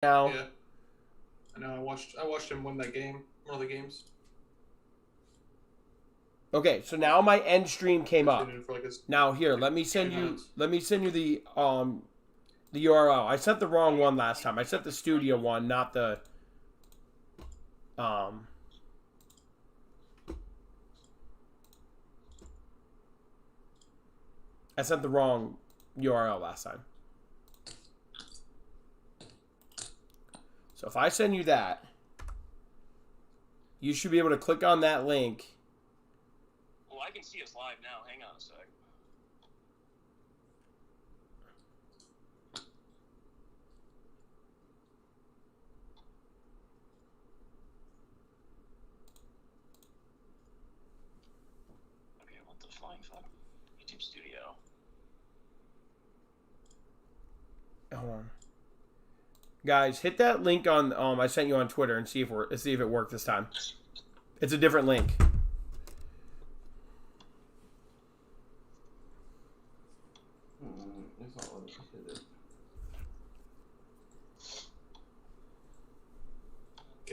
now. Yeah, I know. I watched him win that game. One of the games. Okay, so now my end stream came I up. tuned in for like Now here, like let me two send you minutes. the URL. I sent the wrong one last time. I sent the studio one, not the um I sent the wrong URL last time. So if I send you that, you should be able to click on that link. Well, I can see us live now. Hang on a sec. Okay, what the flying fuck? YouTube Studio. Hold on. Guys, hit that link on I sent you on Twitter and see if it worked this time. It's a different link. It's not letting me hit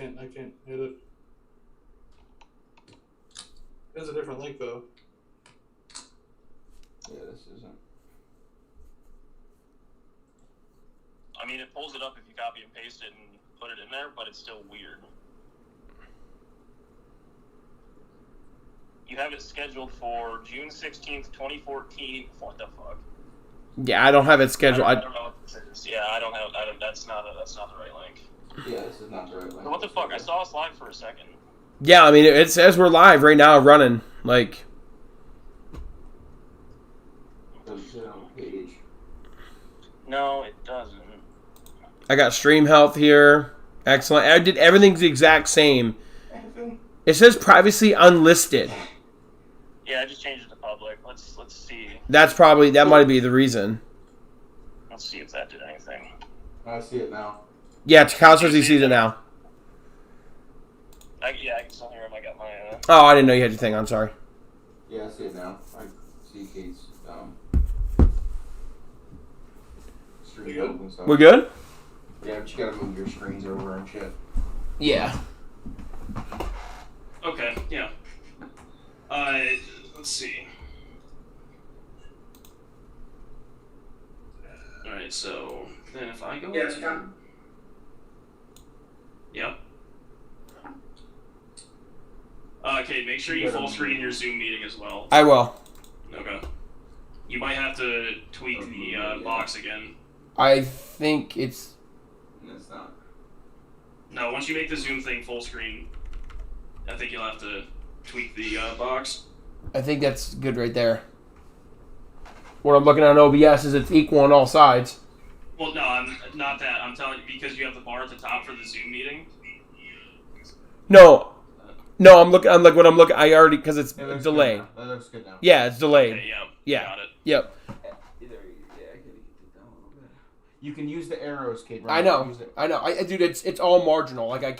it. I can't hit it. There's a different link though. Yeah, this isn't. I mean, it pulls it up if you copy and paste it and put it in there, but it's still weird. You have it scheduled for June 16th, 2014. What the fuck? Yeah, I don't have it scheduled. I don't know what this is. Yeah, I don't have. That's not the right link. Yeah, this is not the right link. So what the fuck? I saw us live for a second. Yeah, I mean it says we're live right now, running. Like, Doesn't say on the page. No, it doesn't. I got stream health here. Excellent. I did everything's the exact same. Anything? It says privacy unlisted. Yeah, I just changed it to public. Let's see. That might be the reason. Let's see if that did anything. I see it now. Yeah, Kyle says he sees it now. I can still hear him. I got my. Oh, I didn't know you had your thing on. Sorry. Yeah, I see it now. I see Kate's stream open and stuff. We're good? Yeah, but you gotta move your screens over and shit. Yeah. Okay. Yeah. Let's see. All right. So then, if I go. Yeah, it's fine. Yep. Okay, make sure you full screen your Zoom meeting as well. I will. Okay. You might have to tweak the box again. I think it's. It's not. No, once you make the Zoom thing full screen, I think you'll have to tweak the box. I think that's good right there. What I'm looking at OBS is it's equal on all sides. Well, no, I'm not that. I'm telling you because you have the bar at the top for the Zoom meeting. No, I'm looking. I already because it's It looks delayed. good now. That looks good now. Yeah, it's delayed. Okay, Yeah. Got it. Yep. Yeah, I can get it down a little bit. You can use the arrows, Kate. I know. Dude, it's all marginal. Like I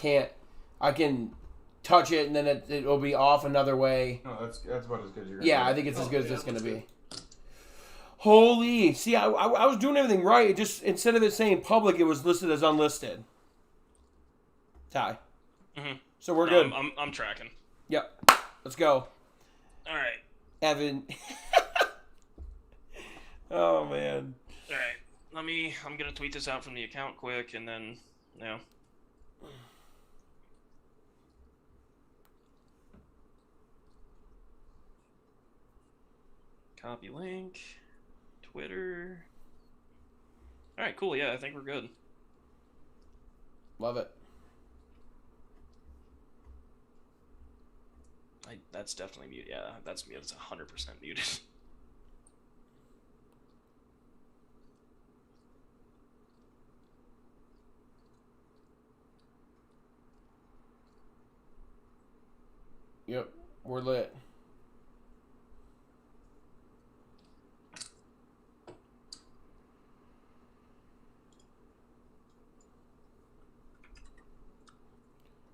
can touch it and then it'll be off another way. No, that's about as good as you're gonna Yeah, do. I think it's as good as yeah, it's gonna that's be. Holy! See, I was doing everything right. It just instead of it saying public, it was listed as unlisted. Ty. Mhm. So we're good. I'm tracking. Yep. Let's go, All right. Evan. Oh man. All right. I'm gonna tweet this out from the account quick, and then copy link, Twitter. All right, cool. Yeah, I think we're good. Love it. That's definitely muted. Yeah, that's 100% muted. Yep. We're lit.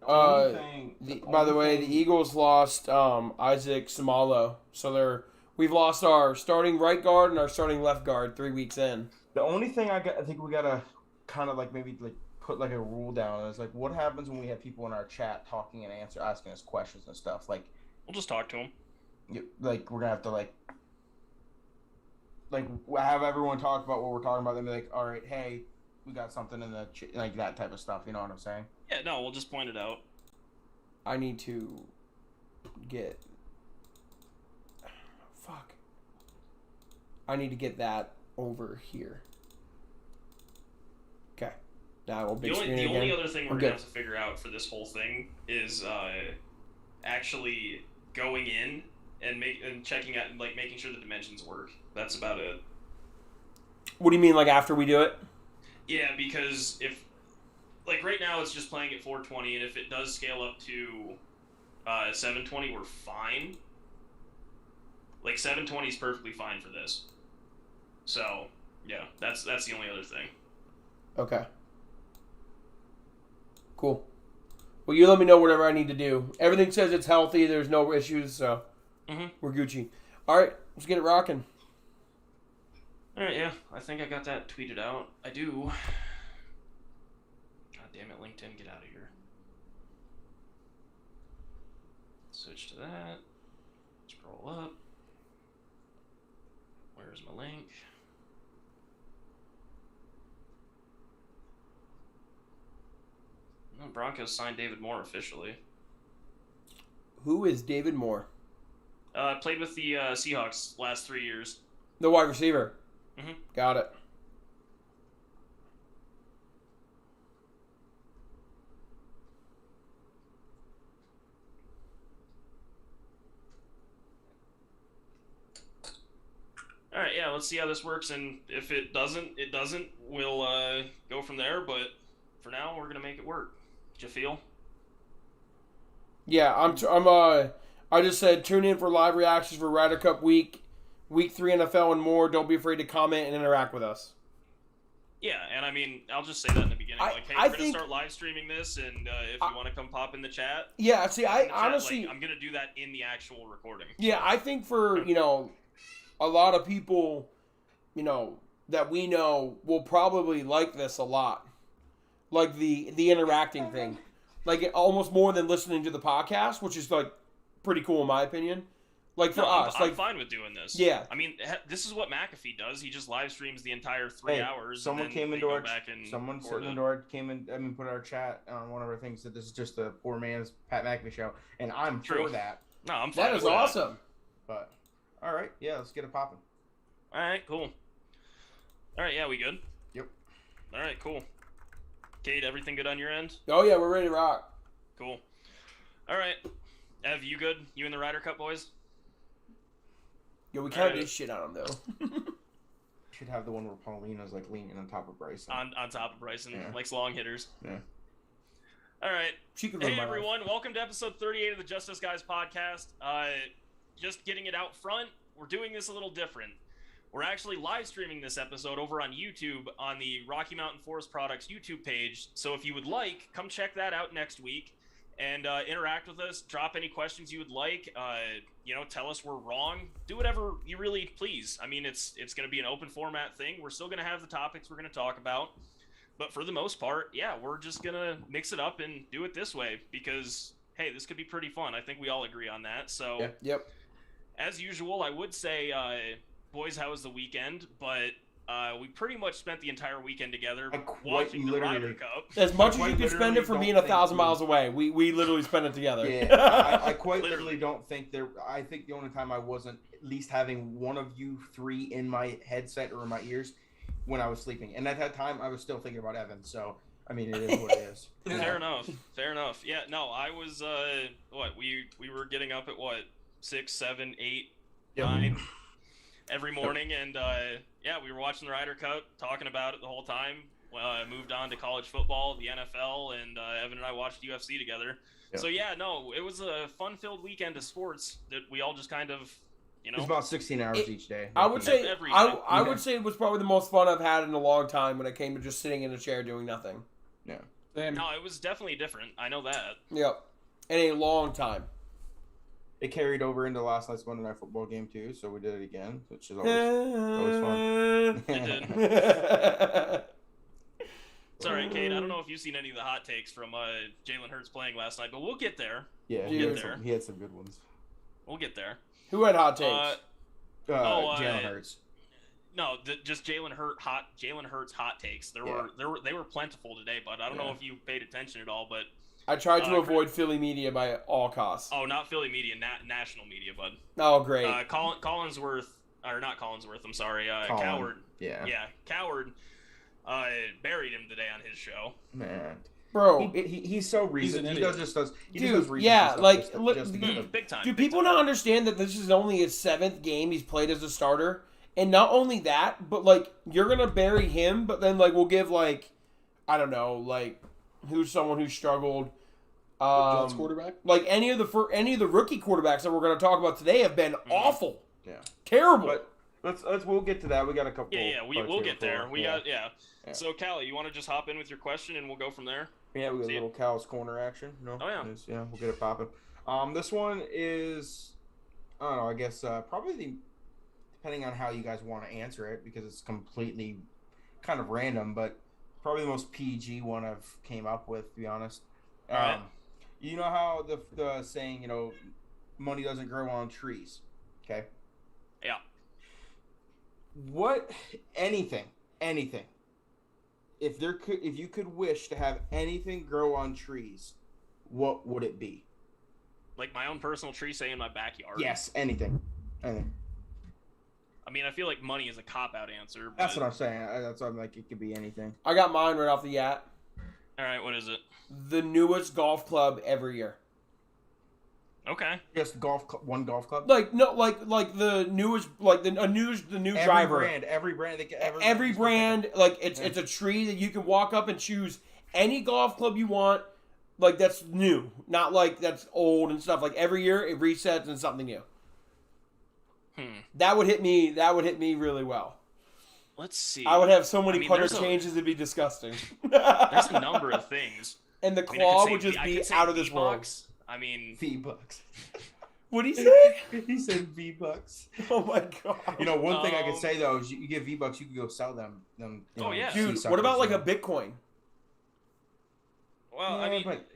By the way, the Eagles lost Isaac Samalo, so we've lost our starting right guard and our starting left guard 3 weeks in. The only thing I think we gotta kind of like maybe like put like a rule down. It's like, what happens when we have people in our chat talking and asking us questions and stuff? Like, We'll just talk to them. like we're gonna have to like have everyone talk about what we're talking about. Then be like, all right, hey, we got something in the like that type of stuff. You know what I'm saying? Yeah, no, we'll just point it out. I need to get... Fuck. I need to get that over here. Okay. Now we'll big screen The again. only other thing we're I'm going to good. have to figure out for this whole thing is actually going in and checking out, like, making sure the dimensions work. That's about it. What do you mean, like, after we do it? Yeah, because if, like, right now it's just playing at 420, and if it does scale up to 720, we're fine. Like, 720 is perfectly fine for this. So, yeah, that's the only other thing. Okay. Cool. Well, you let me know whatever I need to do. Everything says it's healthy. There's no issues, so we're Gucci. All right, let's get it rocking. All right, yeah, I think I got that tweeted out. I do. God damn it, LinkedIn, get out of here. Switch to that. Scroll up. Where's my link? No, Broncos signed David Moore officially. Who is David Moore? Played with the Seahawks last 3 years. The wide receiver. Mhm. Got it. All right, yeah, let's see how this works, and if it doesn't, it doesn't. We'll go from there. But for now, we're gonna make it work. Did you feel? Yeah, I just said tune in for live reactions for Ryder Cup week 3 NFL and more. Don't be afraid to comment and interact with us. Yeah, and I mean, I'll just say that in the beginning. Like, hey, we're gonna start live streaming this, and if you want to come pop in the chat. Yeah, see, honestly, like, I'm gonna do that in the actual recording. Yeah, I think for a lot of people, that we know will probably like this a lot, like the interacting thing, like almost more than listening to the podcast, which is like pretty cool in my opinion. Like for us, I'm fine with doing this. Yeah, I mean, this is what McAfee does. He just live streams the entire 3 hours. Someone and came then into our someone sitting in our came in. I mean, put our chat on one of our things that this is just a poor man's Pat McAfee show, and I'm for that. No, I'm fine. That is with awesome. But all right, yeah, let's get it popping. All right, cool. All right, yeah, we good? Yep. All right, cool. Kate, everything good on your end? Oh yeah, we're ready to rock. Cool. All right, Ev, you good? You and the Ryder Cup boys? Yeah, we kind of did shit on him though. Should have the one where Paulina's like leaning on top of Bryson. On top of Bryson, Yeah. likes long hitters. Yeah. All right. She could Hey everyone, welcome to episode 38 of the Just Us Guys podcast. Just getting it out front, we're doing this a little different. We're actually live streaming this episode over on YouTube on the Rocky Mountain Forest Products YouTube page. So if you would like, come check that out next week and interact with us. Drop any questions you would like. Tell us we're wrong. Do whatever you really please. I mean, it's going to be an open format thing. We're still going to have the topics we're going to talk about. But for the most part, yeah, we're just going to mix it up and do it this way because, hey, this could be pretty fun. I think we all agree on that. So, Yep. As usual, I would say, boys, how was the weekend? But we pretty much spent the entire weekend together watching the Ryder Cup. As much as you could spend it from being 1,000 miles away, we literally spent it together. Yeah, I quite literally don't think there. I think the only time I wasn't at least having one of you three in my headset or in my ears when I was sleeping, and at that time I was still thinking about Evan. So I mean, it is what it is. Fair enough. Yeah, no, I was we were getting up at 6, 7, 8, 9 every morning, and we were watching the Ryder Cup, talking about it the whole time. I moved on to college football, the NFL, and Evan and I watched UFC together. Yep. So yeah, no, it was a fun-filled weekend of sports that we all just kind of, It was about 16 hours each day. I would say I would say it was probably the most fun I've had in a long time when it came to just sitting in a chair doing nothing. Yeah. No, it was definitely different. I know that. Yep. In a long time. It carried over into last night's Monday Night Football game too, so we did it again, which is always fun. It did. It's all right, Kate. I don't know if you've seen any of the hot takes from Jalen Hurts playing last night, but we'll get there. Yeah, Dude. he had some good ones. We'll get there. Who had hot takes? Jalen Hurts. No, just Jalen Hurts hot takes. They were plentiful today, but I don't know if you paid attention at all. But I tried to avoid Philly media by all costs. Oh, not Philly media, national media, bud. Oh, great. Collinsworth, or not Collinsworth. I'm sorry, Coward. Yeah, Coward. Buried him today on his show. Man, bro, he's so reasonable. He just does reasonable yeah, stuff like just look, big time. Do people not understand that this is only his 7th game he's played as a starter? And not only that, but like you're gonna bury him, but then like we'll give like I don't know, like who's someone who struggled. Jets quarterback. Like any of the rookie quarterbacks that we're gonna talk about today have been awful. Yeah, terrible. But we'll get to that. We got a couple. We'll get there. Yeah. So Callie, you want to just hop in with your question and we'll go from there? Yeah, we got a little Cal's corner action. No? Oh yeah. Yeah, we'll get it popping. This one is I don't know. I guess probably depending on how you guys want to answer it because it's completely kind of random, but probably the most PG one I've came up with, to be honest. All right. You know how the saying, money doesn't grow on trees, okay? Yeah. What anything, if you could wish to have anything grow on trees, what would it be? Like my own personal tree, say in my backyard. Yes, anything. I mean, I feel like money is a cop-out answer. But... That's what I'm saying. That's why I'm like, it could be anything. I got mine right off the yacht. All right, what is it? The newest golf club every year. Okay. Just one golf club. Like the newest, like the new driver. Every brand. Every brand, like it's a tree that you can walk up and choose any golf club you want. Like that's new, not like that's old and stuff. Like every year it resets and something new. That would hit me. That would hit me really well. Let's see. I would have so many putter changes; it'd be disgusting. There's a number of things. And the claw would just be out of this world. I mean, V-Bucks. What'd he say? He said V-Bucks. Oh my god! One thing I could say though is you get V-Bucks, you can go sell them. Dude. What about like a Bitcoin? Well, I mean, but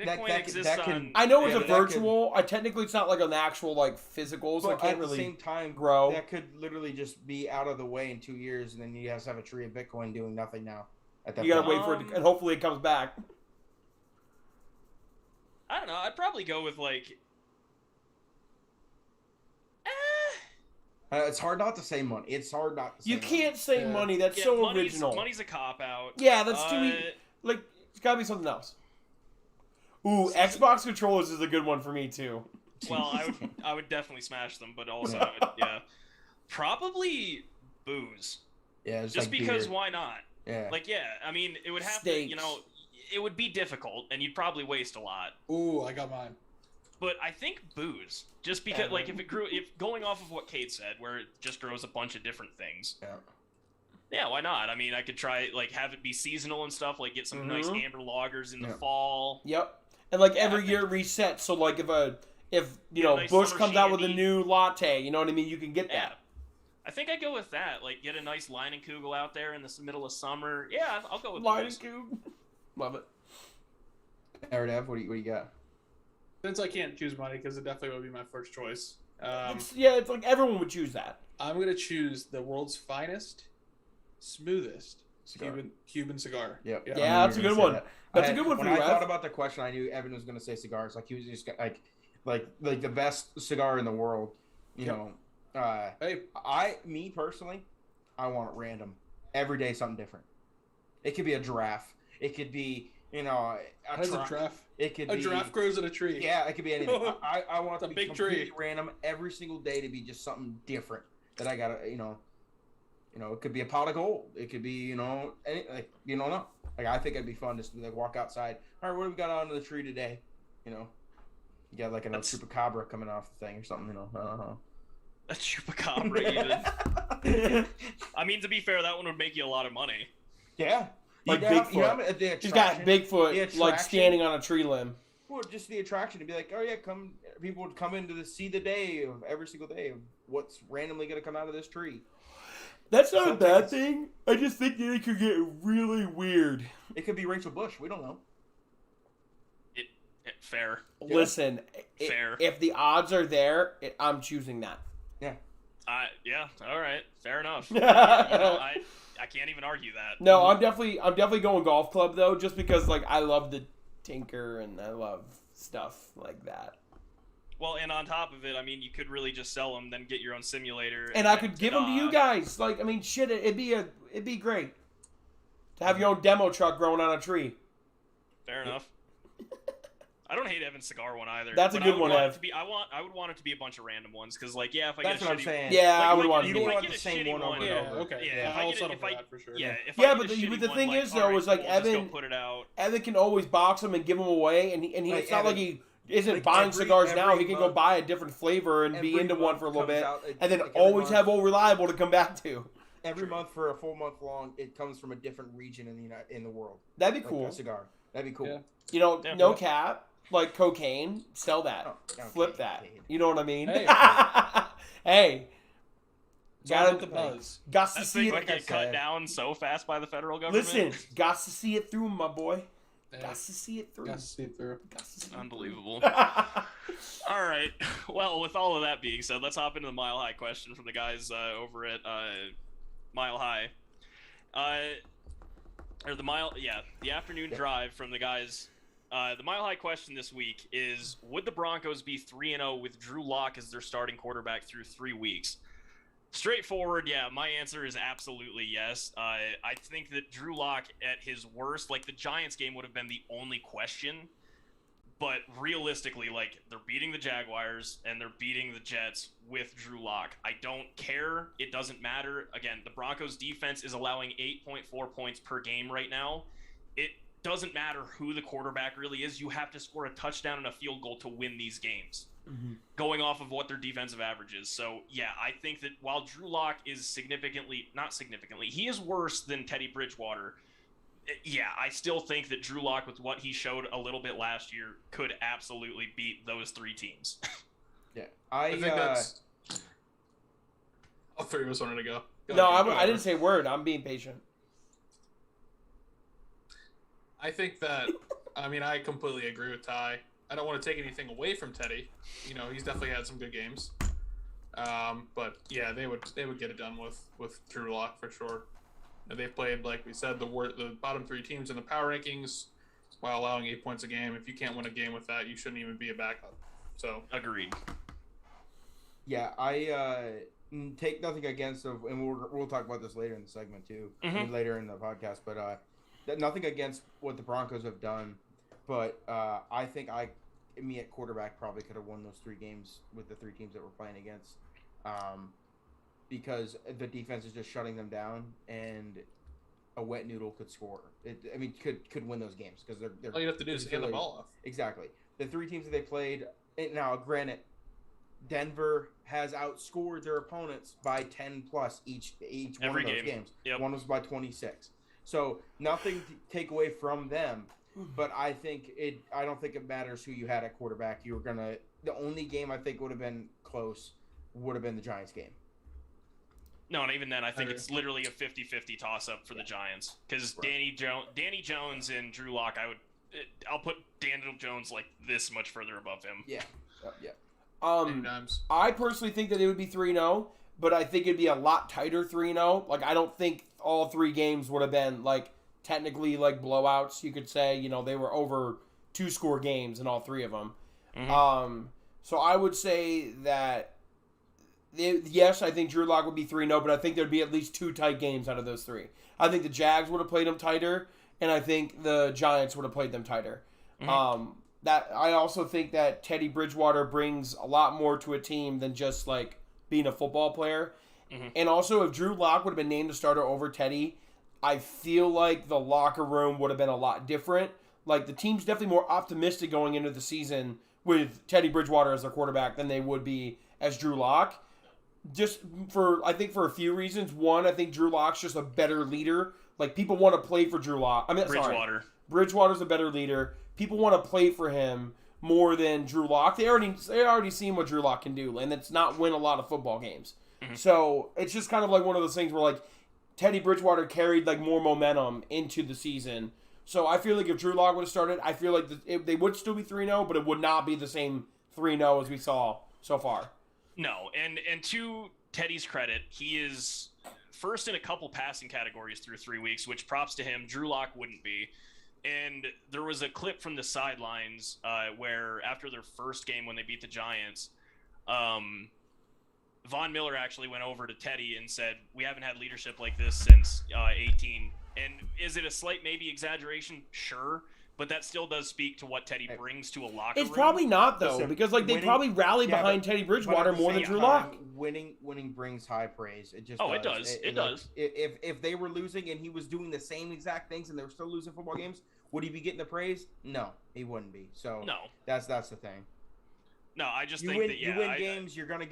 Bitcoin exists on. I know it's a virtual. Technically, it's not like an actual like physical, so but it can't at really the same time grow. That could literally just be out of the way in 2 years, and then you have to have a tree of Bitcoin doing nothing now. At that you gotta point. wait for it, and hopefully it comes back. I don't know. I'd probably go with like. It's hard not to say money. It's hard not to say You can't say money. That's so original. Money's a cop out. Yeah, that's too easy. Like, it's gotta be something else. Ooh, Xbox controllers is a good one for me too. Well, I would definitely smash them, but also probably booze. Yeah, just like because beer. why not? Yeah. Like I mean, it would have Steaks. to, it would be difficult, and you'd probably waste a lot. Ooh, I got mine. But I think booze, just because, like, if going off of what Kate said, where it just grows a bunch of different things. Yeah. Yeah, why not? I mean, I could try, like, have it be seasonal and stuff, like, get some nice amber lagers in the fall. Yep. And, like, every year it resets, so, like, if nice Bush summer comes out with a shandy. new latte, you know what I mean? You can get that. Yeah. I think I'd go with that. Like, get a nice Leinenkugel out there in the middle of summer. Yeah, I'll go with booze. Leinenkugel. Love it. Eridev, what do you got? Since I can't choose money, because it definitely would be my first choice. It's like everyone would choose that. I'm going to choose the world's finest, smoothest Cuban cigar. Yep. Yeah, that's a good one. That's a good one for you, When I Rev. thought about the question, I knew Evan was going to say cigars. Like, he was just like the best cigar in the world. You know. Hey. Me personally, I want it random. Every day, something different. It could be a giraffe. It could be, a giraffe? It could A be, giraffe grows in a tree. Yeah, it could be anything. I want it to be big completely tree. random every single day to be just something different that I gotta, it could be a pot of gold. It could be, no. Like, I think it'd be fun just to like walk outside. All right, what do we got on the tree today? You got like a chupacabra coming off the thing or something. A chupacabra, even. I mean, to be fair, that one would make you a lot of money. Yeah. Like Bigfoot. He's got Bigfoot like standing on a tree limb. Well, just the attraction to be like, oh yeah, come. People would come in to see the day of every single day of what's randomly going to come out of this tree. That's not a bad thing. I just think that it could get really weird. It could be Rachel Bush. We don't know. Fair. Listen, Fair. If the odds are there, I'm choosing that. Yeah. Yeah. All right. Fair enough. I can't even argue that. No, I'm definitely going golf club though, just because like I love the tinker and I love stuff like that. Well, and on top of it, I mean, you could really just sell them, then get your own simulator, And I could give them to you guys. Like, I mean, shit, it'd be great to have your own demo truck growing on a tree. Fair enough. I don't hate Evan's cigar one either. That's a good one, Ev. I would want it to be a bunch of random ones because, like, yeah, if I That's get a what I'm shitty, saying. Yeah, I would like, want you to. don't if I want get the a same shitty one over and Yeah, over. okay. Yeah, I'll settle for that for sure. Yeah, if Yeah, I but get a shitty the thing one, is, like, though, all is, like, we'll just go Evan- put it out. Evan can always box them and give them away, and he Like it's not Evan- like he isn't like buying every- cigars now. every He can go month- buy a different flavor and be every into one month for a little comes bit, out, and then like every always month. have Old Reliable to come back to. Every month for a full month long, it comes from a different region in the world. That'd be Like cool. a cigar. That'd be cool. Yeah. You know, Yeah. no cap, like cocaine, sell that, Oh, okay, flip that. okay. You know what I mean? Hey. Hey, It's all about the buzz. got to That see thing it. would like I get cut said. down so fast by the federal government. Listen, got to see it through, my boy. Yeah. Got to see it through. Got to see it through. Got to see it Unbelievable. through. All right. Well, with all of that being said, let's hop into the Mile High question from the guys over at Mile High. The afternoon drive from the guys. The Mile High question this week is: would the Broncos be 3-0 with Drew Lock as their starting quarterback through 3 weeks? Straightforward, yeah. My answer is absolutely yes. I think that Drew Lock at his worst, like the Giants game would have been the only question. But realistically, like, they're beating the Jaguars and they're beating the Jets with Drew Lock. I don't care. It doesn't matter. Again, the Broncos defense is allowing 8.4 points per game right now. It doesn't matter who the quarterback really is. You have to score a touchdown and a field goal to win these games, going off of what their defensive average is. So, yeah, I think that while Drew Lock is not significantly, he is worse than Teddy Bridgewater. Yeah, I still think that Drew Lock, with what he showed a little bit last year, could absolutely beat those 3 teams. Yeah, I think that's. All three of us wanted to go. No, I didn't say a word. I'm being patient. I think that. I mean, I completely agree with Ty. I don't want to take anything away from Teddy. You know, he's definitely had some good games. But yeah, they would get it done with Drew Lock for sure. And they've played, like we said, the bottom 3 teams in the power rankings while allowing 8 points a game. If you can't win a game with that, you shouldn't even be a backup. So Agreed. Yeah, I take nothing against and we'll talk about this later in the segment too, later in the podcast. But nothing against what the Broncos have done, but I think me at quarterback probably could have won those 3 games with the 3 teams that we're playing against, because the defense is just shutting them down, and a wet noodle could score. Could win those games because they're all you have to do is hand the ball off. Exactly. The 3 teams that they played. Now, granted, Denver has outscored their opponents by 10 plus each one Every of those game. games. Yep. One was by 26. So nothing to take away from them, but I don't think it matters who you had at quarterback. The only game I think would have been close would have been the Giants game. No, and even then, I think it's literally a 50-50 toss-up for the Giants. Because Danny Jones and Drew Lock, I'll put Daniel Jones like this much further above him. Yeah. Yeah. I personally think that it would be 3-0, but I think it'd be a lot tighter 3-0. Like, I don't think all 3 games would have been, like, technically, like, blowouts. You could say, you know, they were over 2-score games in all 3 of them. So I would say that, yes, I think Drew Lock would be 3-0, but I think there'd be at least 2 tight games out of those 3. I think the Jags would have played them tighter, and I think the Giants would have played them tighter. That I also think that Teddy Bridgewater brings a lot more to a team than just like being a football player. And also, if Drew Lock would have been named a starter over Teddy, I feel like the locker room would have been a lot different. Like, the team's definitely more optimistic going into the season with Teddy Bridgewater as their quarterback than they would be as Drew Lock. Just for a few reasons. One, I think Drew Lock's just a better leader. Like, people want to play for Drew Lock. Bridgewater's a better leader. People want to play for him more than Drew Lock. They already seen what Drew Lock can do, and it's not win a lot of football games. So it's just kind of like one of those things where like Teddy Bridgewater carried like more momentum into the season. So I feel like if Drew Lock would have started, I feel like they would still be 3-0, but it would not be the same 3-0 as we saw so far. No, and to Teddy's credit, he is first in a couple passing categories through 3 weeks, which props to him. Drew Lock wouldn't be. And there was a clip from the sidelines where after their first game when they beat the Giants, Von Miller actually went over to Teddy and said, "We haven't had leadership like this since 18." And is it a slight maybe exaggeration? Sure. But that still does speak to what Teddy brings to a locker room. It's probably not, though, Listen, because like they probably rally behind Teddy Bridgewater more than Drew Lock. Winning brings high praise. It just it does. It does. If they were losing and he was doing the same exact things and they were still losing football games, would he be getting the praise? No, he wouldn't be. So no, that's the thing. No, I just you think win, that you win games, you're gonna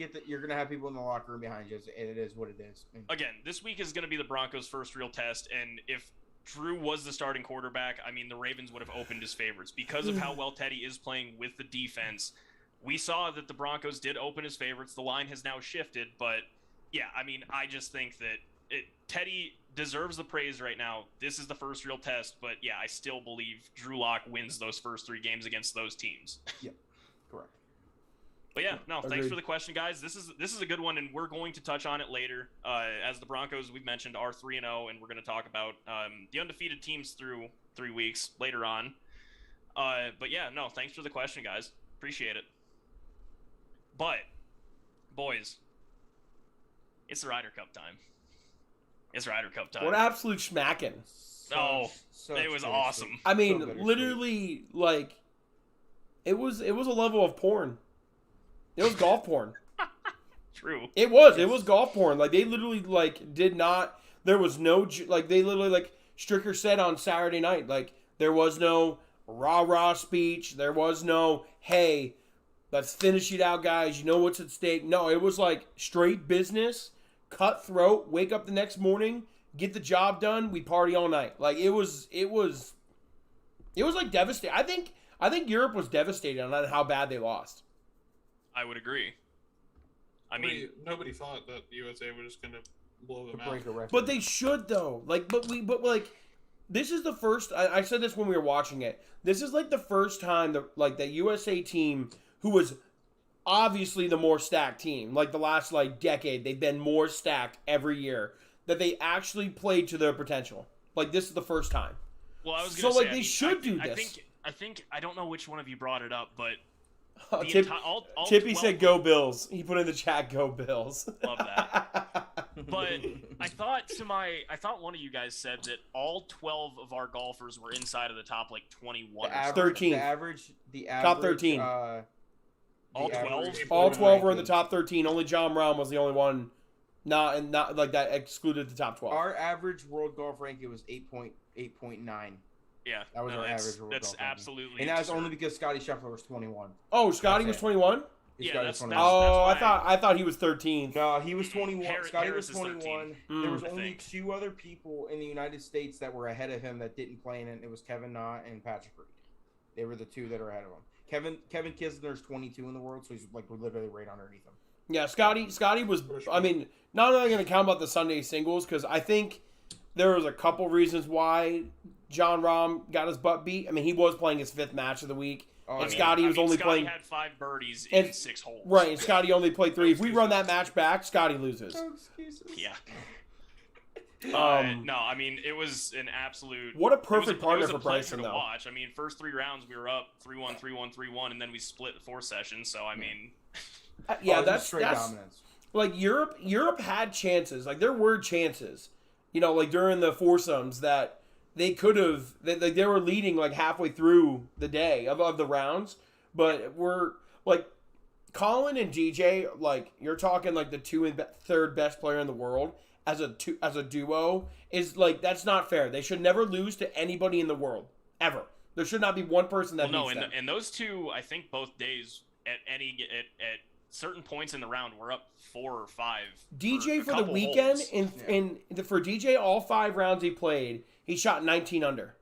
have people in the locker room behind you. It is what it is. Again, this week is gonna be the Broncos' first real test, and if Drew was the starting quarterback, I mean, the Ravens would have opened as favorites because of how well Teddy is playing with the defense. We saw that the Broncos did open as favorites. The line has now shifted, but yeah, I mean, I just think that Teddy deserves the praise right now. This is the first real test, but yeah, I still believe Drew Lock wins those first 3 games against those teams. Yeah, correct. But yeah, no, Agreed. Thanks for the question, guys. This is a good one, and we're going to touch on it later. As the Broncos, we've mentioned, are 3-0, and we're going to talk about the undefeated teams through 3 weeks later on. But yeah, no, thanks for the question, guys. Appreciate it. But, boys, it's the Ryder Cup time. It's Ryder Cup time. What absolute schmacking. It was awesome. I mean, literally, like, it was a level of porn. It was golf porn. True. It was golf porn. Like, they literally, like, did not, there was no, like, they literally, like, Stricker said on Saturday night, like, there was no rah-rah speech. There was no, hey, let's finish it out, guys. You know what's at stake. No, it was, like, straight business, cutthroat, wake up the next morning, get the job done, we party all night. Like, it was like, devastating. I think Europe was devastated on how bad they lost. I would agree. I mean, nobody thought that the USA was just going to blow them out. But they should, though. Like, but this is the first. I said this when we were watching it. This is like the first time that USA team, who was obviously the more stacked team, like the last like decade, they've been more stacked every year, that they actually played to their potential. Like, this is the first time. Well, I was going to say, they should do this. I think I don't know which one of you brought it up, but Chippy said "Go Bills." He put in the chat "Go Bills." Love that. But I thought one of you guys said that all 12 of our golfers were inside of the top like 21. 13. The average. Top 13. All 12. All 12 were in the top 13. Only John Rahm was the only one not like that excluded the top 12. Our average world golf ranking was 8.9. Yeah, that was our average world That's golf absolutely, ranking. And that's only because Scotty Scheffler was 21. Oh, Scotty was 21. Yeah, that's I thought he was 13. No, he was 21. Scotty Harris was 21. There was only 2 other people in the United States that were ahead of him that didn't play in it. It was Kevin Na and Patrick Reed. They were the 2 that are ahead of him. Kevin Kisner's 22 in the world, so he's like literally right underneath him. Yeah, Scotty was. I mean, not only going to count about the Sunday singles, because I think there was a couple reasons why John Rahm got his butt beat. I mean, he was playing his 5th match of the week. Scotty had 5 birdies in 6 holes. Right, and Scotty only played 3. If we run that match back, Scotty loses. No excuses. Yeah. No, I mean, it was an absolute... What a perfect partner for Bryson, though. Watch. I mean, first 3 rounds, we were up 3-1, 3-1, 3-1, and then we split the 4th session, so, I mean... Yeah, that's straight dominance. Like, Europe had chances. Like, there were chances. You know, like, during the foursomes that... They could have, they were leading like halfway through the day of the rounds, but we're like Colin and DJ, like you're talking like the 2 and 3rd best player in the world as a duo is like, that's not fair. They should never lose to anybody in the world ever. There should not be one person that beats them. And those 2, I think both days at certain points in the round we're up 4 or 5. DJ for the weekend for DJ all 5 rounds he played. He shot 19 under.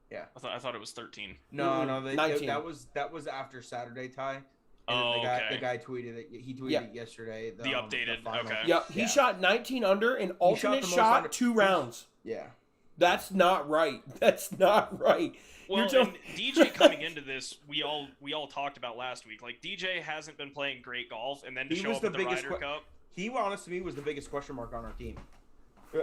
Yeah, I thought it was 13. No, 19. that was after Saturday, Ty. And then Oh, okay. the guy tweeted it. He tweeted it yesterday. The updated. final. Okay. Yep, he shot 19 under and alternate the most shot under- 2 rounds. Yeah. That's not right. That's not right. Well, and DJ coming into this, we all talked about last week. Like DJ hasn't been playing great golf, and then to show up at the Ryder Cup. He, honestly, to me, was the biggest question mark on our team.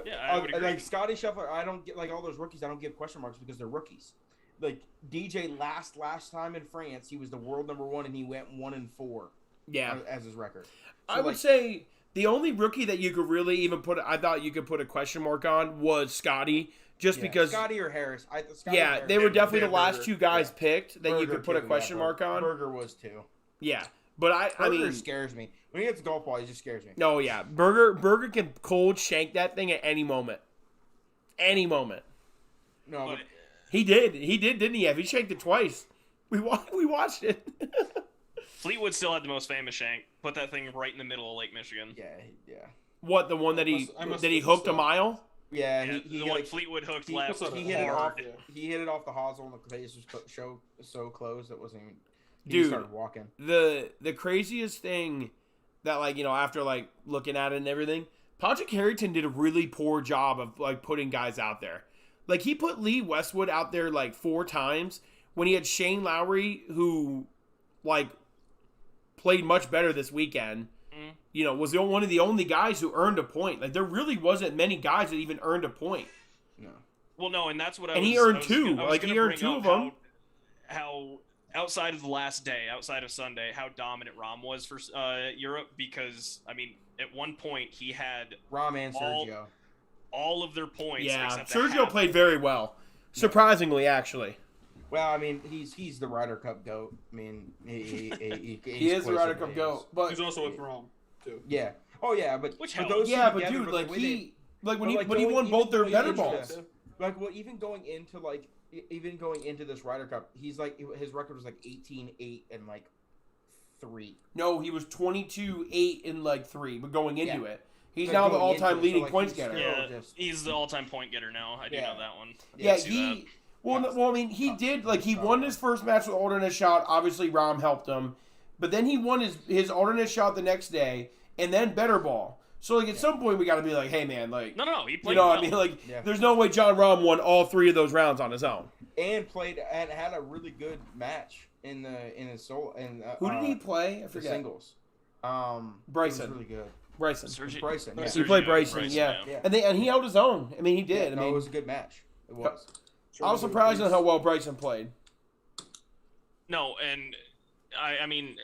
Yeah, I would agree. Like Scotty Scheffler, I don't get like all those rookies. I don't give question marks because they're rookies. Like DJ last time in France, he was the world #1 and he went 1-4. Yeah, as his record. So I would say the only rookie that you could really even I thought you could put a question mark on was Scotty, just because Scotty or Harris. They were definitely the last Berger. 2 guys picked that you Berger could put a too, question mark on. Berger was too. Yeah, but I mean, scares me when he hits a golf ball. He just scares me. No, yeah, Berger can cold shank that thing at any moment. Any moment. No, But, He did, didn't he? He shanked it twice. We watched it. Fleetwood still had the most famous shank. Put that thing right in the middle of Lake Michigan. yeah. What, the one that he hooked a mile? Yeah, Yeah, he the hit one it- Fleetwood hooked he left hit it off. hard. He hit it off the hosel, and the face was so close that wasn't even. He Dude, started walking. The craziest thing that, like, you know, after like looking at it and everything, Patrick Harrington did a really poor job of like putting guys out there. Like he put Lee Westwood out there like 4 times when he had Shane Lowry, who like played much better this weekend. You know, was one of the only guys who earned a point. Like there really wasn't many guys that even earned a point. No. Well, no, and that's what And he earned 2. Like he earned 2 of them. How outside of the last day, outside of Sunday, how dominant Rom was for Europe, because I mean, at one point he had Rom and Sergio. all of their points. Yeah, except Sergio played very well. Surprisingly, actually. Well, I mean, he's the Ryder Cup GOAT. I mean, he Is the Ryder Cup GOAT. But He's also with Rom, too. Yeah. Oh yeah, but Which but helps. those two yeah, but together, dude, like the way he like when but, he like, when he going- won even both their going better into balls. this- Like, well, even going into this Ryder Cup, he's like his record was like 18-8 and like 3. No, he was 22-8 in like 3, but going into Yeah. it, he's Like, now the going into all-time it, so, leading like, points he's getter. still- Yeah, just- he's the all-time point getter now. I do Yeah. know that one. Yeah, I see that. Well, I mean, he did like he won his first match with alternate shot. Obviously, Rom helped him, but then he won his alternate shot the next day, and then better ball. So like at some point we got to be like, hey man, like No, he played you know well. what I mean? Like Yeah. there's no way John Rom won all 3 of those rounds on his own. And played and had a really good match in his solo. And Who did he play? I The forget. singles. Bryson. It was really good. Bryson. Bryson. Yeah. He played Bryson, yeah. Yeah. And he held his own. I mean, he did. Yeah, I mean, it was a good match. It was. I was surprised at how well Bryson played. No, and I mean,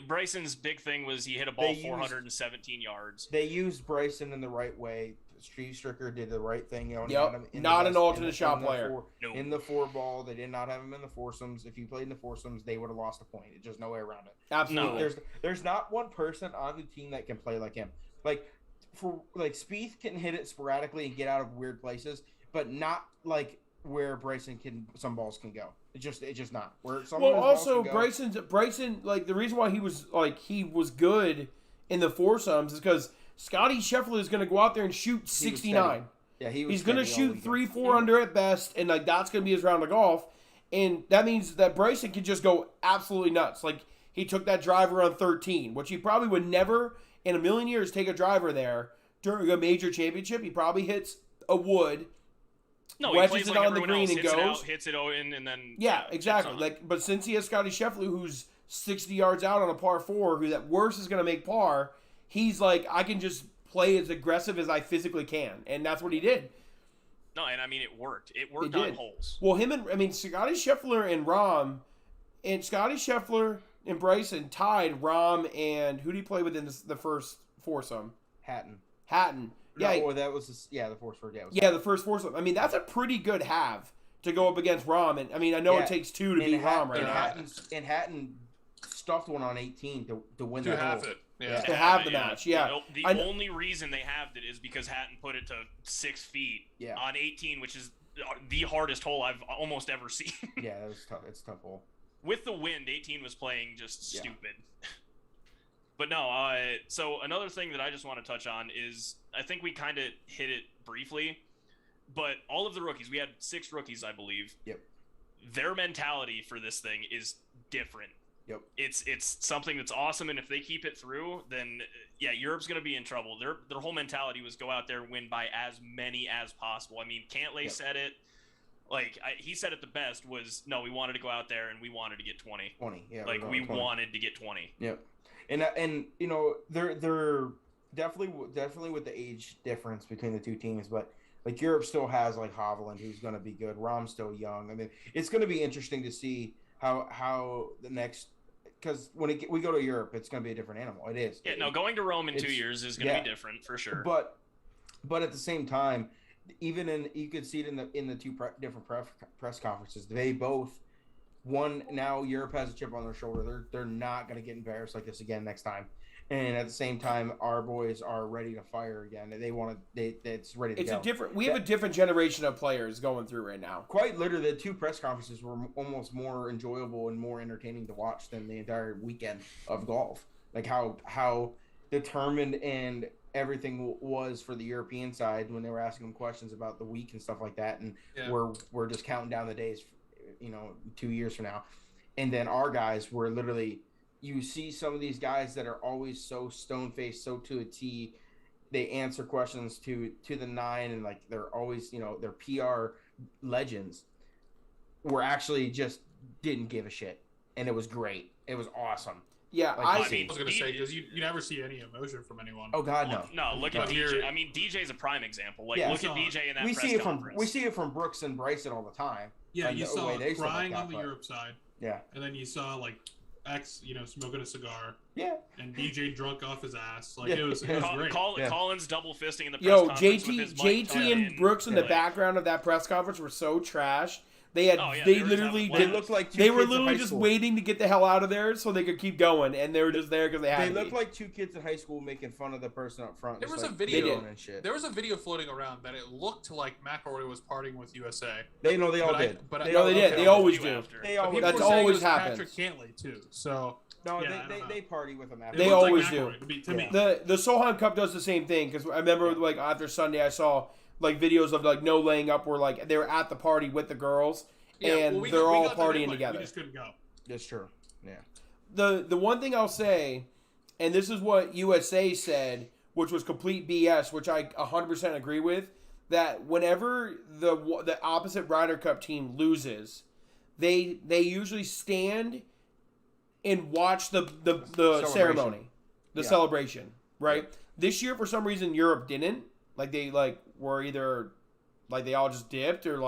Bryson's big thing was he hit a ball They used- 417 yards. They used Bryson in the right way. Steve Stricker did the right thing. You know, Yep. had him in Not the an best- alternate in the- shot in the player. No. In the 4 ball, they did not have him in the foursomes. If you played in the foursomes, they would have lost a point. There's just no way around it. Absolutely. There's not one person on the team that can play like him. Like Spieth can hit it sporadically and get out of weird places, but not like where Bryson some balls can go. It's just not. Where some Well, of his balls also can go. Bryson, like the reason why he was good in the foursomes is because Scotty Scheffler is going to go out there and shoot 69. Yeah, He's going to steady all shoot weekend. 3-4 under at best, and like that's going to be his round of golf. And that means that Bryson can just go absolutely nuts. Like he took that driver on 13, which he probably would never in a million years take a driver there during a major championship. He probably hits a wood. No, wedges he plays it like on the everyone green else, and hits it goes. out, hits it in, and then Yeah, chips exactly. on. Like, but since he has Scotty Scheffler, who's 60 yards out on a par 4, who at worst is going to make par, he's like, I can just play as aggressive as I physically can, and that's what he did. No, and I mean it worked. It worked It on did. holes. Well, Scotty Scheffler and Rahm, and Scotty Scheffler and Bryson tied Rahm and who did he play with in the first foursome? Hatton. Yeah, No, that was the fourth for the first foursome. I mean, that's a pretty good halve to go up against Rahm, and I mean, I know it takes 2 to beat Rahm right now. Hatton stuffed one on 18 to win To that have hole. it. Yeah. To have the match, yeah. The I know- only reason they halved it is because Hatton put it to 6 feet Yeah. on 18, which is the hardest hole I've almost ever seen. Yeah, that was tough. It's a tough hole. With the wind, 18 was playing just Yeah. stupid. But no, so another thing that I just want to touch on is I think we kind of hit it briefly, but all of the rookies, we had 6 rookies, I believe. Yep. Their mentality for this thing is different Yep. It's something that's awesome, and if they keep it through, then yeah, Europe's going to be in trouble. Their whole mentality was go out there and win by as many as possible. I mean, Cantlay said it. Like he said it the best was no, we wanted to go out there and we wanted to get 20. 20, yeah. Like we 20. wanted to get 20. Yep. And you know they're definitely with the age difference between the two teams, but like Europe still has like Hovland who's going to be good. Rom's still young. I mean, it's going to be interesting to see how the next. Because when we go to Europe, it's going to be a different animal. It is. Yeah, no, going to Rome in 2 years is going to be different for sure. But at the same time, even you could see it in the two different press conferences. They both now Europe has a chip on their shoulder. They're not going to get embarrassed like this again next time. And at the same time, our boys are ready to fire again. It's ready to go. We have a different generation of players going through right now. Quite literally, the two press conferences were almost more enjoyable and more entertaining to watch than the entire weekend of golf. Like how determined and everything was for the European side when they were asking them questions about the week and stuff like that. And we're just counting down the days, 2 years from now. And then our guys were literally. You see some of these guys that are always so stone-faced, so to a T. They answer questions to the nine, and like they're always, they're PR legends. Were actually just didn't give a shit, and it was great. It was awesome. Yeah, I was going to say because you never see any emotion from anyone. Oh God, no. No, look at DJ. I mean, DJ's a prime example. Like, look at DJ in that press conference. We see it from Brooks and Bryson all the time. Yeah, you saw crying on the Europe side. Yeah, and then you saw like. X, smoking a cigar. Yeah. And DJ drunk off his ass. Like it was great. Collins double fisting in the press conference with his JT and Brooks in the background of that press conference were so trash. They looked like they were literally just waiting to get the hell out of there so they could keep going, and they were just there because they had. They looked like two kids in high school making fun of the person up front. There was a video. There was a video floating around that it looked like McElroy was partying with USA. They all did. They did. They always do. That's always happens. Patrick Cantlay too. So. No, they party with him after. They always do. The Solheim Cup does the same thing because I remember like after Sunday I saw like videos of like no laying up where like they were at the party with the girls and they're all partying together. We just couldn't go. That's true. Yeah. The one thing I'll say, and this is what USA said, which was complete BS, which I 100% agree with, that whenever the opposite Ryder Cup team loses, they usually stand and watch the ceremony, the celebration, right? Yeah. This year, for some reason, Europe didn't. Like, they, were either, they all just dipped or,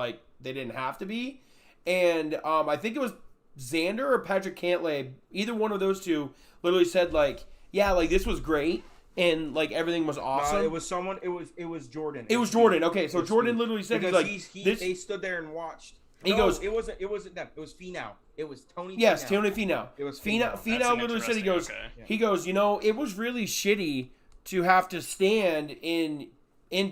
they didn't have to be. And I think it was Xander or Patrick Cantlay, either one of those two, literally said, this was great. And, everything was awesome. It was someone, it was Jordan. It was Jordan. Okay, so Jordan literally said, they stood there and watched. He goes, it wasn't them. It was Finau. It was Tony. Yes, Finau. Tony Finau. It was Finau. Finau literally said, he goes, it was really shitty to have to stand in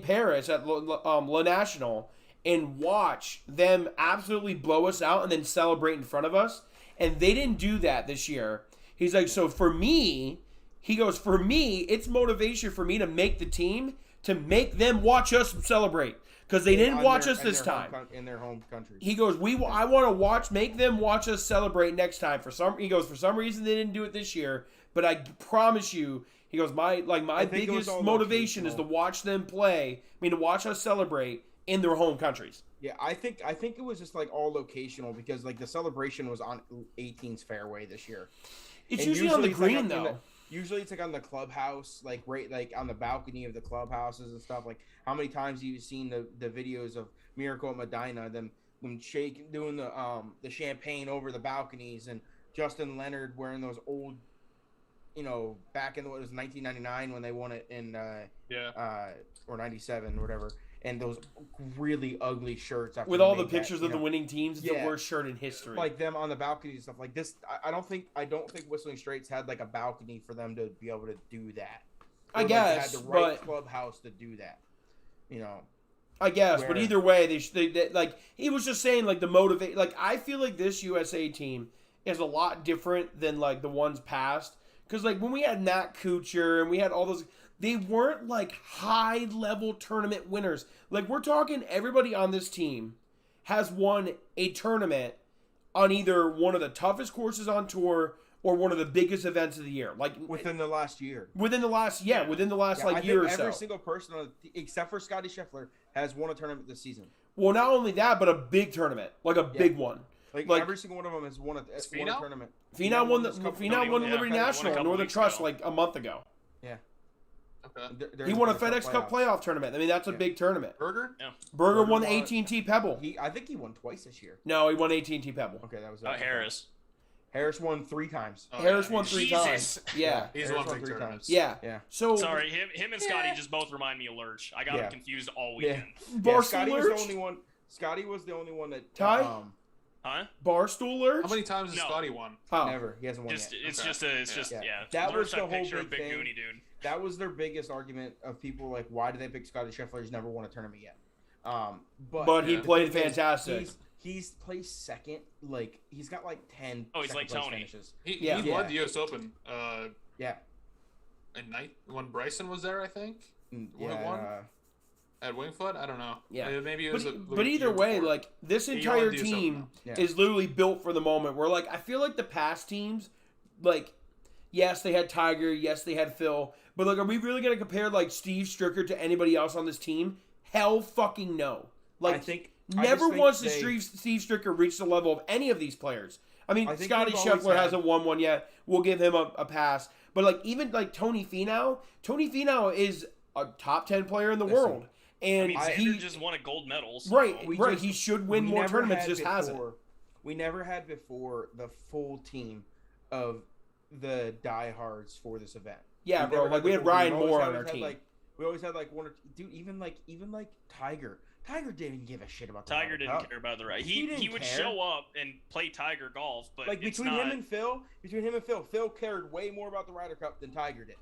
Paris at Le National and watch them absolutely blow us out and then celebrate in front of us. And they didn't do that this year. He's like, so for me, it's motivation for me to make the team to make them watch us celebrate. Because they didn't watch us this time. In their home country. He goes, I want to make them watch us celebrate next time. For some reason they didn't do it this year, but I promise you, he goes, my biggest motivation is to watch them play. To watch us celebrate in their home countries. Yeah, I think it was just all locational because the celebration was on 18's fairway this year. It's usually on the green though. Usually it's on the clubhouse, right on the balcony of the clubhouses and stuff. How many times have you seen the videos of Miracle at Medina, them shaking, doing the champagne over the balconies, and Justin Leonard wearing those old, back in what was 1999 when they won it in or 97 or whatever, and those really ugly shirts with all the pictures of the winning teams. It's the worst shirt in history. Them on the balcony and stuff like this. I don't think Whistling Straits had a balcony for them to be able to do that. I guess, they had the right clubhouse to do that. I guess, but either way, they he was just saying the motivate. I feel like this USA team is a lot different than the ones past. Because when we had Matt Kuchar and we had all those, they weren't high level tournament winners. We're talking everybody on this team has won a tournament on either one of the toughest courses on tour or one of the biggest events of the year. Like within the last year. Within the last I year or think so. every single person, except for Scotty Scheffler, has won a tournament this season. Well, not only that, but a big tournament, like a big one. Like every single one of them has won a tournament. Finau won the Liberty National in Northern Trust like a month ago. Yeah. Okay. He won a FedEx Cup playoff tournament. I mean, that's a big tournament. Berger? Yeah. Berger won the AT&T Pebble. I think he won twice this year. No, he won AT&T Pebble. Okay, that was Harris. Harris won 3 times. Harris won 3 Jesus. times. Yeah. He's won 3 times. Yeah. Yeah. So Sorry, him and Scotty just both remind me of Lurch. I got him confused all weekend. Barstool Lurch? Scotty was the only one that Ty? Huh? Barstool Lurch? How many times has No. Scotty won? Oh. Never. He hasn't won Just yet. it's Okay. just Yeah. That was Lurch, the that whole picture of big Big thing. Goonie dude. That was their biggest argument of people like, why did they pick Scotty Scheffler? He's never won a tournament yet. But he played the thing is, fantastic. He's placed second. Like he's got like 10. Oh, he's like second-place Tony. finishes. He Yeah. won the U.S. Open. Yeah. At night when Bryson was there, I think. When it Yeah. won? At Wingfoot, I don't know. Yeah. Maybe it was. But either way, like this He entire won the US team Open. is literally built for the moment. Where like I feel like the past teams, like yes they had Tiger, yes they had Phil, but like are we really gonna compare like Steve Stricker to anybody else on this team? Hell fucking no. Like I think never once has Steve Stricker reached the level of any of these players. I mean, I think Scotty we've always Scheffler had- hasn't won one yet. We'll give him a pass. But like even like Tony Finau is a top 10 player in the Listen, world. And I mean, Xander he just won a gold medal. So. right. We He should win we more never tournaments. had Just hasn't. We never had before the full team of the diehards for this event. Yeah, We bro. never Like we the had full team. Ryan We always Moore had- on our had, team. Like, we always had like one or dude, even like Tiger. Tiger didn't give a shit about the Tiger Ryder didn't Cup. care about the right. He didn't He would care. show up and play Tiger golf, but Like it's between not. him and Phil, Phil cared way more about the Ryder Cup than Tiger did.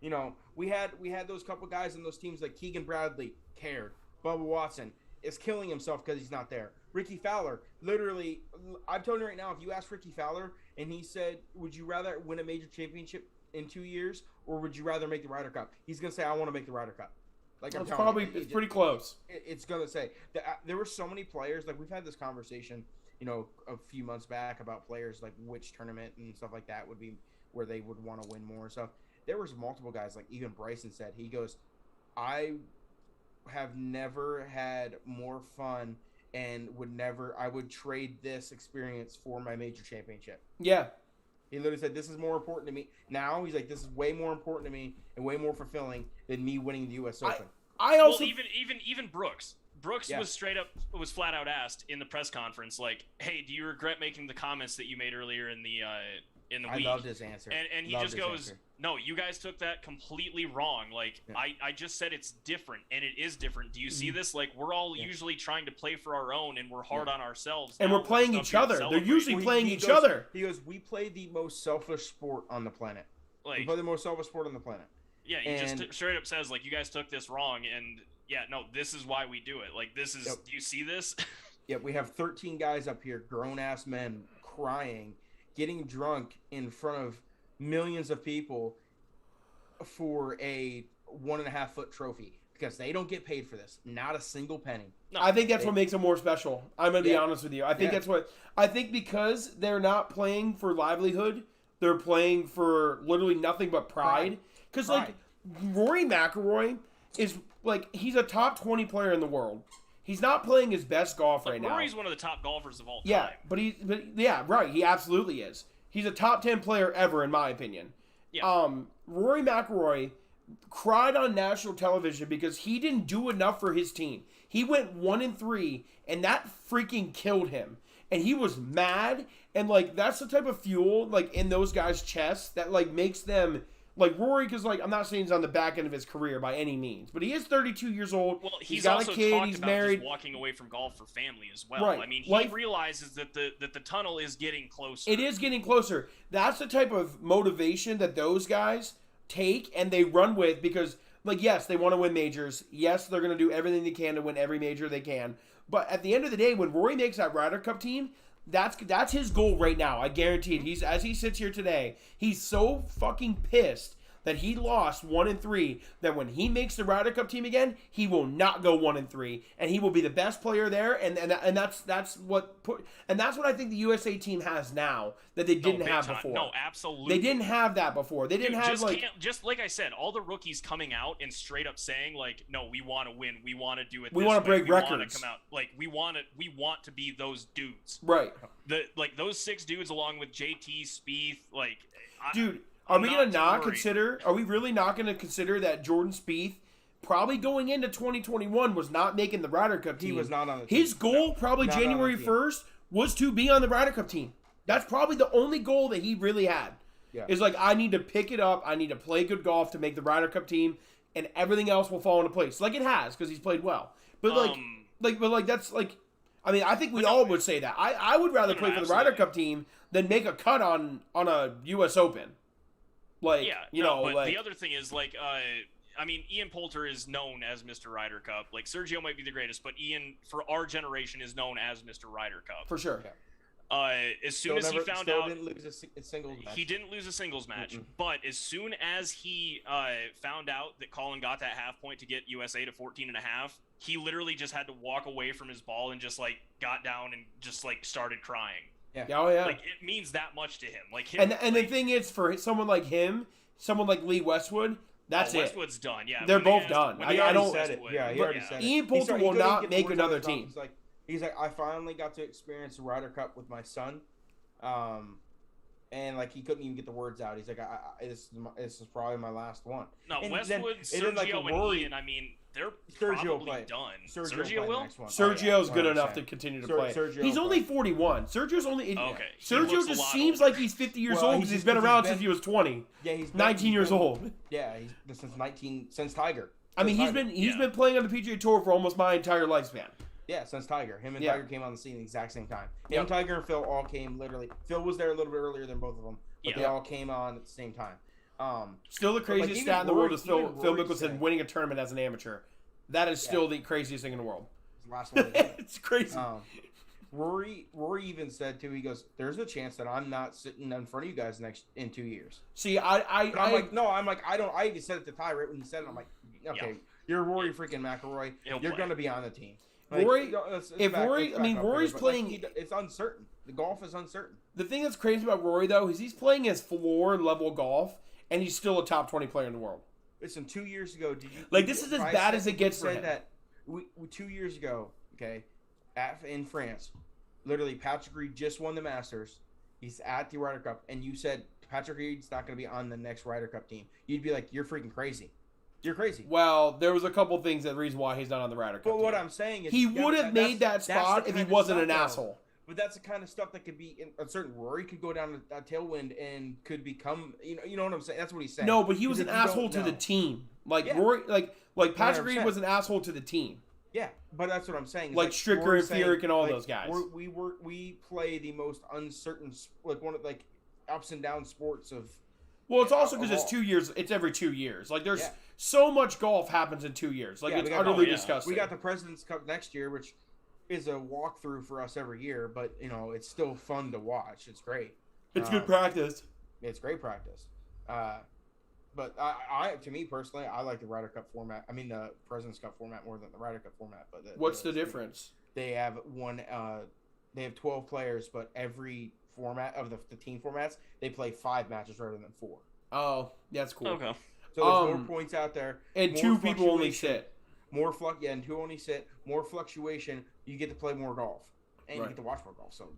You know, we had those couple guys in those teams like Keegan Bradley cared. Bubba Watson is killing himself because he's not there. Ricky Fowler, literally, I'm telling you right now, if you ask Ricky Fowler and he said, would you rather win a major championship in 2 years or would you rather make the Ryder Cup? He's going to say, I want to make the Ryder Cup. Like, I'm It's telling probably you, it's pretty close. it's going to say. There were so many players, like we've had this conversation, you know, a few months back about players, like which tournament and stuff like that would be where they would want to win more and stuff. There was multiple guys, like even Bryson said, he goes, I have never had more fun and I would trade this experience for my major championship. Yeah. He literally said, this is more important to me. Now, he's like, this is way more important to me and way more fulfilling than me winning the U.S. Open. I also Well, even Brooks. Brooks was flat out asked in the press conference, like, "Hey, do you regret making the comments that you made earlier in the I week?" loved his answer. And he Loved just his goes, answer. "No, you guys took that completely wrong. Like, Yeah. I just said it's different, and it is different. Do you see this? Like, we're all usually trying to play for our own, and we're hard on ourselves. and Now we're playing just each up here other. They're celebrating. usually playing He each goes- other. He goes, we play the most selfish sport on the planet. We Like, play the most selfish sport on the planet. yeah, he and- just straight up says, like, you guys took this wrong, and yeah, no, this is why we do it. Like, this is. Yep. Do you see this? Yeah, we have 13 guys up here, grown-ass men, crying, getting drunk in front of millions of people for a 1.5-foot trophy because they don't get paid for this. Not a single penny. No. I think that's what makes them more special. I'm gonna be Yeah. honest with you. I think Yeah. that's what I think because they're not playing for livelihood. They're playing for literally nothing but pride. Because like Rory McIlroy is like he's a top 20 player in the world. He's not playing his best golf right now. Rory's one of the top golfers of all time. Yeah, but yeah, right. He absolutely is. He's a top 10 player ever, in my opinion. Yeah. Rory McIlroy cried on national television because he didn't do enough for his team. He went 1-3, and that freaking killed him. And he was mad, and like that's the type of fuel like in those guys' chests that like makes them like Rory. Because like I'm not saying he's on the back end of his career by any means, but he is 32 years old. Well, he's he's got also a kid. talked He's about married. just walking away from golf for family as well. Right. I mean, he Life- realizes that the tunnel is getting closer. It is getting closer. That's the type of motivation that those guys take and they run with because, like, yes, they want to win majors. Yes, they're going to do everything they can to win every major they can. But at the end of the day, when Rory makes that Ryder Cup team, that's his goal right now. I guarantee it. As he sits here today, he's so fucking pissed that he lost 1-3, that when he makes the Ryder Cup team again, he will not go 1-3, and he will be the best player there. And that's what I think the USA team has now that they didn't have before. No, absolutely. They didn't have that before. They didn't have just like I said, all the rookies coming out and straight up saying like, no, we want to win, we want to do it. We want to break records. We want to come out like we want to be those dudes. Right. Those 6 dudes along with JT, Spieth, like. Dude, are we really not going to consider that Jordan Spieth probably going into 2021 was not making the Ryder Cup team? He was not on the team. His goal probably January 1st was to be on the Ryder Cup team. That's probably the only goal that he really had. Yeah. Is like, I need to pick it up. I need to play good golf to make the Ryder Cup team, and everything else will fall into place. Like it has, because he's played well. But that's like, I mean, I think we all would say that. I would rather play for the Ryder Cup team than make a cut on a U.S. Open. Like, but the other thing is, like, I mean, Ian Poulter is known as Mr. Ryder Cup. Like, Sergio might be the greatest, but Ian, for our generation, is known as Mr. Ryder Cup. For sure. Yeah. As soon as he found out, didn't lose a singles match. He didn't lose a singles match, but as soon as he found out that Colin got that half point to get USA to 14.5, he literally just had to walk away from his ball and just like got down and just like started crying. Yeah. Oh yeah. Like it means that much to him. Like him, and the thing is, for someone like him, someone like Lee Westwood, that's Westwood's done. Yeah, they're both done. I don't. Said it. Yeah, he already said it. Ian Poulter will not make another team. He's like, I finally got to experience the Ryder Cup with my son, and like he couldn't even get the words out. He's like, this is probably my last one. No, and Westwood, Sergio, and Ian. I mean, they're probably done. Sergio will. Sergio's good enough to continue to play. He's only 41. Sergio's only. Okay. Sergio just seems like he's 50 years old because he's been around since he was 20. Yeah, he's 19 years old. Yeah, he's since Tiger. I mean, he's been playing on the PGA Tour for almost my entire lifespan. Yeah, since Tiger. Him and Tiger came on the scene at the exact same time. Him, Tiger, and Phil all came literally. Phil was there a little bit earlier than both of them, but they all came on at the same time. Still the craziest stat in the world is Phil Mickelson winning a tournament as an amateur. That is still the craziest thing in the world. Last one. It's crazy. Rory even said too. He goes, "There's a chance that I'm not sitting in front of you guys in 2 years." See, I even said it to Ty right when he said it. I'm like, okay, you're Rory freaking McIlroy. You're going to be on the team. Like, Rory's playing. Like, it's uncertain. The golf is uncertain. The thing that's crazy about Rory though is he's playing his floor level golf, and he's still a top 20 player in the world. Listen, 2 years ago, did you this is as bad as it gets for him? That 2 years ago, okay, in France, literally Patrick Reed just won the Masters. He's at the Ryder Cup, and you said Patrick Reed's not going to be on the next Ryder Cup team. You'd be like, you're freaking crazy. You're crazy. Well, there was a couple things the reason why he's not on the Ryder Cup. But what I'm saying is he would have made that spot if he wasn't an asshole. But that's the kind of stuff that could be uncertain. Rory could go down a tailwind and could become, you know what I'm saying? That's what he's saying. No, but he was an asshole to the team. Like Rory, like Patrick Reed was an asshole to the team. Yeah, but that's what I'm saying. Like Stricker and Furyk and all those guys. We play the most uncertain, like ups and down sports of. Well, it's also because it's 2 years. It's every 2 years. Like there's so much golf happens in 2 years. Like it's utterly disgusting. We got the President's Cup next year, which is a walkthrough for us every year, but it's still fun to watch. It's great. It's good practice. It's great practice. But to me personally, I like the Ryder Cup format. I mean, the President's Cup format more than the Ryder Cup format. But what's the difference? They have They have 12 players, but every format of the team formats, they play 5 matches rather than 4. Oh, that's cool. Okay. So there's more points out there, and 2 people only sit. And 2 only sit. More fluctuation. You get to play more golf, and you get to watch more golf. So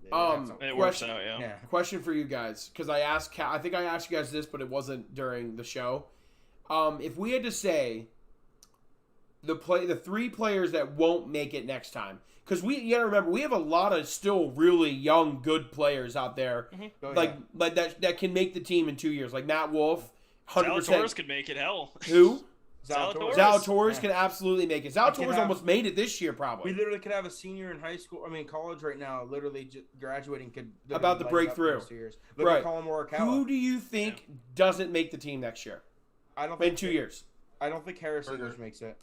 it works out. Yeah. Question for you guys, because I think I asked you guys this, but it wasn't during the show. If we had to say the 3 players that won't make it next time, because you gotta remember we have a lot of still really young, good players out there, like that can make the team in 2 years, like Matt Wolff. 100%. Zalatoris could make it. Hell. Who? Zalatoris can absolutely make it. Zalatoris almost made it this year, probably. We literally could have a senior in college right now, literally graduating, could about the breakthrough. Look at Colin Morikawa. Who do you think doesn't make the team next year? I don't think in 2 years. I don't think Harris English makes it.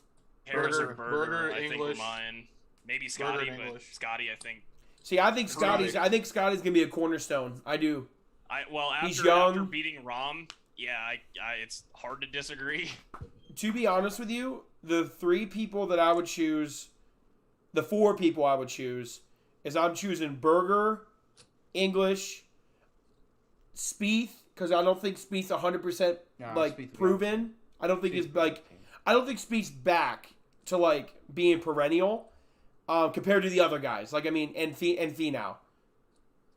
Harris or Berger, I English. think mine. Maybe Scotty, but Scotty, I think. See, I think Scotty's gonna be a cornerstone. I do. After, he's young. After beating Rahm, Yeah, it's hard to disagree. To be honest with you, the 3 people that I would choose, the 4 people I would choose, is I'm choosing Berger, English, Spieth, because I don't think Spieth's 100% Spieth, proven. I don't think Spieth, he's I don't think Spieth's back to like being perennial compared to the other guys. Like, I mean, and Finau.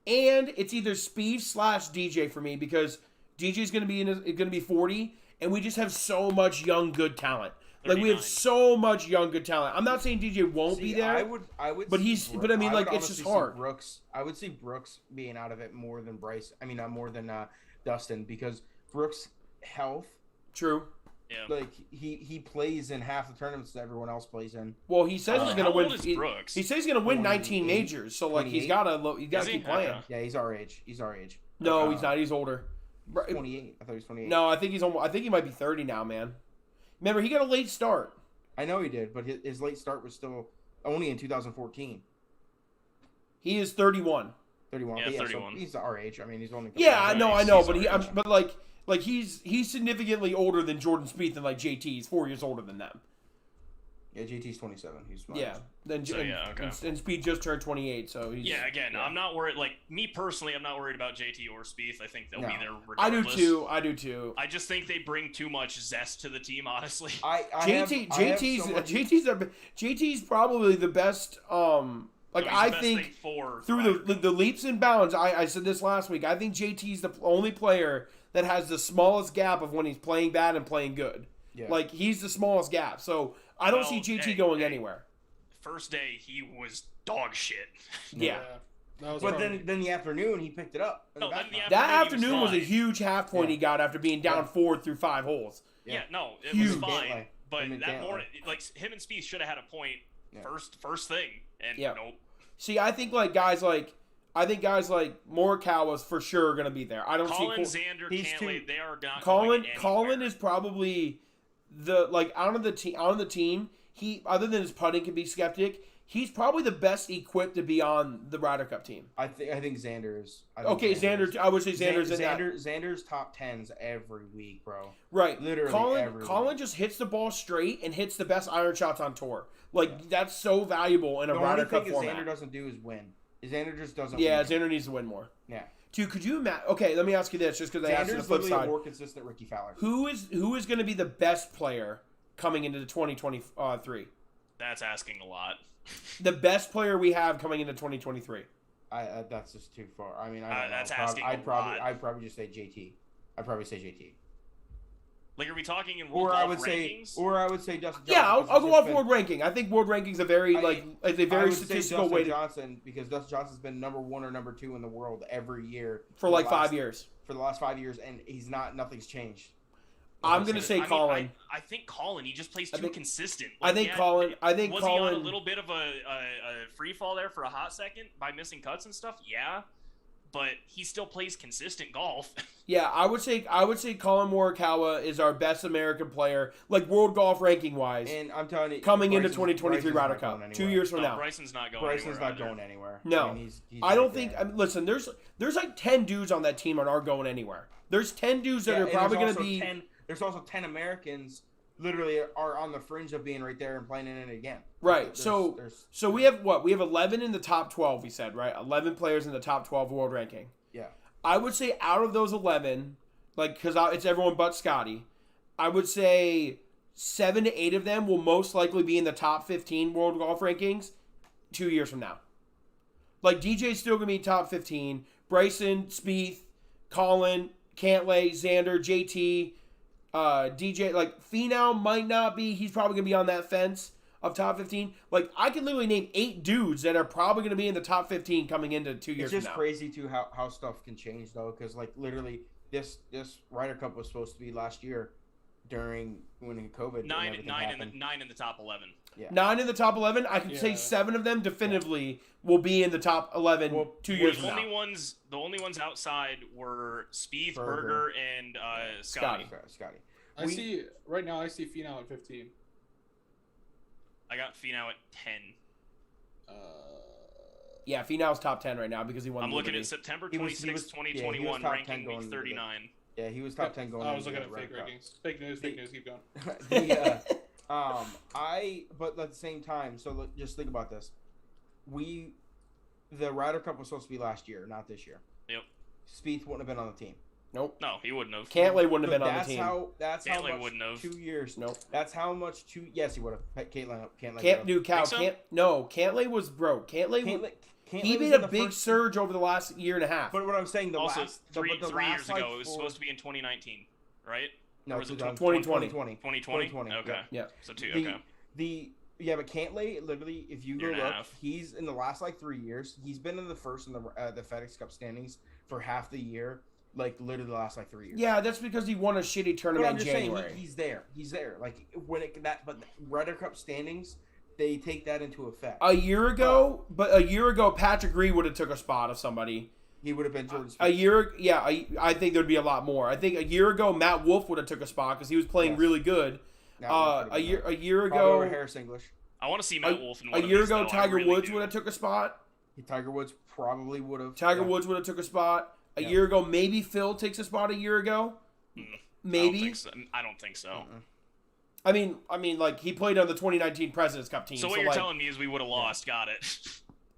And it's either Spieth/DJ for me because DJ's going to be 40, and we just have so much young good talent. Like, we have so much young good talent. I'm not saying DJ won't be there. I would. But I mean, like, it's just hard. I would see Brooks being out of it more than Bryce. I mean, more than Dustin, because Brooks' health. True. Yeah. Like he plays in half the tournaments that everyone else plays in. Well, he says he's going to win. Brooks? He says he's going to win 19 majors. So like he's got to keep playing. Okay. Yeah, he's our age. No, he's not. He's older. 28. I thought he was 28. No, I think he might be 30 now, man. Remember, he got a late start. I know he did, but his late start was still only in 2014. He is 31. 31. Yeah, 31. So he's our age. I mean, he's only. Yeah, I know, but but he's significantly older than Jordan Spieth and like JT. He's 4 years older than them. Yeah, JT's 27. He's smart. Yeah. And Spieth just turned 28, so he's... Yeah, again, I'm not worried. Like, me personally, I'm not worried about JT or Spieth. I think they'll be there I regardless. do too. I just think they bring too much zest to the team, honestly. JT's probably the best... I think through the leaps and bounds, I said this last week, I think JT's the only player that has the smallest gap of when he's playing bad and playing good. Yeah. Like, he's the smallest gap. So, I don't see JT going anywhere. First day, he was dog shit. Yeah. But then the afternoon, he picked it up. That afternoon was a huge half point he got after being down 4 through 5 holes. Yeah, no, it Huge. was fine. But that morning, like, him and Spieth should have had a point first thing. And nope. See, I think guys like Morikawa's for sure going to be there. I don't see Xander, Cantlay, they are not going anywhere. Colin is probably out of the team. He, other than his putting can be skeptic, he's probably the best equipped to be on the Ryder Cup team. I think Xander is. Xander. I would say Xander's in that. Xander's top 10s every week, bro. Right. Literally every Colin week. just hits the ball straight and hits the best iron shots on tour. That's so valuable in a Ryder Cup format. The only thing Xander doesn't do is win. Xander just doesn't. Yeah, win. Xander needs to win more. Yeah. Dude, could you imagine? Okay, let me ask you this, just because I asked you the flip side. A more consistent Ricky Fowler. Who is going to be the best player coming into the 2023? That's asking a lot. The best player we have coming into 2023. That's just too far. I mean, that's know. asking I'd probably just say JT. I'd probably say JT. Like, are we talking in world rankings? Or I would say Dustin Johnson. Yeah, I'll go off world ranking. I think world ranking's a very statistical way to. Johnson, because Dustin Johnson's been number 1 or number 2 in the world every year for like 5 years. For the last 5 years, and nothing's changed. I'm going to say Colin. I think Colin. He just plays too consistent. I think Colin. Was he on a little bit of a free fall there for a hot second by missing cuts and stuff? Yeah, but he still plays consistent golf. Yeah, I would say Colin Morikawa is our best American player, like world golf ranking wise. And I'm telling you, coming into 2023 Ryder Cup, 2 years from now. Bryson's not going anywhere. No, I mean, he's I don't think. listen, there's like 10 dudes on that team that aren't going anywhere. There's 10 dudes that are probably going to be. There's also 10 Americans literally are on the fringe of being right there and playing in it again. Right. So we have what? We have 11 in the top 12, we said, right? 11 players in the top 12 world ranking. Yeah. I would say out of those 11, because it's everyone but Scotty, I would say 7 to 8 of them will most likely be in the top 15 world golf rankings 2 years from now. Like, DJ's still going to be top 15. Bryson, Spieth, Colin, Cantlay, Xander, JT, DJ, like, Finau might not be. He's probably going to be on that fence of top 15. Like, I can literally name 8 dudes that are probably going to be in the top 15 coming into 2 years from now. It's just crazy, too, how stuff can change, though, because, like, literally, this Ryder Cup was supposed to be last year when COVID happened. 9 in the top 11. Yeah. 9 in the top 11. I can say 7 of them definitively will be in the top 11 2 years from now. The only ones outside were Spieth, Berger, and Scotty. I see Finau at 15. I got Finau at 10. Yeah, Finau's top 10 right now because he won. I'm looking at September 26, 2021, ranking week 39. Yeah, he was top 10 going. I was into looking at the fake Ryder Cup. rankings. Fake news. Keep going. But at the same time, so just think about this. The Ryder Cup was supposed to be last year, not this year. Yep. Spieth wouldn't have been on the team. Nope. No, he wouldn't have. Cantlay wouldn't have been on the That's team. how Cantlay much wouldn't have. 2 years. Nope. That's how much Yes, he would have. Cantlay. Cantlay was broke. Cantlay he made a big surge over the last year and a half. But what I'm saying, Also, three years ago, it was supposed to be in 2019, right? No, Or was it 2020. 2020? Okay. Yeah. So okay. But Cantlay, literally, if you go Year and a look, half. he's in the last 3 years. He's been in the first in the FedEx Cup standings for half the year, literally the last 3 years. Yeah, that's because he won a shitty But tournament I'm in just January. saying he's there. He's there. But Ryder Cup standings, they take that into effect. A year ago, Patrick Reed would have took a spot of somebody. He would have been Jordan Spieth. A year, yeah, I think there'd be a lot more. I think a year ago, Matt Wolff would have took a spot because he was playing really good. A year ago, Harris English. I want to see Matt Wolff in a one year of these, ago, though. Tiger I really Woods do. would have took a spot. Tiger Woods probably would have. Tiger Woods would have took a spot. A year ago, maybe Phil takes a spot a year ago. Maybe. I don't think so. I mean, he played on the 2019 Presidents Cup team. So what you're telling me is we would have lost. Got it.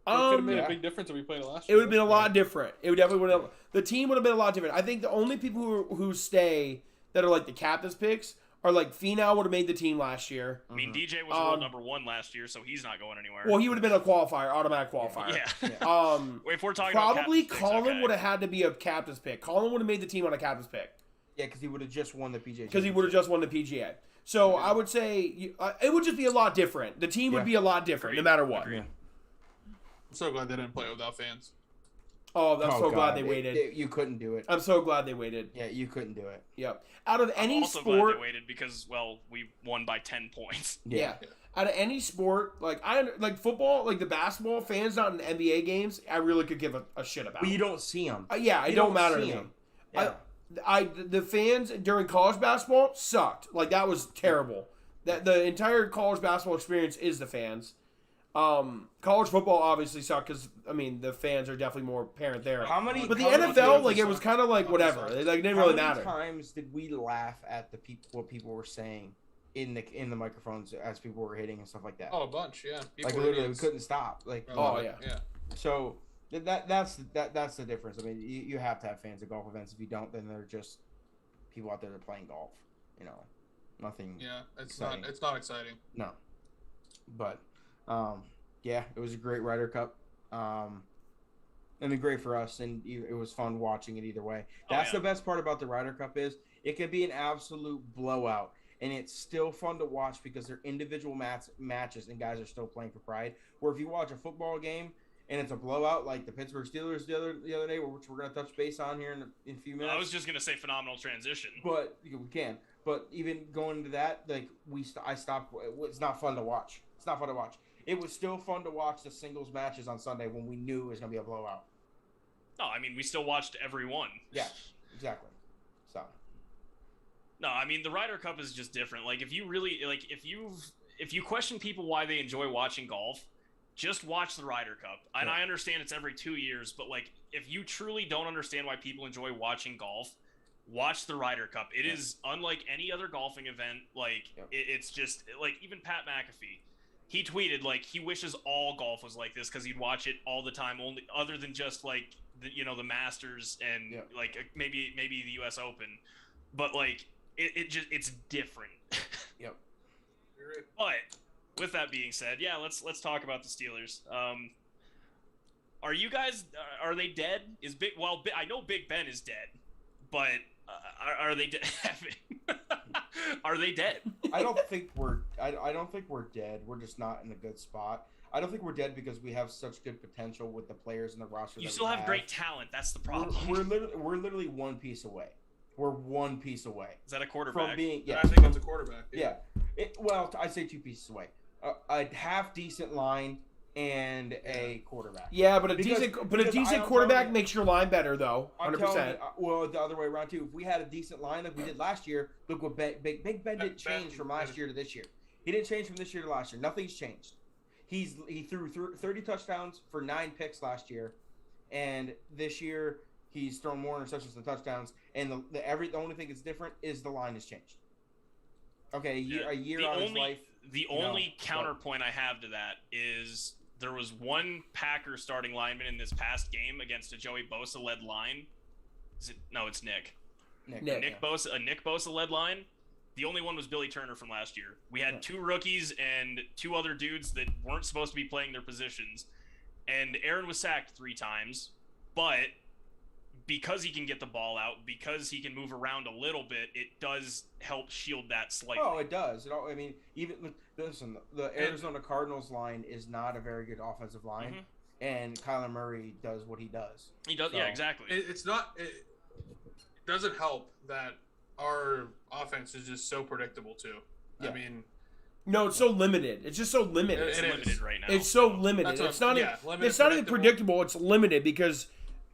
It could have made a big difference if we played it last It year. would have been a lot different. It would definitely would have. The team would have been a lot different. I think the only people who stay that are the captain's picks are Finau would have made the team last year. I mean, DJ was world number 1 last year, so he's not going anywhere. Well, he would have been a qualifier, automatic qualifier. Yeah. If we're talking probably about Colin would have had to be a captain's pick. Colin would have made the team on a captain's pick. Yeah, because he would have just won the PGA. Because he would have just won the PGA. So I would say it would just be a lot different. The team would be a lot different, no matter what. Yeah. I'm so glad they didn't play without fans. Oh, I'm so glad they waited. You couldn't do it. I'm so glad they waited. Yeah, you couldn't do it. Yep. Out of any I'm also sport, glad they waited because we won by 10 points. Yeah. Out of any sport, I football, the basketball fans not in NBA games, I really could give a shit about. But you don't see them. It don't matter to me. Yeah. The fans during college basketball sucked. That was terrible. That the entire college basketball experience is the fans. College football obviously sucked because the fans are definitely more apparent there. But the NFL, it was kind of whatever. It didn't really matter. How many times did we laugh at what people were saying in the microphones as people were hitting and stuff like that? Oh, a bunch, yeah. Literally, we couldn't stop. Yeah. So that's the difference. You have to have fans at golf events. If you don't, then they're just people out there that are playing golf. Nothing. Yeah, it's exciting. not exciting. No, but it was a great Ryder Cup. And great for us, and it was fun watching it either way. That's the best part about the Ryder Cup is it could be an absolute blowout, and it's still fun to watch because they're individual matches and guys are still playing for pride. Where if you watch a football game and it's a blowout like the Pittsburgh Steelers the other day, which we're going to touch base on here in a few minutes. I was just going to say phenomenal transition. But we can. But even going into that, I stopped. It's not fun to watch. It's not fun to watch. It was still fun to watch the singles matches on Sunday when we knew it was going to be a blowout. No, we still watched every one. Yeah, exactly. So. No, the Ryder Cup is just different. If you really if you question people why they enjoy watching golf, just watch the Ryder Cup. And I understand it's every 2 years, but if you truly don't understand why people enjoy watching golf, watch the Ryder Cup. It is unlike any other golfing event. It's just even Pat McAfee. He tweeted he wishes all golf was like this because he'd watch it all the time, only other than just the Masters and maybe the U.S. Open, but it's different. Yep. But with that being said, let's talk about the Steelers. Are you guys are they dead? I know Big Ben is dead, but are they dead? Are they dead? I don't think we're dead. We're just not in a good spot. I don't think we're dead because we have such good potential with the players in the roster. You still have great talent. That's the problem. We're literally one piece away. We're one piece away. Is that a quarterback? From being I think it's a quarterback. Yeah. I'd say 2 pieces away. A half decent line and a quarterback. Yeah, but a decent quarterback makes your line better though. 100%. Well, the other way around too. If we had a decent line like we did last year, look what Big Ben didn't change from last year to this year. He didn't change from this year to last year. Nothing's changed. He threw 30 touchdowns for 9 picks last year, and this year He's thrown more interceptions than touchdowns, and the only thing that's different is the line has changed. Okay, a year out of his life. The only counterpoint I have to that is there was one Packer starting lineman in this past game against a Joey Bosa-led line. It's Nick. Nick Bosa, a Nick Bosa-led line. The only one was Billy Turner from last year. We had 2 rookies and 2 other dudes that weren't supposed to be playing their positions. And Aaron was sacked 3 times, but because he can get the ball out, because he can move around a little bit, it does help shield that slightly. Oh, it does. The Arizona Cardinals line is not a very good offensive line, and Kyler Murray does what he does. He does, yeah, exactly. It doesn't help that our offense is just so predictable too. Yeah. I mean, no, it's so limited. It's just so limited. It's limited right now. It's so limited. It's not even predictable. It's limited because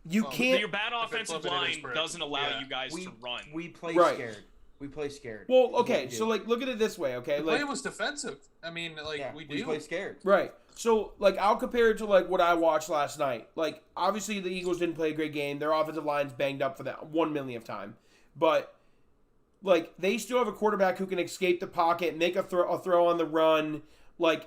you can't. Your bad offensive line doesn't allow you guys to run. We play scared. We play scared. Well, okay, so look at it this way, okay? The play was defensive. I mean, we play scared. Right. So, I'll compare it to, what I watched last night. Obviously, the Eagles didn't play a great game. Their offensive line's banged up for that 1 millionth time. But, they still have a quarterback who can escape the pocket, make a throw on the run,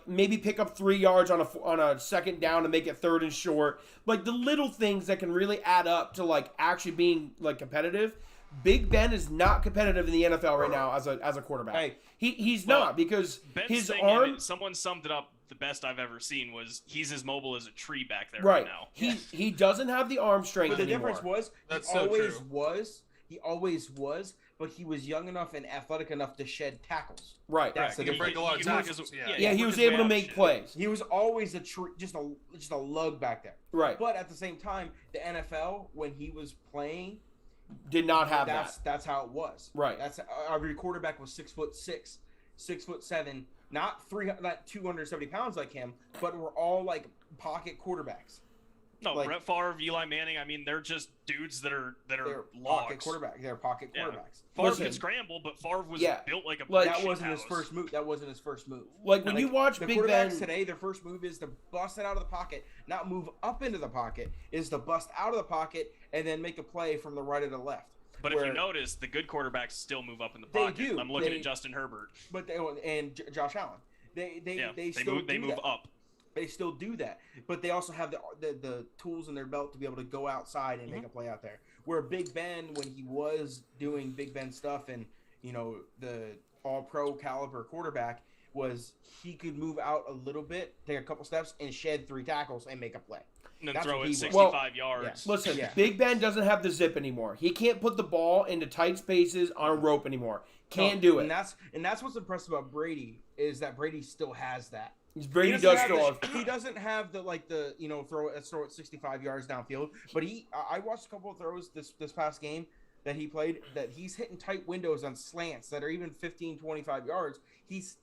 maybe pick up 3 yards on a second down and make it 3rd and short. The little things that can really add up to, actually being, competitive. Big Ben is not competitive in the NFL right now as a quarterback. Hey, he's not because Ben's his thing, arm. Someone summed it up the best I've ever seen was he's as mobile as a tree back there right now. He doesn't have the arm strength but the anymore. difference was he always was, but he was young enough and athletic enough to shed tackles. Right. He can break a lot of tackles. Yeah, he was able to make plays. He was always a tree, just a lug back there. Right. But at the same time, the NFL when he was playing. Did not have that. That's how it was. Right. That's every quarterback was 6'6", 6'7", not 270 pounds like him, but we're all pocket quarterbacks. No, Brett Favre, Eli Manning. I mean, they're just dudes that are pocket quarterbacks. They're pocket quarterbacks. Favre could scramble, but Favre was built like a that wasn't his first move. That wasn't his first move. When you watch the Big quarterbacks Ben today, their first move is to bust it out of the pocket, not move up into the pocket. Is to bust out of the pocket and then make a play from the right to the left. But if you notice, the good quarterbacks still move up in the pocket. They do. I'm looking at Justin Herbert. But and Josh Allen. They move up. They still do that, but they also have the tools in their belt to be able to go outside and make a play out there. Where Big Ben, when he was doing Big Ben stuff and the all-pro caliber quarterback, was he could move out a little bit, take a couple steps, and shed 3 tackles and make a play. And then throw it 65 yards. Yeah. Listen, Big Ben doesn't have the zip anymore. He can't put the ball into tight spaces on a rope anymore. Can't do it. And that's what's impressive about Brady is that Brady still has that. Brady he doesn't have the throw it 65 yards downfield, but I watched a couple of throws this past game that he played that he's hitting tight windows on slants that are even 15, 25 yards.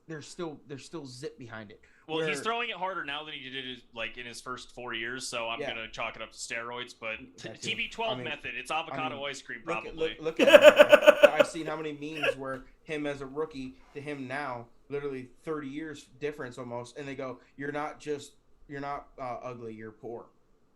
There's still zip behind it. Well, he's throwing it harder now than he did in his first 4 years, so I'm gonna chalk it up to steroids. But TB12 method, it's avocado ice cream probably. Look at it. I've seen how many memes where him as a rookie to him now, literally 30 years difference almost, and they go, you're not ugly, you're poor.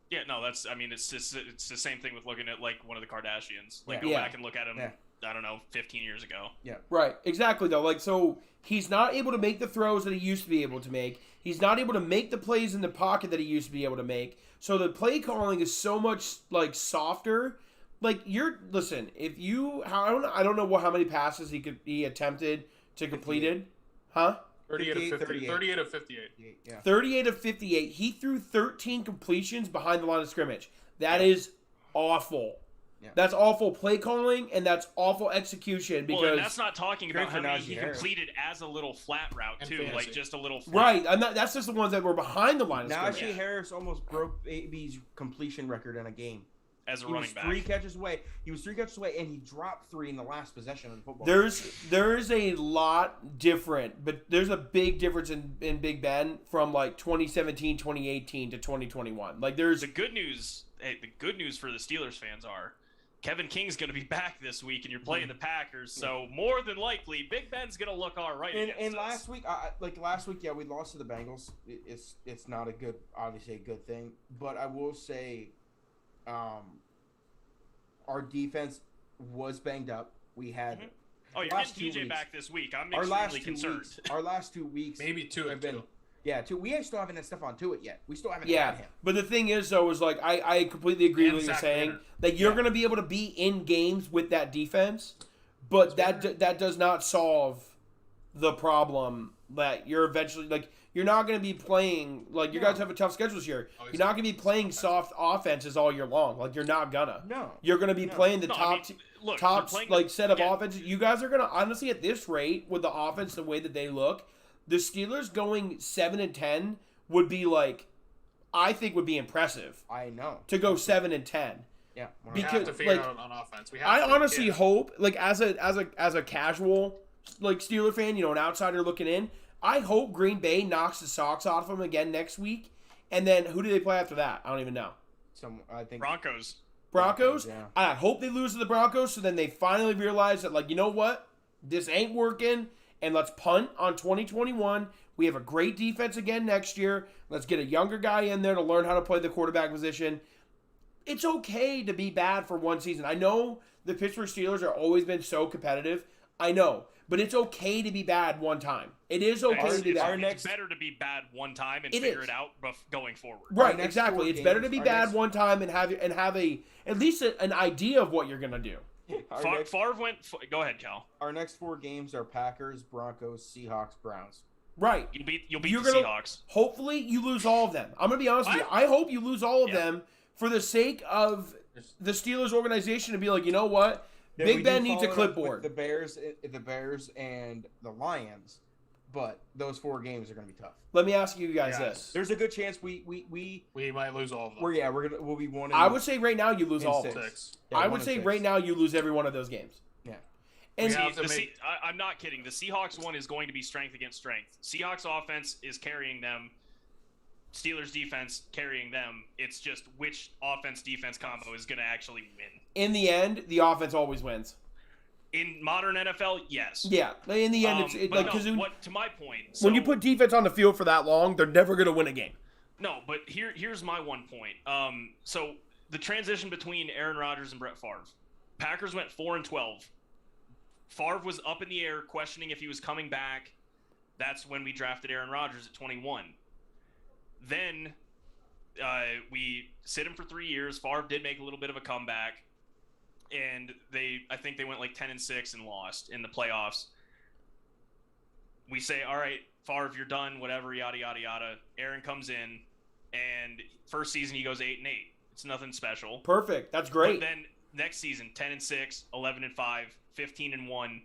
Yeah, no, it's the same thing with looking at one of the Kardashians. Go back and look at him. I don't know, 15 years ago. Yeah. Right. Exactly though. So he's not able to make the throws that he used to be able to make. He's not able to make the plays in the pocket that he used to be able to make. So the play calling is so much softer. Listen, if you I don't know how many passes he attempted to completed. Huh? 38 of 58. Yeah. 38 of 58. He threw 13 completions behind the line of scrimmage. That is awful. Yeah. That's awful play calling, and that's awful execution. Because and that's not talking about how many he completed as a little flat route, too. Just a little flat. Right. That's just the ones that were behind the line of scrimmage. Najee Harris almost broke AB's completion record in a game. As a running back. He was 3 catches away, and he dropped 3 in the last possession of the football. There's a lot different, but there's a big difference in Big Ben from 2017, 2018 to 2021. There's the good news. Hey, the good news for the Steelers fans are Kevin King's going to be back this week, and you're playing the Packers, so more than likely, Big Ben's going to look all right. And last week, we lost to the Bengals. It's not obviously a good thing, but I will say, our defense was banged up. We had Oh, you're last getting 2 TJ weeks. back this week. I'm our last extremely 2 concerned. weeks. Our last 2 weeks, Maybe two have and two. been. Yeah, we still haven't had Stephon Tuitt yet. We still haven't Yeah, had him. but the thing is, though, is like I completely agree And with what you're Zach saying. Banner. That you're Yeah. going to be able to be in games with that defense, but that does not solve the problem that you're eventually like. You're not going to be playing like you guys have a tough schedule this year. Oh, You're not going to be playing soft offenses all year long. Like you're not gonna. No. You're going to be playing the No, I top mean, look, top you're playing like set of yeah. offenses. You guys are going to honestly at this rate with the offense the way that they look, the Steelers going 7-10 would be like I think would be impressive I know. to go 7-10. Yeah. We Because, have to figure like, it out on offense. We have I to, honestly yeah. hope, like as a casual like Steeler fan, an outsider looking in, I hope Green Bay knocks the socks off them again next week. And then who do they play after that? I don't even know. I think Broncos. Broncos? Yeah. I hope they lose to the Broncos so then they finally realize that, like, you know what? This ain't working, and let's punt on 2021. We have a great defense again next year. Let's get a younger guy in there to learn how to play the quarterback position. It's okay to be bad for one season. I know the Pittsburgh Steelers have always been so competitive. I know. But it's okay to be bad one time. It is okay to be bad. It's better to be bad one time and figure it out going forward. Right, next exactly. 4 It's better to games- be our bad next- one time and have at least an idea of what you're gonna do. Favre went. Go ahead, Cal. Our next 4 games are Packers, Broncos, Seahawks, Browns. Right. You'll beat You're the gonna- Seahawks. Hopefully you lose all of them. I'm gonna be honest with you. I hope you lose all of them for the sake of the Steelers organization to be like, you know what? Then we Big do Ben needs a follow it up with clipboard. The Bears and the Lions, but those 4 games are going to be tough. Let me ask you guys Yeah. this. There's a good chance we might lose all of them. we'll be 1. I would say right now you lose in all of 6. them. Six. Yeah, I 1 would and say 6. right now you lose every one of those games. Yeah. And We have to I'm not kidding. The Seahawks one is going to be strength against strength. Seahawks offense is carrying them. Steelers defense carrying them. It's just which offense-defense combo is going to actually win. in the end, the offense always wins. In modern NFL, yes. Yeah. In the end, to my point. when you so- put defense on the field for that long, they're never gonna win a game. No, but here's my one point. So the transition between Aaron Rodgers and Brett Favre. Packers went 4-12. Favre was up in the air, questioning if he was coming back. That's when we drafted Aaron Rodgers at 21. Then we sit him for 3 years. Favre did make a little bit of a comeback, and I think they went like 10-6 and lost in the playoffs. We say, all right, Favre, you're done, whatever, yada, yada, yada. Aaron comes in, and first season he goes 8-8. It's nothing special. Perfect. That's great. But then next season, 10-6, 11-5, 15-1.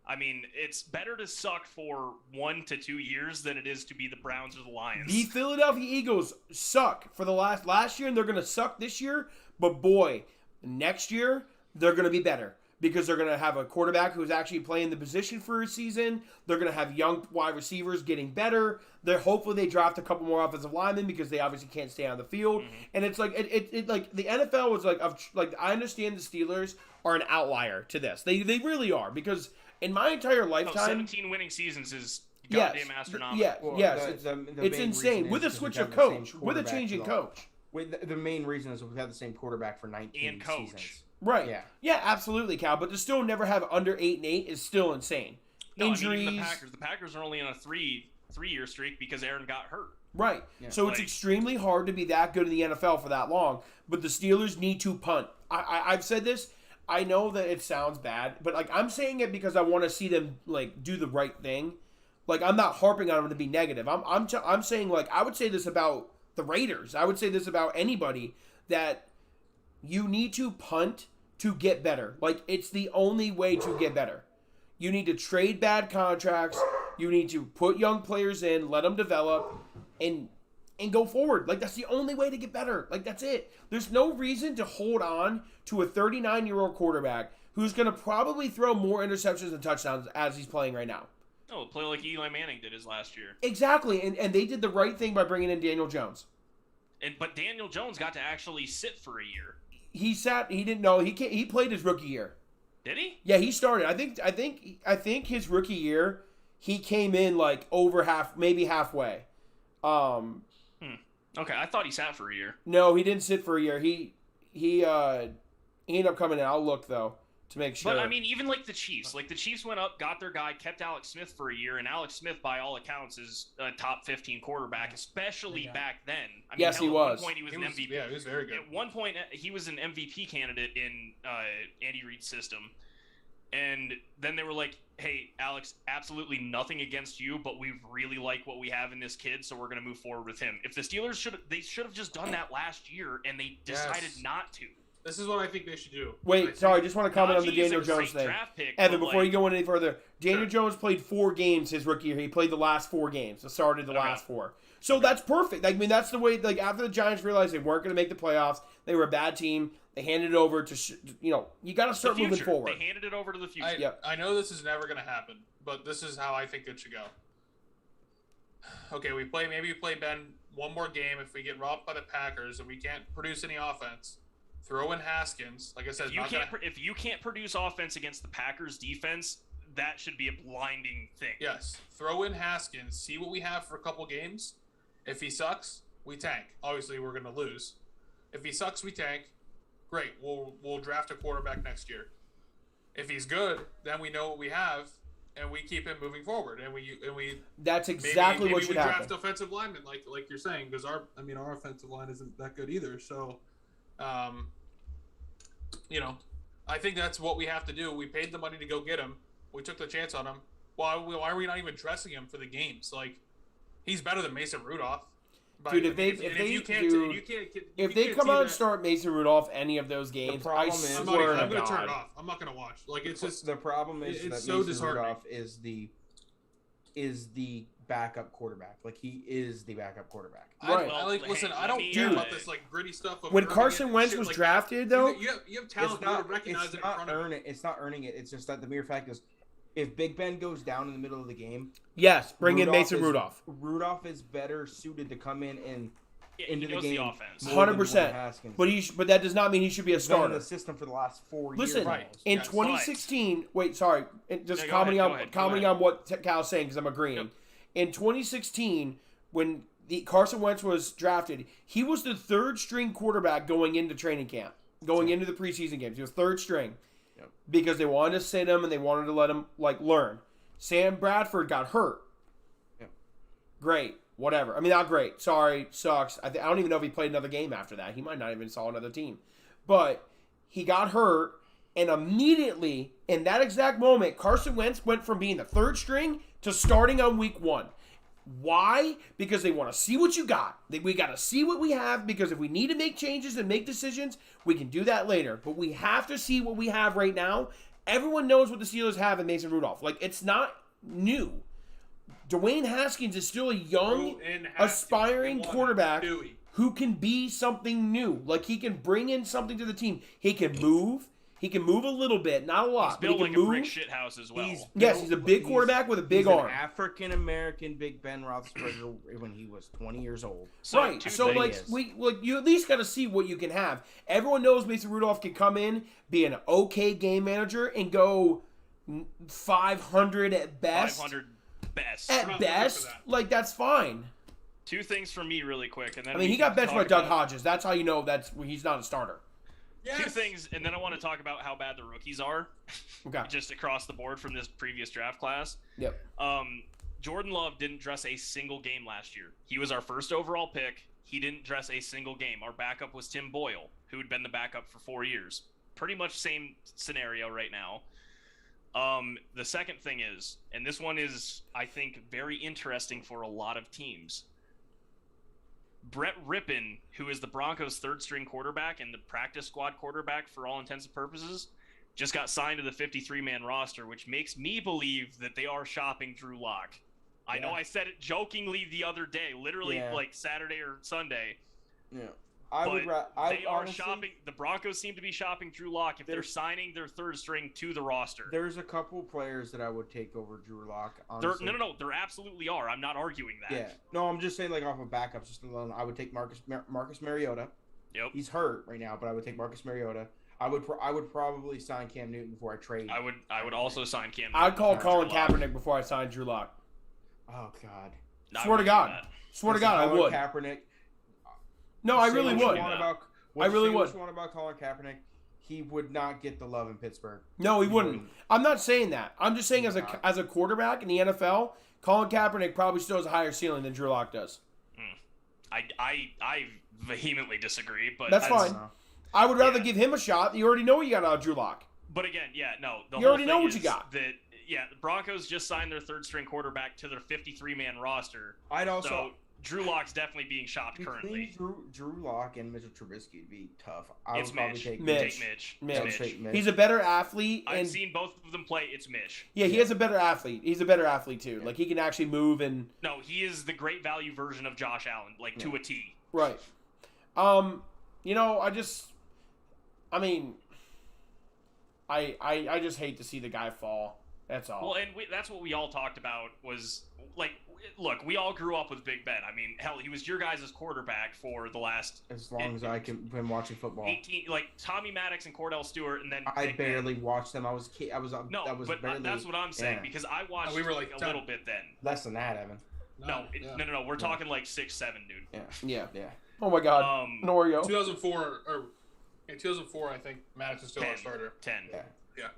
I mean, it's better to suck for 1 to 2 years than it is to be the Browns or the Lions. The Philadelphia Eagles suck for the last year, and they're going to suck this year. But boy, next year they're going to be better because they're going to have a quarterback who's actually playing the position for a season. They're going to have young wide receivers getting better. Hopefully they draft a couple more offensive linemen because they obviously can't stay on the field. Mm-hmm. And it's like it like the NFL was like I understand the Steelers are an outlier to this. They really are because in my entire lifetime, 17 winning seasons is goddamn astronomical. Yeah, Well, yes, the it's main insane reason with a is switch because of we've had the coach, same with a quarterback changing for the- coach. The main reason is we've had the same quarterback for 19 And coach. seasons. Right. Yeah. Yeah, absolutely, Cal. But to still never have under 8-8 is still insane. No, Injuries. I mean, even the Packers are only on a three-year streak because Aaron got hurt. Right. Yeah. So it's Like- extremely hard to be that good in the NFL for that long. But the Steelers need to punt. I've said this. I know that it sounds bad, but like I'm saying it because I want to see them like do the right thing. Like I'm not harping on them to be negative. I'm saying like I would say this about the Raiders. I would say this about anybody that you need to punt to get better. Like it's the only way to get better. You need to trade bad contracts. You need to put young players in, let them develop, and go forward. Like that's the only way to get better. Like that's it. There's no reason to hold on to a 39-year-old quarterback who's going to probably throw more interceptions and touchdowns as he's playing right now. No, play like Eli Manning did his last year. Exactly, and they did the right thing by bringing in Daniel Jones. But Daniel Jones got to actually sit for a year. He didn't know he played his rookie year. Did he? Yeah, he started. I think his rookie year he came in like over half, maybe halfway. Okay, I thought he sat for a year. No, he didn't sit for a year. He He ended up coming in. I'll look, though, to make sure. But, I mean, even like the Chiefs. Like, the Chiefs went up, got their guy, kept Alex Smith for a year, and Alex Smith, by all accounts, is a top 15 quarterback, especially back then. I mean, Yes, he was. At one point, he was an MVP. Yeah, he was very good. At one point, he was an MVP candidate in Andy Reid's system. And then they were like, hey, Alex, absolutely nothing against you, but we really like what we have in this kid, so we're going to move forward with him. If the Steelers should have just done that last year, and they decided not to. This is what I think they should do. Wait, sorry, I just want to comment on the Daniel Jones thing. Evan, before you go any further, Daniel Jones played 4 games his rookie year. He played the last 4 games. Started the last 4. So that's perfect. I mean, that's the way, like, after the Giants realized they weren't going to make the playoffs, they were a bad team, they handed it over to, you got to start moving forward. They handed it over to the future. I know this is never going to happen, but this is how I think it should go. Okay, maybe we play Ben one more game. If we get robbed by the Packers and we can't produce any offense, throw in Haskins. Like I said, if you can't produce offense against the Packers defense, that should be a blinding thing. Yes, throw in Haskins, see what we have for a couple games. If he sucks, we tank. Obviously, we're going to lose. If he sucks, we tank. Great, we'll draft a quarterback next year. If he's good, then we know what we have, and we keep him moving forward. And we that's exactly maybe what should happen. We draft offensive linemen, like you're saying, because our offensive line isn't that good either. So, I think that's what we have to do. We paid the money to go get him. We took the chance on him. Why are we not even dressing him for the games? Like, he's better than Mason Rudolph. Dude, if they come out and start Mason Rudolph any of those games, I swear I'm going to turn it off. I'm not going to watch. Like, it's just the problem is that so Mason Rudolph is the backup quarterback. Like, he is the backup quarterback. Right. Listen, I don't care about this like gritty stuff. When Carson Wentz was drafted, though, you have talent. You recognize it in front of it. It's not earning it. It's just that the mere fact is, if Big Ben goes down in the middle of the game, yes, bring in Mason Rudolph. Rudolph is better suited to come in and into the game. game. 100%. But that does not mean he should be a starter. Been in the system for the last 4 years. Listen, in 2016, commenting on what Cal's saying because I'm agreeing. Yep. In 2016, when Carson Wentz was drafted, he was the 3rd string quarterback going into training camp, into the preseason games. He was 3rd string. Because they wanted to sit him and they wanted to let him learn. Sam Bradford got hurt. Yeah. Great, whatever. I mean, not great. Sorry, sucks. I don't even know if he played another game after that. He might not even saw another team. But he got hurt, and immediately in that exact moment, Carson Wentz went from being the 3rd string to starting on week 1. Why? Because they want to see what you got. We got to see what we have, because if we need to make changes and make decisions, we can do that later. But we have to see what we have right now. Everyone knows what the Steelers have in Mason Rudolph. Like, it's not new. Dwayne Haskins is still a young, aspiring quarterback who can be something new. Like, he can bring in something to the team. He can move. He can move a little bit, not a lot. He's built like a brick shit house as well. He's a big quarterback with a big arm. An African-American Big Ben Roethlisberger when he was 20 years old. Right. So, you at least got to see what you can have. Everyone knows Mason Rudolph can come in, be an okay game manager, and go 500 at best. 500 best. At best, that's fine. 2 things from me really quick, and then he got benched by Doug Hodges. That's how you know he's not a starter. Yes. 2 things, and then I want to talk about how bad the rookies are. Okay. Just across the board from this previous draft class. Yep. Jordan Love didn't dress a single game last year. He was our 1st overall pick. He didn't dress a single game. Our backup was Tim Boyle, who had been the backup for 4 years. Pretty much same scenario right now. The second thing is, and this one is, I think, very interesting for a lot of teams. Brett Rippon, who is the Broncos' 3rd string quarterback and the practice squad quarterback for all intents and purposes, just got signed to the 53-man roster, which makes me believe that they are shopping Drew Lock. I know I said it jokingly the other day, literally like Saturday or Sunday. Yeah. They are shopping. The Broncos seem to be shopping Drew Lock if they're signing their 3rd string to the roster. There's a couple players that I would take over Drew Lock. Honestly. No. There absolutely are. I'm not arguing that. Yeah. No, I'm just saying, off of backups, just alone. I would take Marcus Mariota. Yep. He's hurt right now, but I would take Marcus Mariota. I would probably sign Cam Newton before I trade. I would also sign Cam Newton. I'd call Colin Kaepernick before I signed Drew Lock. Oh God. Swear to God, I would. Kaepernick. No, I really would. I really would. What you want about Colin Kaepernick? he would not get the love in Pittsburgh. No, he wouldn't. I'm not saying that. I'm just saying as a quarterback in the NFL, Colin Kaepernick probably still has a higher ceiling than Drew Lock does. I vehemently disagree, but That's fine. I would rather give him a shot. You already know what you got out of Drew Lock. But again, the You whole already know thing what you is got. That the Broncos just signed their third string quarterback to their 53-man roster. I'd also. So Drew Lock's definitely being shopped currently. Drew Lock and Mitchell Trubisky would be tough. I It's would probably Mitch. take Mitch. Take Mitch. Mitch. It's Mitch. He's a better athlete. I've and seen both of them play. It's Mitch. Yeah, he is a better athlete. He's a better athlete too. Like he can actually move and. No, he is the great value version of Josh Allen, to a T. Right. I just hate to see the guy fall. That's all. Well, and that's what we all talked about was, like, look, we all grew up with Big Ben. I mean, hell, he was your guys' quarterback for the last... As long as I can been watching football. 18, like, Tommy Maddox and Cordell Stewart, and then... I barely watched them. I was barely, that's what I'm saying, because I watched we were like a little bit then. less than that, Evan. No, we're talking like 6-7, dude. Yeah. Yeah. Oh my God. Norio. 2004, I think Maddox is still our starter. 10. Yeah. Yeah.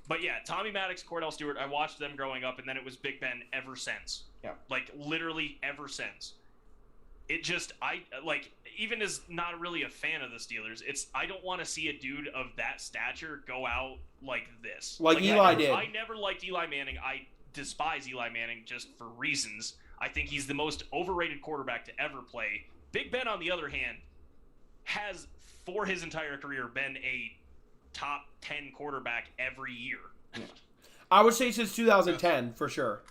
But yeah, Tommy Maddox, Cordell Stewart, I watched them growing up, and then it was Big Ben ever since. Yeah. Like, literally ever since. It just, even as not really a fan of the Steelers, I don't want to see a dude of that stature go out like this. Like Eli did. I never liked Eli Manning. I despise Eli Manning just for reasons. I think he's the most overrated quarterback to ever play. Big Ben, on the other hand, has, for his entire career, been a top 10 quarterback every year. I would say since 2010, for sure.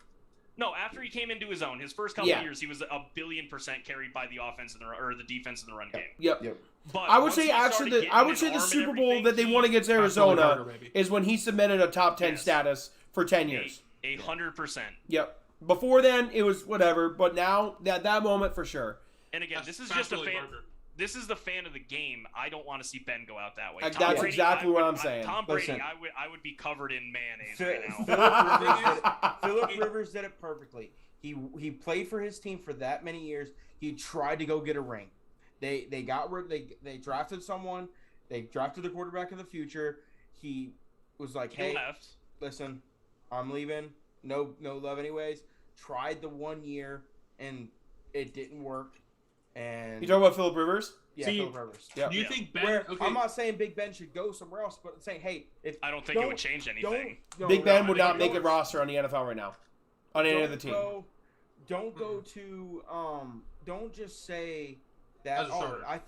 No, after he came into his own, his first couple of years, he was 1,000,000,000% carried by the offense or the defense in the run game. Yep. But I would say the Super Bowl that they won against Arizona is when he cemented a top 10 status for 10 years. 100%. Yep. Before then, it was whatever, but now that moment for sure. And again, this is just a fan. This is the fan of the game. I don't want to see Ben go out that way. That's exactly what I'm saying. Tom Brady, I would be covered in mayonnaise right now. Phillip Rivers did it perfectly. He played for his team for that many years. He tried to go get a ring. They drafted someone. They drafted the quarterback of the future. He was like, "Hey, listen, I'm leaving. No love anyways." Tried the 1 year and it didn't work. And you talking about Phillip Rivers? Yeah, Phillip Rivers. Yep. Do you think Ben? I'm not saying Big Ben should go somewhere else, but I'm saying, hey, I don't think it would change anything. Big Ben would not make a roster on the NFL right now, on any other team. Don't go to don't just say that. I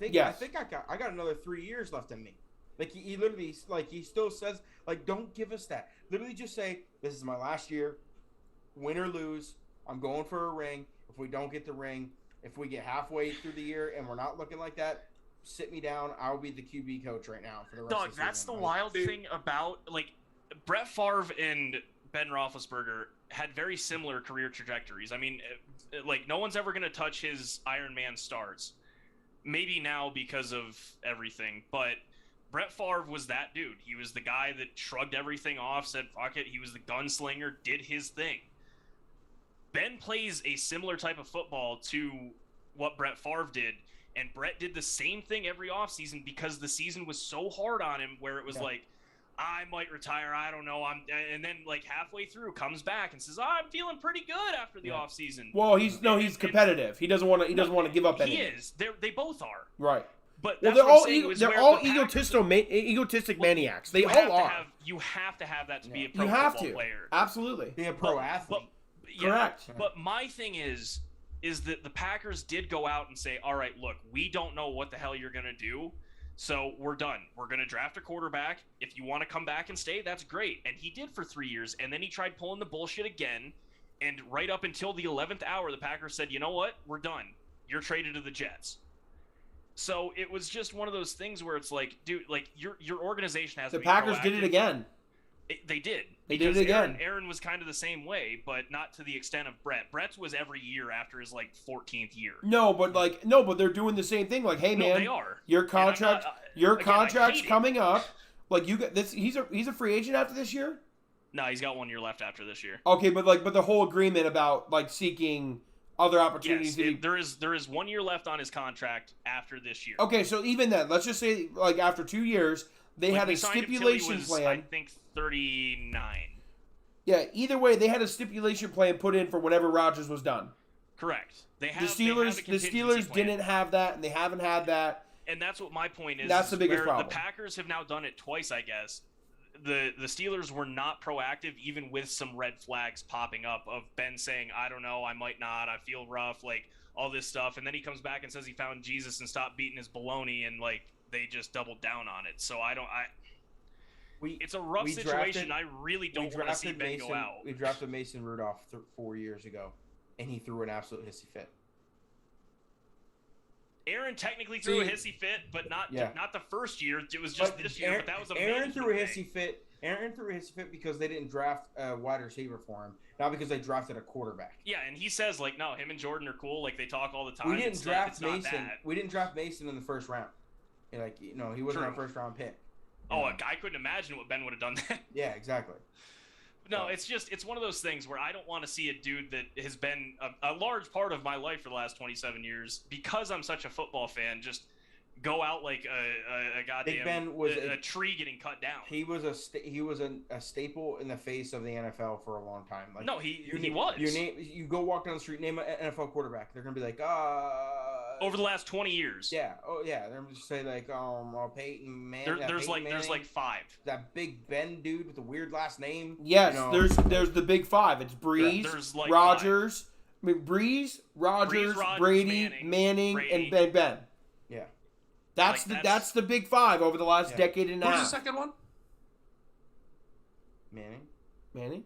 got another 3 years left in me. Like he literally, like he still says, like, don't give us that. Literally, just say, this is my last year, win or lose. I'm going for a ring. If we don't get the ring, if we get halfway through the year and we're not looking like that, sit me down. I'll be the QB coach right now for the rest of the season. That's the wild thing about, like, Brett Favre and Ben Roethlisberger had very similar career trajectories. I mean, like, no one's ever going to touch his Iron Man starts. Maybe now because of everything, but Brett Favre was that dude. He was the guy that shrugged everything off, said fuck it. He was the gunslinger, did his thing. Ben plays a similar type of football to what Brett Favre did, and Brett did the same thing every offseason because the season was so hard on him where it was like, I might retire, I don't know, and then like halfway through comes back and says, I'm feeling pretty good after the offseason. Well, he's competitive. He doesn't want to give up anything. He is. They both are. Right. But they're all egotistic maniacs. They all are. You have to have that to be a pro football player. Absolutely. Be a pro athlete. Correct. But my thing is that the Packers did go out and say, all right, look, we don't know what the hell you're going to do, so we're done. We're going to draft a quarterback. If you want to come back and stay, that's great. And he did for 3 years, and then he tried pulling the bullshit again, and right up until the 11th hour, the Packers said, you know what? We're done. You're traded to the Jets. So it was just one of those things where it's like, dude, like your organization has to be proactive. The Packers did it again. They did. They did it again. Aaron was kind of the same way, but not to the extent of Brett. Brett's was every year after his like 14th year. No, but they're doing the same thing. Like, hey man, they are. Your contract's coming up. Like you got this. He's a free agent after this year. No, he's got 1 year left after this year. Okay, but the whole agreement about like seeking other opportunities. Yes, there is 1 year left on his contract after this year. Okay, so even then, let's just say like after 2 years, They Like, had we a signed him till he stipulation was, plan. I think 39. Yeah, either way, they had a stipulation plan put in for whenever Rodgers was done. Correct. They The have Steelers, a the contingency Steelers plan. didn't have that, and they haven't had that. And that's what my point is. That's the biggest where problem. The Packers have now done it twice, I guess. The Steelers were not proactive, even with some red flags popping up of Ben saying, I don't know, I might not, I feel rough, like all this stuff. And then he comes back and says he found Jesus and stopped beating his baloney, and like they just doubled down on it. So it's a rough situation. I really don't want to see Ben go out. We drafted Mason Rudolph 4 years ago, and he threw an absolute hissy fit. Aaron technically threw a hissy fit, but not the first year. It was just this year. But that was a Aaron threw a management hissy fit. Aaron threw a hissy fit because they didn't draft a wide receiver for him, not because they drafted a quarterback. Yeah, and he says like, no, him and Jordan are cool. Like they talk all the time. We didn't draft Mason. Mason. We didn't draft Mason in the first round. Like, he wasn't our first round pick. Oh, I couldn't imagine what Ben would have done then. Yeah, exactly. No, it's one of those things where I don't want to see a dude that has been a large part of my life for the last 27 years, because I'm such a football fan, just go out like a goddamn Big Ben was a tree getting cut down. He was a staple in the face of the NFL for a long time. Like, no, he was. You go walk down the street, name an NFL quarterback. They're gonna be like, over the last 20 years. Yeah. Oh yeah. They're gonna just say like, Peyton Manning. There's like 5. That Big Ben dude with the weird last name. Yes, there's the big 5. It's Breeze, Rodgers. I mean, Breeze, Rodgers, Brady, Manning, and Ben. Yeah. That's the big 5 over the last decade and a half. Who's the second one? Manning.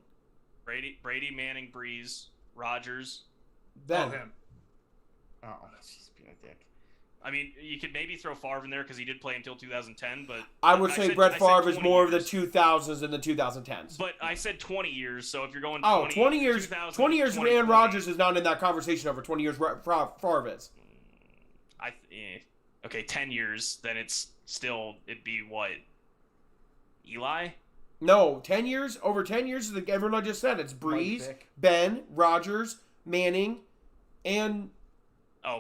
Brady, Manning, Breeze, Rodgers. Ben. Oh, him. Oh, she's being a dick. I mean, you could maybe throw Favre in there because he did play until 2010, but I would say Brett Favre is more of the 2000s than the 2010s. But I said 20 years, so if you're going 20 years, 20 years of Aaron Rodgers is not in that conversation over 20 years Favre is. Okay, 10 years, then it'd be what? Eli? No, 10 years, over 10 years is everyone I just said. It's Breeze, Ben, Rodgers, Manning, and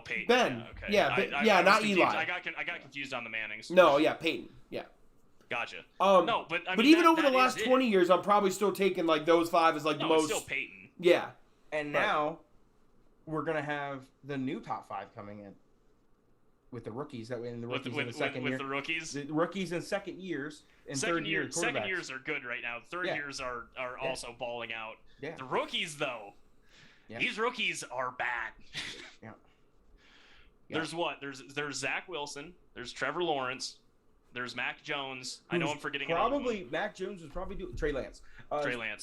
Peyton. Ben. Yeah, okay. Not Eli. Eli. I got confused on the Mannings. No, yeah, Peyton. Yeah. Gotcha. No, but I mean, even over the last 20 years, I'm probably still taking like those 5 as like the most. It's still Peyton. Yeah. And now we're gonna have the new top 5 coming in with the rookies that in the rookies in the second year. With the rookies. The rookies in second years and third years. Second years are good right now. Third years are also balling out. Yeah. The rookies though. Yeah. These rookies are bad. Yeah. There's there's Zach Wilson, there's Trevor Lawrence, there's Mac Jones. I know I'm forgetting probably Mac Jones was probably doing Trey Lance.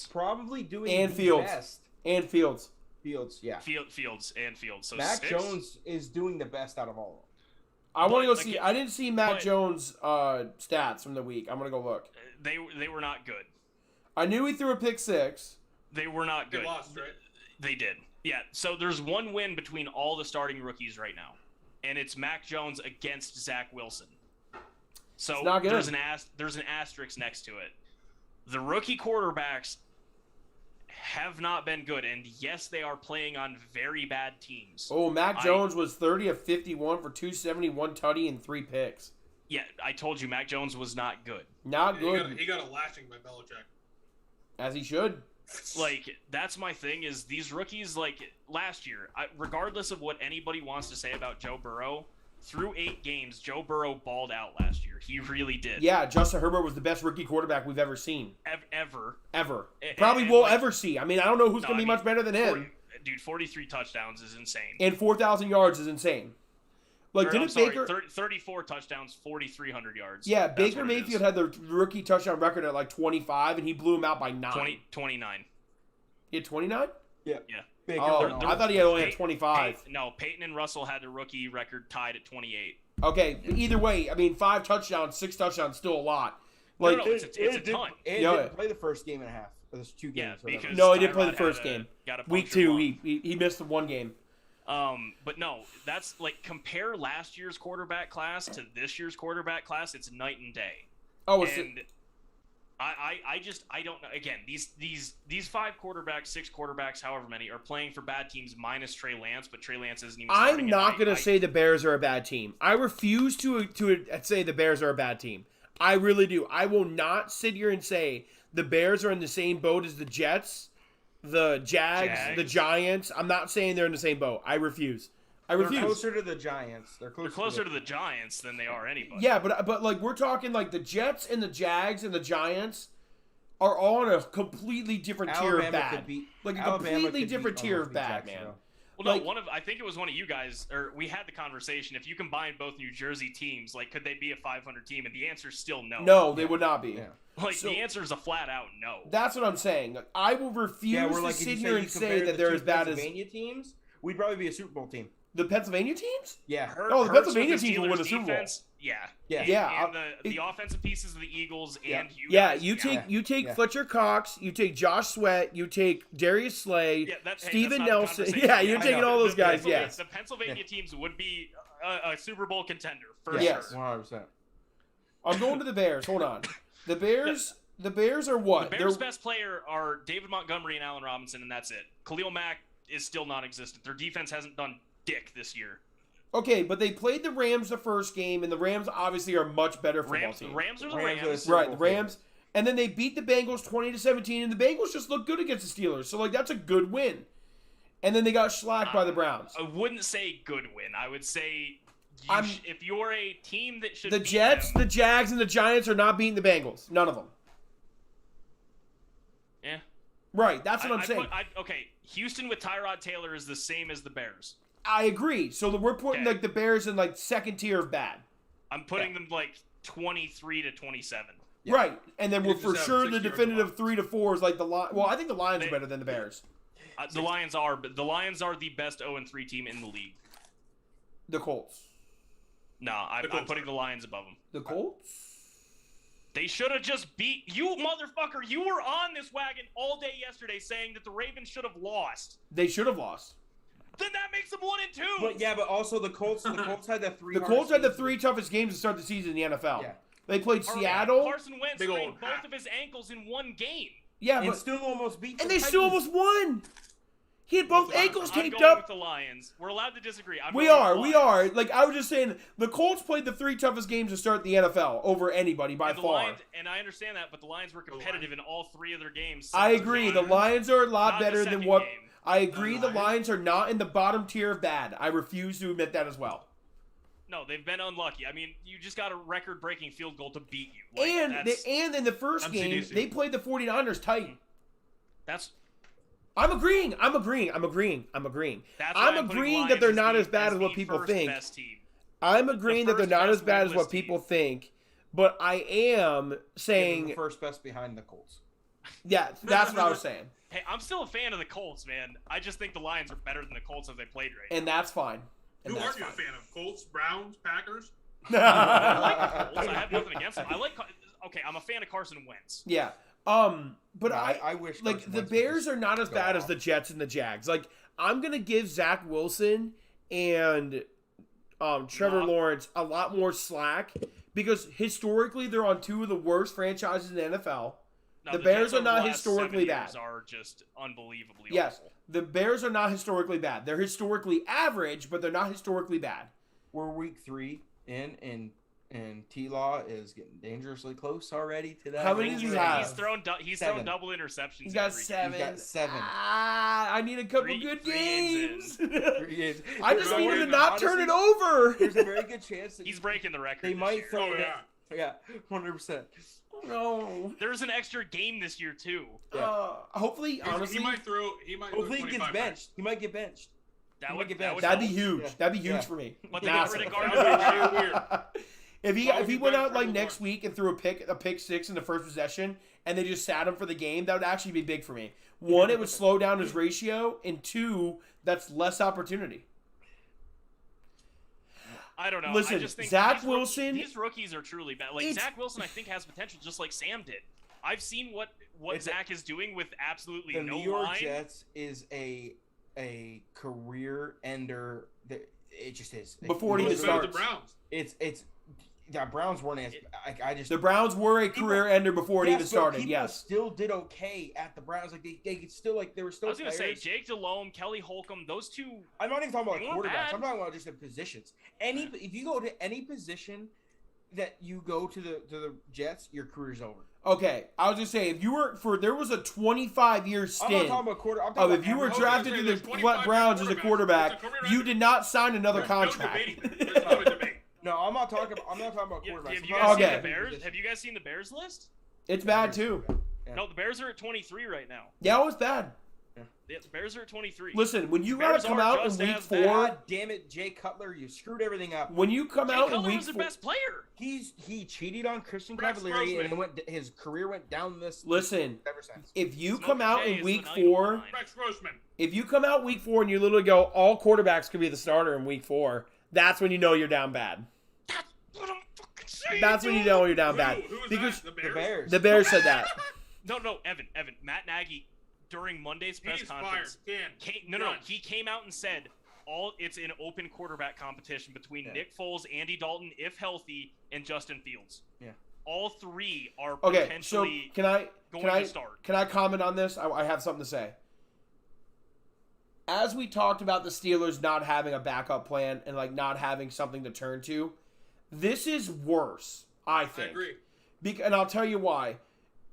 Probably doing and Fields. And Fields. Yeah. Fields. So Mac Jones is doing the best out of all of them. I want to go see. I didn't see Mac Jones' stats from the week. I'm gonna go look. They were not good. I knew he threw a pick 6. They were not good. They lost, right? They did. Yeah. So there's one win between all the starting rookies right now, and it's Mac Jones against Zach Wilson. So it's not good. There's an asterisk next to it. The rookie quarterbacks have not been good, and yes, they are playing on very bad teams. Oh, Mac Jones was 30 of 51 for 271 tutty and 3 picks. Yeah, I told you Mac Jones was not good. Not good. He got a lashing by Belichick. As he should. Like, that's my thing, is these rookies, like, last year, regardless of what anybody wants to say about Joe Burrow, through 8 games, Joe Burrow balled out last year. He really did. Yeah, Justin Herbert was the best rookie quarterback we've ever seen. Ever. Probably will ever see. I mean, I don't know who's going to be much better than him. 43 touchdowns is insane. And 4,000 yards is insane. Like, didn't Baker... 34 touchdowns, 4,300 yards. Yeah, Baker Mayfield had the rookie touchdown record at like 25, and he blew him out by 9. 29. He had 29? Yeah. I thought he only had 25. Peyton and Russell had the rookie record tied at 28. Okay, either way, I mean, 5 touchdowns, 6 touchdowns, still a lot. Like, it's a ton. He didn't play the first game and a half. There's 2 games. Yeah, because no, he didn't play the first game. Week 2, bump. he missed the 1 game. But no, that's like, compare last year's quarterback class to this year's quarterback class. It's night and day. Oh, and I don't know. Again, these 5 quarterbacks, 6 quarterbacks, however many, are playing for bad teams minus Trey Lance, but Trey Lance isn't even. I'm not going to say the Bears are a bad team. I refuse to say the Bears are a bad team. I really do. I will not sit here and say the Bears are in the same boat as the Jets, the Jags. The Giants. I'm not saying they're in the same boat. I refuse. They're closer to the Giants. They're closer to the Giants than they are anybody. Yeah, but like we're talking like the Jets and the Jags and the Giants are all in a completely different tier of bad. Like a completely different tier of bad, man. Well, no, I think it was one of you guys, or we had the conversation. If you combine both New Jersey teams, like, could they be a 500 team? And the answer is still no. No, they would not be. Yeah. Like, the answer is a flat out no. That's what I'm saying. Like, I will refuse to sit here and say that they're as bad as Pennsylvania teams. We'd probably be a Super Bowl team. The Pennsylvania teams? Yeah. The Pennsylvania teams will win a Super Bowl. Yeah. And the offensive pieces of the Eagles and you. Yeah, you take Fletcher Cox, you take Josh Sweat, you take Darius Slay, Steven Nelson. Yeah, you're taking all those guys. Yes. The Pennsylvania teams would be a Super Bowl contender for sure. 100%. I'm going to the Bears. Hold on. The Bears. The Bears are what? The Bears' best player are David Montgomery and Allen Robinson, and that's it. Khalil Mack is still non-existent. Their defense hasn't done dick this year. Okay, but they played the Rams the first game, and the Rams obviously are a much better football team. Rams are the Rams. Right, the Rams. And then they beat the Bengals 20-17, and the Bengals just looked good against the Steelers. So, like, that's a good win. And then they got shellacked by the Browns. I wouldn't say good win. I would say if you're a team that should the Jets, the Jags, and the Giants are not beating the Bengals. None of them. Yeah. Right, that's what I'm saying. Okay, Houston with Tyrod Taylor is the same as the Bears. I agree. So we're putting like the Bears in like second tier of bad. I'm putting them like 23 to 27. Yeah. Right, and then we're for sure the definitive 3 to 4 is like the Lions. Well, I think the Lions are better than the Bears. The Lions are, but the Lions are the best 0-3 team in the league. The Colts. No, I'm putting the Lions above them. The Colts. They should have just beat you, motherfucker. You were on this wagon all day yesterday saying that the Ravens should have lost. They should have lost. Then that makes them 1-2. But also the Colts had the three. The Colts had the 3 toughest games to start the season in the NFL. Yeah. They played Seattle. Carson Wentz sprained both of his ankles in one game. Yeah, but still almost beat. And they still almost won. He had both ankles taped I'm going up. With the Lions. We're allowed to disagree. We are. Like, I was just saying, the Colts played the 3 toughest games to start the NFL over anybody by far. And I understand that, but the Lions were competitive in all 3 of their games. I agree. The Lions are a lot better than what. I agree. The Lions are not in the bottom tier of bad. I refuse to admit that as well. No, they've been unlucky. I mean, you just got a record-breaking field goal to beat you. Like, and in the first game, they played the 49ers tight. That's. I'm agreeing. I'm agreeing that they're not as bad as what people think. I'm agreeing that they're not as bad as what people think, but I am saying the first best behind the Colts. Yeah, that's what I was saying. Hey, I'm still a fan of the Colts, man. I just think the Lions are better than the Colts as they played right now. And that's fine. Who are you a fan of? Colts, Browns, Packers? I like the Colts. I have nothing against them. Okay, I'm a fan of Carson Wentz. Yeah. But I wish like the Bears are not as bad as the Jets and the Jags. Like, I'm gonna give Zach Wilson and Trevor Lawrence a lot more slack because historically they're on 2 of the worst franchises in the NFL. No, the Bears are not historically bad. Are just unbelievably awful. The Bears are not historically bad. They're historically average, but they're not historically bad. We're week 3 in, and T-Law is getting dangerously close already to that. How many do you have? He's thrown double interceptions. He's got 7. He's got 7. I need a couple good games. 3 games. I just need him to not turn it over. There's a very good chance that he's breaking the record. They might throw it. Yeah, 100%. No. There's an extra game this year too. Yeah. Hopefully, honestly, he might. Hopefully, he gets benched. He might get benched. That'd be huge. Yeah. That'd be huge for me. But they got rid of Gardner. If he went out like next week and threw a pick 6 in the first possession, and they just sat him for the game, that would actually be big for me. 1, it would slow down his ratio, and 2, that's less opportunity. I don't know. Listen, I just think Zach Wilson. These rookies are truly bad. Like Zach Wilson, I think has potential, just like Sam did. I've seen what Zach is doing with absolutely no line. The New York Jets is a career ender. It just is. Before it even starts. The Browns. It's the Browns weren't as. The Browns were a career ender before it even started. Yes, still did okay at the Browns. Like they still they were still. I was gonna say Jake Delhomme, Kelly Holcomb, those 2. I'm not even talking about quarterbacks. I'm talking about just the positions. If you go to any position that you go to the Jets, your career's over. Okay, I was just saying, if you were there was a 25-year stint. I'm not talking about quarter. I'm Of talking if you were about drafted to the Browns as a quarterback, you did not sign another contract. There's no debate. No, I'm not talking about quarterbacks. Have you guys seen the Bears? Have you guys seen the Bears list? It's bad too. Yeah. No, the Bears are at 23 right now. Yeah, it was bad. Yeah, the Bears are at 23. Listen, when you Bears gotta come are out in just week as 4, bad. God damn it, Jay Cutler, you screwed everything up. when you come Jay out in Cutler week was their 4, best player. He cheated on Christian Rex Cavalieri Grossman. and his career went down this. listen, Ever since. if you Smoke come out Jay in is week the 9 4, line. Rex Grossman. if you come out week 4 and you literally go, all quarterbacks could be the starter in week 4, that's when you know you're down bad. That's what I'm fucking saying. That's when you know you're down bad. Who was Because that? The Bears. the Bears said that. No, Evan, Matt Nagy during Monday's press He's conference fired. he came out and said it's an open quarterback competition between Yeah. Nick Foles, Andy Dalton, if healthy, and Justin Fields. Yeah. All three are Okay, so potentially can I to start. Can I comment on this? I have something to say. As we talked about the Steelers not having a backup plan and like not having something to turn to, this is worse, I I think. agree. And I'll tell you why.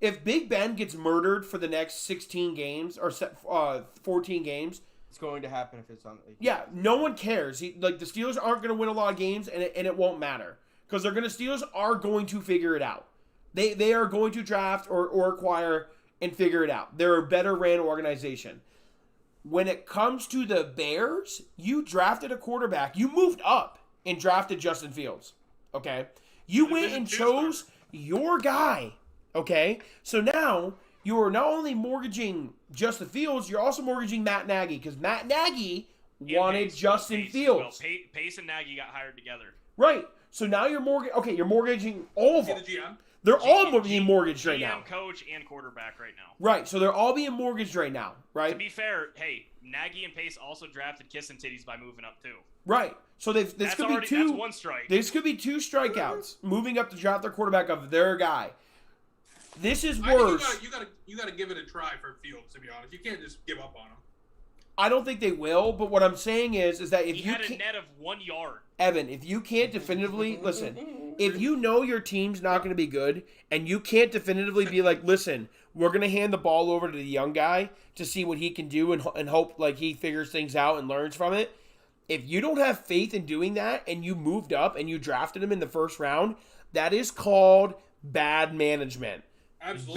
If Big Ben gets murdered for the next 16 games or 14 games, It's going to happen if it's on. yeah, no one cares. The Steelers aren't going to win a lot of games, and it won't matter because Steelers are going to figure it out. They are going to draft or acquire and figure it out. They're a better ran organization. When it comes to the Bears, you drafted a quarterback. You moved up and drafted Justin Fields. Okay, you went and chose your guy. Okay, so now you are not only mortgaging Justin Fields, you're also mortgaging Matt Nagy because Matt Nagy wanted Justin Fields. Well, Pace and Nagy got hired together. Right. So now you're mortgaging all of See them. the GM? They're all being mortgaged right now. GM, coach, and quarterback right now. Right. So they're all being mortgaged right now. To Right. be fair, hey, Nagy and Pace also drafted Kiss and Titties by moving up too. Right. So this That's could be two. That's one strike. This could be 2 strikeouts moving up to draft their quarterback of their guy. This is I think worse. you gotta give it a try for Fields, to be honest. You can't just give up on him. I don't think they will, but what I'm saying is that if he you had a can't, net of 1 yard. Evan, if you can't definitively listen, if you know your team's not going to be good, and you can't definitively be like, listen, we're going to hand the ball over to the young guy to see what he can do and hope like he figures things out and learns from it. If you don't have faith in doing that, and you moved up and you drafted him in the first round, that is called bad management. Absolutely.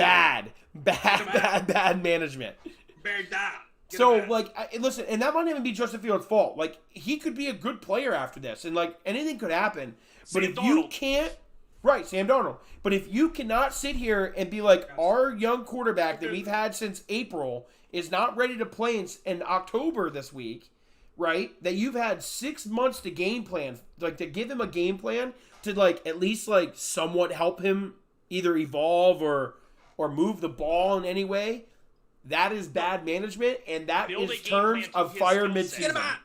Bad management. Bad down. So, like, listen, and that might even be Justin Fields' fault. Like, he could be a good player after this, and, like, anything could happen. But Sam if you Darnold. can't... Right, Sam Darnold. But if you cannot sit here and be like, our young quarterback that we've had since April is not ready to play in October this week, right, that you've had 6 months to game plan, like, to give him a game plan to, like, at least, like, somewhat help him either evolve or move the ball in any way... That is bad management, and that Build a is game terms plan to of his fire skill set. midseason.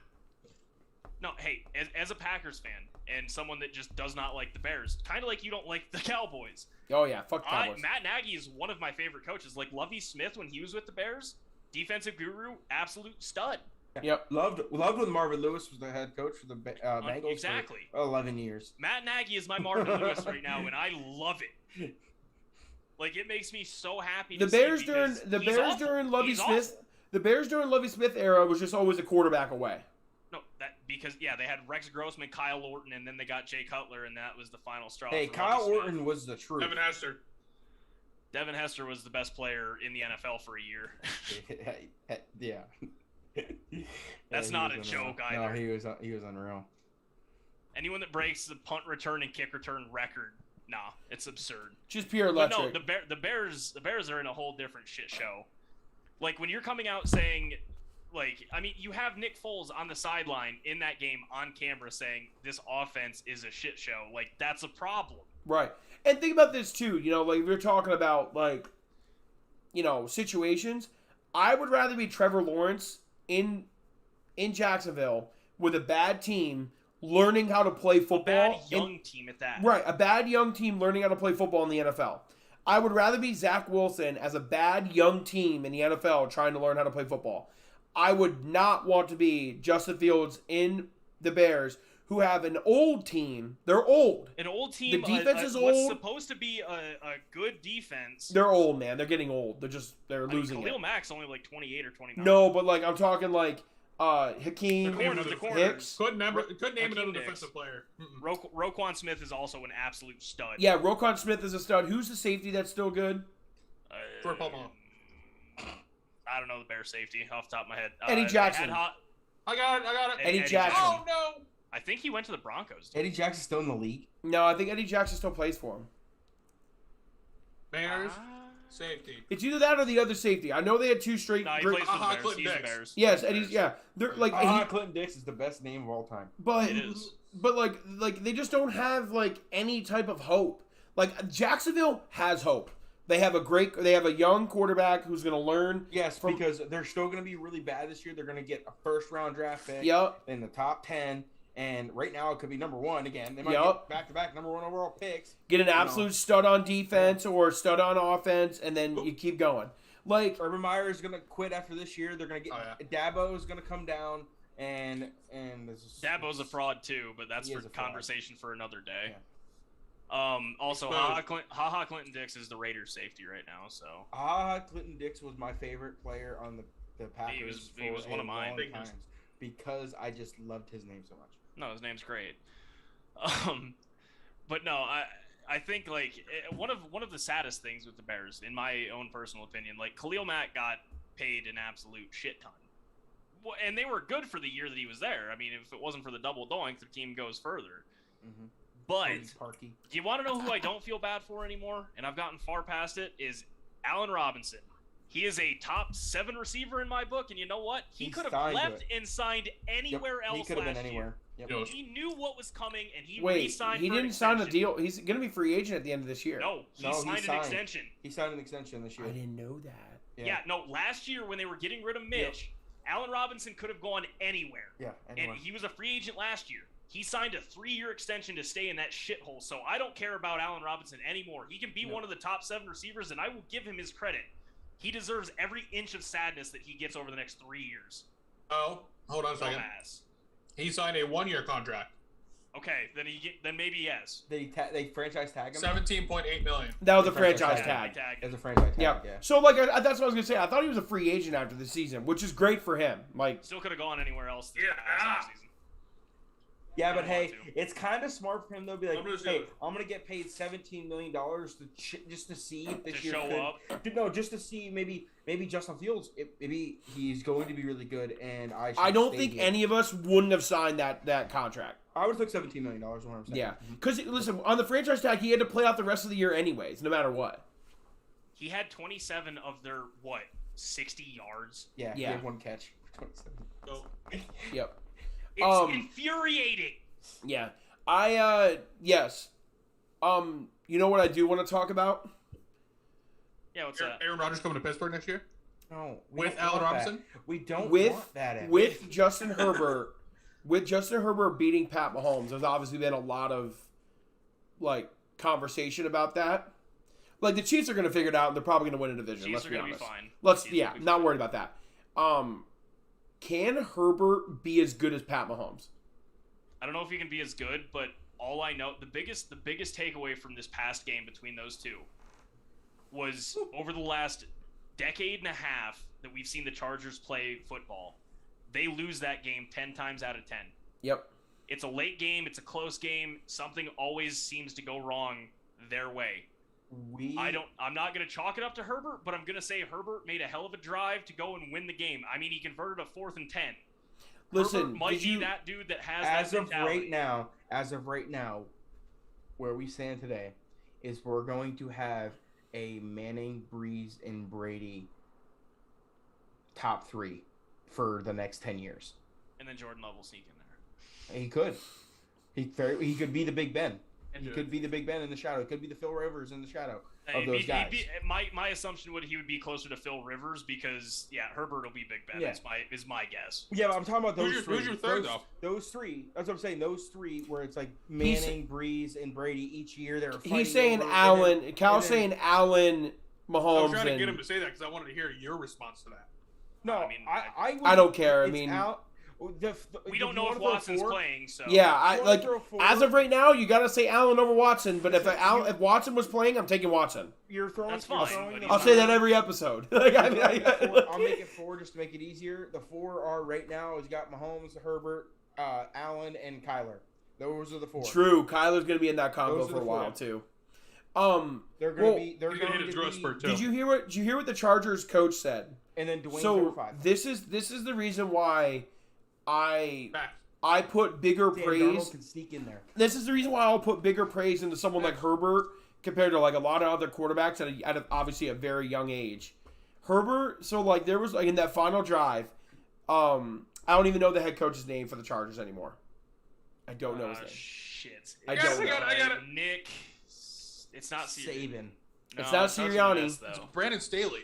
No, hey, as a Packers fan and someone that just does not like the Bears, kind of like you don't like the Cowboys. Oh yeah, fuck Cowboys. Matt Nagy is one of my favorite coaches. Like Lovie Smith when he was with the Bears, defensive guru, absolute stud. Yep. Loved when Marvin Lewis was the head coach for the Bengals Exactly. for 11 years. Matt Nagy is my Marvin Lewis right now, and I love it. Like it makes me so happy. The To see Bears because he's during awful. Lovie He's Smith, awful. the Bears during Lovie Smith era was just always a quarterback away. No, because they had Rex Grossman, Kyle Orton, and then they got Jay Cutler, and that was the final straw. Hey, for Kyle Lovie Smith. Orton was the truth. Devin Hester. Devin Hester was the best player in the NFL for a year. Yeah. That's he not was a unreal. joke either. No, he was unreal. Anyone that breaks the punt return and kick return record, nah, it's absurd. Just pure But electric. no, the Bears are in a whole different shit show. Like when you're coming out saying, like, I mean, you have Nick Foles on the sideline in that game on camera saying this offense is a shit show. Like that's a problem. Right. And think about this too, like we're talking about like, situations. I would rather be Trevor Lawrence in Jacksonville with a bad team learning how to play football. A bad young team at that. Right, a bad young team learning how to play football in the NFL. I would rather be Zach Wilson as a bad young team in the NFL trying to learn how to play football. I would not want to be Justin Fields in the Bears who have an old team. They're old. An old team. The defense is what's old. supposed to be a good defense. They're old, man. They're getting old. They're I mean, losing Khalil it. Mack's only like 28 or 29. No, but like I'm talking like Hakeem The corners. Hicks. Couldn't name Hakeem another Nicks. defensive player. Roquan Smith is also an absolute stud. Yeah, Roquan Smith is a stud. Who's the safety that's still good? For Palma. I don't know the Bears safety off the top of my head. Eddie Jackson. I got it. Eddie Jackson. Oh no! I think he went to the Broncos. Eddie Jackson's still in the league. No, I think Eddie Jackson still plays for him. Bears safety. It's either that or the other safety. I know they had two straight. No, he great, plays for the Bears. Clinton He's the Dix. Bears. yes, He's the Eddie's. Bears. Yeah, they're like, Clinton Dix is the best name of all time. but It is. but like they just don't have like any type of hope. Like Jacksonville has hope. They have a young quarterback who's going to learn. Yes, because they're still going to be really bad this year. They're going to get a first-round draft pick Yep. in the top 10, and right now it could be number 1 again. They might Yep. get back-to-back number 1 overall picks. Get an absolute stud on defense or stud on offense, and then you keep going. Like Urban Meyer is going to quit after this year. They're going to get Dabo is going to come down, and Dabo's a fraud too, but that's He for is a fraud. conversation for another day. Yeah. Also, Exposed. Ha Clinton Dix is the Raiders safety right now, so Clinton Dix was my favorite player on the Packers. He was one of mine. long times because I just loved his name so much. no, his name's great. But no, I think like one of the saddest things with the Bears, in my own personal opinion, like Khalil Mack got paid an absolute shit ton. And they were good for the year that he was there. I mean, if it wasn't for the double doink, the team goes further. Mm-hmm. But Parky. do you want to know who I don't feel bad for anymore? And I've gotten far past it. Is Allen Robinson. He is a top 7 receiver in my book, and you know what? He could have signed left to and signed anywhere else. He could have been last anywhere. year. Yep. He knew what was coming, and he wait, re-signed. he for an didn't sign a extension. deal. He's going to be free agent at the end of this year. No, he signed an extension. He signed an extension this year. I didn't know that. Yeah, no. Last year when they were getting rid of Mitch, Allen Robinson could have gone anywhere. Yeah, And anywhere. he was a free agent last year. He signed a 3-year extension to stay in that shithole. So I don't care about Allen Robinson anymore. He can be one of the top 7 receivers, and I will give him his credit. He deserves every inch of sadness that he gets over the next 3 years. Oh, hold on a second. Dumbass. He signed a 1-year contract. Okay, then maybe yes. They franchise tag him. $17.8 million. That was a The franchise franchise tag. tag. As a franchise tag. Yeah. Yeah. So like that's what I was gonna say. I thought he was a free agent after the season, which is great for him. Like Still could have gone anywhere else this offseason. Yeah, but I hey, want it's kind of smart for him though. Be like, I'm gonna hey, say- I'm gonna get paid $17 million just to see if this To year show could, No, just to see maybe Justin Fields. Maybe he's going to be really good, and I don't think any of us wouldn't have signed that contract. I would have took $17 million. Is what I'm saying. Yeah, because listen, on the franchise tag, he had to play out the rest of the year anyways, no matter what. He had 27 of their 60 yards. Yeah. He Yeah. had one catch. 27. So, Yep. It's infuriating. Yeah. Yes. You know what I do want to talk about? Yeah, what's that? Aaron Rodgers coming to Pittsburgh next year No. we with don't Allen want Robinson. that. We don't With want that. with Justin Herbert, with Justin Herbert beating Pat Mahomes, there's obviously been a lot of like conversation about that. Like the Chiefs are going to figure it out, and they're probably going to win a division. Chiefs Let's are be going to honest. be fine. Let's Chiefs yeah, will be not fine. worried about that. Can Herbert be as good as Pat Mahomes? I don't know if he can be as good, but all I know, the biggest takeaway from this past game between those two was over the last decade and a half that we've seen the Chargers play football. They lose that game 10 times out of 10. Yep. It's a late game. It's a close game. Something always seems to go wrong their way. I'm not going to chalk it up to Herbert, but I'm going to say Herbert made a hell of a drive to go and win the game. I mean, he converted a 4th and 10. Listen, Herbert might did be you? that dude that has as that of mentality. right now, where we stand today, is we're going to have a Manning, Breeze, and Brady top 3 for the next 10 years. And then Jordan Love will sneak in there. He could. He could be the Big Ben. He Yeah. could be the Big Ben in the shadow. He could be the Phil Rivers in the shadow of He'd those be- guys. my assumption would he would be closer to Phil Rivers because Herbert will be Big Ben. Yeah. Is my guess. Yeah, but I'm talking about those Who's your- three. who's your third, those, though? Those 3. That's what I'm saying. Those 3 where it's like Manning, Breeze, and Brady each year. They're fighting He's saying over, Allen. Cal's and then- saying Allen, I Mahomes, was trying to and get him to say that because I wanted to hear your response to that. No, I mean, I I don't care. I it's mean- We don't know if Watson's playing, so Yeah, as of right right now, you got to say Allen over Watson. But if Watson was playing, I'm taking Watson. you're throwing. That's you're fine, throwing but the he's I'll not- say that every episode. I'll make it 4 just to make it easier. The 4 are right now. He's got Mahomes, Herbert, Allen, and Kyler. Those are the 4. True, Kyler's gonna be in that combo Those are for a the while 4. too. They're gonna Well, be. They're He's gonna going hit a to growth be. spurt too. Did you hear what the Chargers coach said? And then Dwayne's So number 5. this is the reason why Back. I put bigger Dan praise. Darnold can sneak in there. This is the reason why I'll put bigger praise into someone like Herbert compared to like a lot of other quarterbacks at obviously a very young age. Herbert, so like there was like in that final drive, I don't even know the head coach's name for the Chargers anymore. I don't know his name. Shit. I Yes, don't know. I got it. Nick. It's not Saban. It's No, not starts with Sirianni. an S, though. Brandon Staley.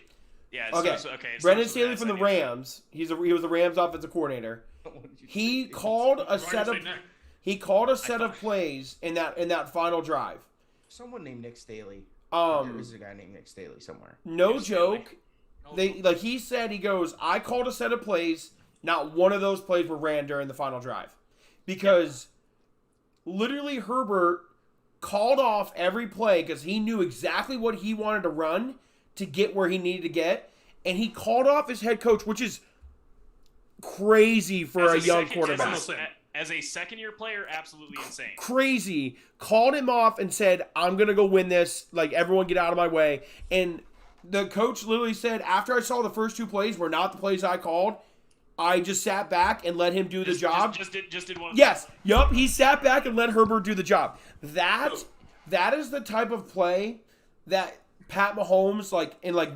Yeah. It Okay. starts, okay. it Brendan starts with Staley an from the S, I think. Rams. He was the Rams offensive coordinator. He called a set of plays in that final drive. Someone named Nick Staley. There is a guy named Nick Staley somewhere. No Nick joke. He said, he goes, I called a set of plays. Not one of those plays were ran during the final drive. Because literally Herbert called off every play because he knew exactly what he wanted to run to get where he needed to get. And he called off his head coach, which is crazy for a young quarterback. As a second-year player, absolutely insane. Crazy. Called him off and said, I'm going to go win this. Like, everyone get out of my way. And the coach literally said, after I saw the first 2 plays were not the plays I called, I just sat back and let him do the job. Just did one of Yes. Yup. He sat back and let Herbert do the job. That is the type of play that Pat Mahomes,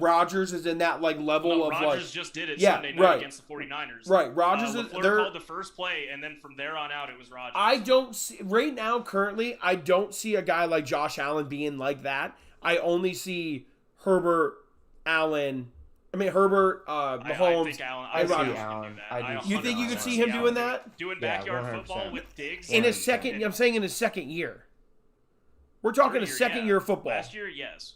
Rodgers is in that, level of, Rodgers just did it yeah, Sunday night right. against the 49ers. Right. Rodgers LaFleur they're called the first play, and then from there on out, it was Rodgers. I don't see right now. Currently, I don't see a guy like Josh Allen being like that. I only see Herbert, Mahomes. I think Allen. and I Rodgers. see Allen. I I do. You think you could 100% see him doing Allen that doing Yeah, backyard 100%. football with Diggs in his 100%. second? I'm saying in his second year. We're talking a second year of football. Last year, yes.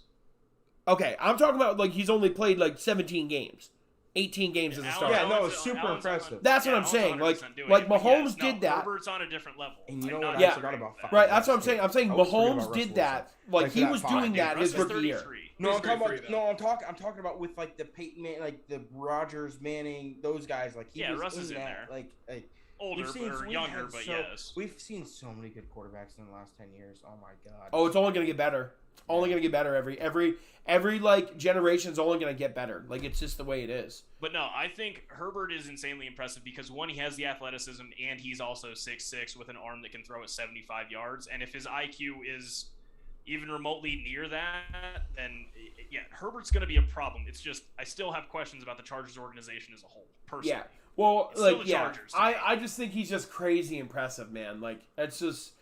Okay, I'm talking about he's only played 17 games, 18 games as a starter. Yeah, no, it's super impressive. That's what I'm saying. Mahomes did that. Herbert's on a different level. And you know Like, what? Yeah. I forgot about five. Right, that's what I'm saying. I'm saying I always forget Mahomes about did Russell that. Wilson. He that was five. doing Dude, that Russ his is rookie year. 33. No, I'm He's talking great about for no, I'm talking about with the Peyton Man, the Rogers, Manning, those guys. He Yeah, was Russ is in that. there. Older or we've younger, had but so, yes. we've seen so many good quarterbacks in the last 10 years. Oh my god. Oh, it's only gonna get better. Only gonna get better every generation's only gonna get better. It's just the way it is. But no, I think Herbert is insanely impressive because one, he has the athleticism, and he's also 6'6" with an arm that can throw at 75 yards. And if his IQ is even remotely near that, then yeah, Herbert's going to be a problem. It's just I still have questions about the Chargers organization as a whole. Personally, Yeah. Well, It's still the Chargers to me. I just think he's just crazy impressive, man. That's just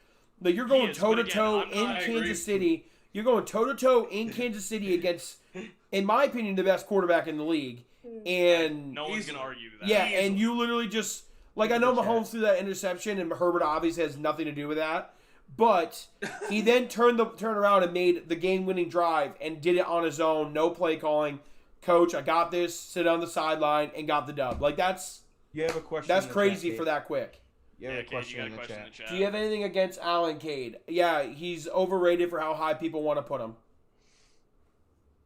you're going is, toe but to again, toe I'm in not- I agree. Kansas City. You're going toe to toe in Kansas City against, in my opinion, the best quarterback in the league. And no one's Easily. going to argue that. yeah, and you literally just I know Chat. Mahomes threw that interception, and Herbert obviously has nothing to do with that. But he then turned around and made the game-winning drive and did it on his own, no play calling. Coach, I got this. Sit on the sideline and got the dub. That's You have a question. that's in the crazy chat, for that quick. You have Yeah, a Cade, question you got in a the question in chat. the chat. Do you have anything against Allen Cade? Yeah, he's overrated for how high people want to put him.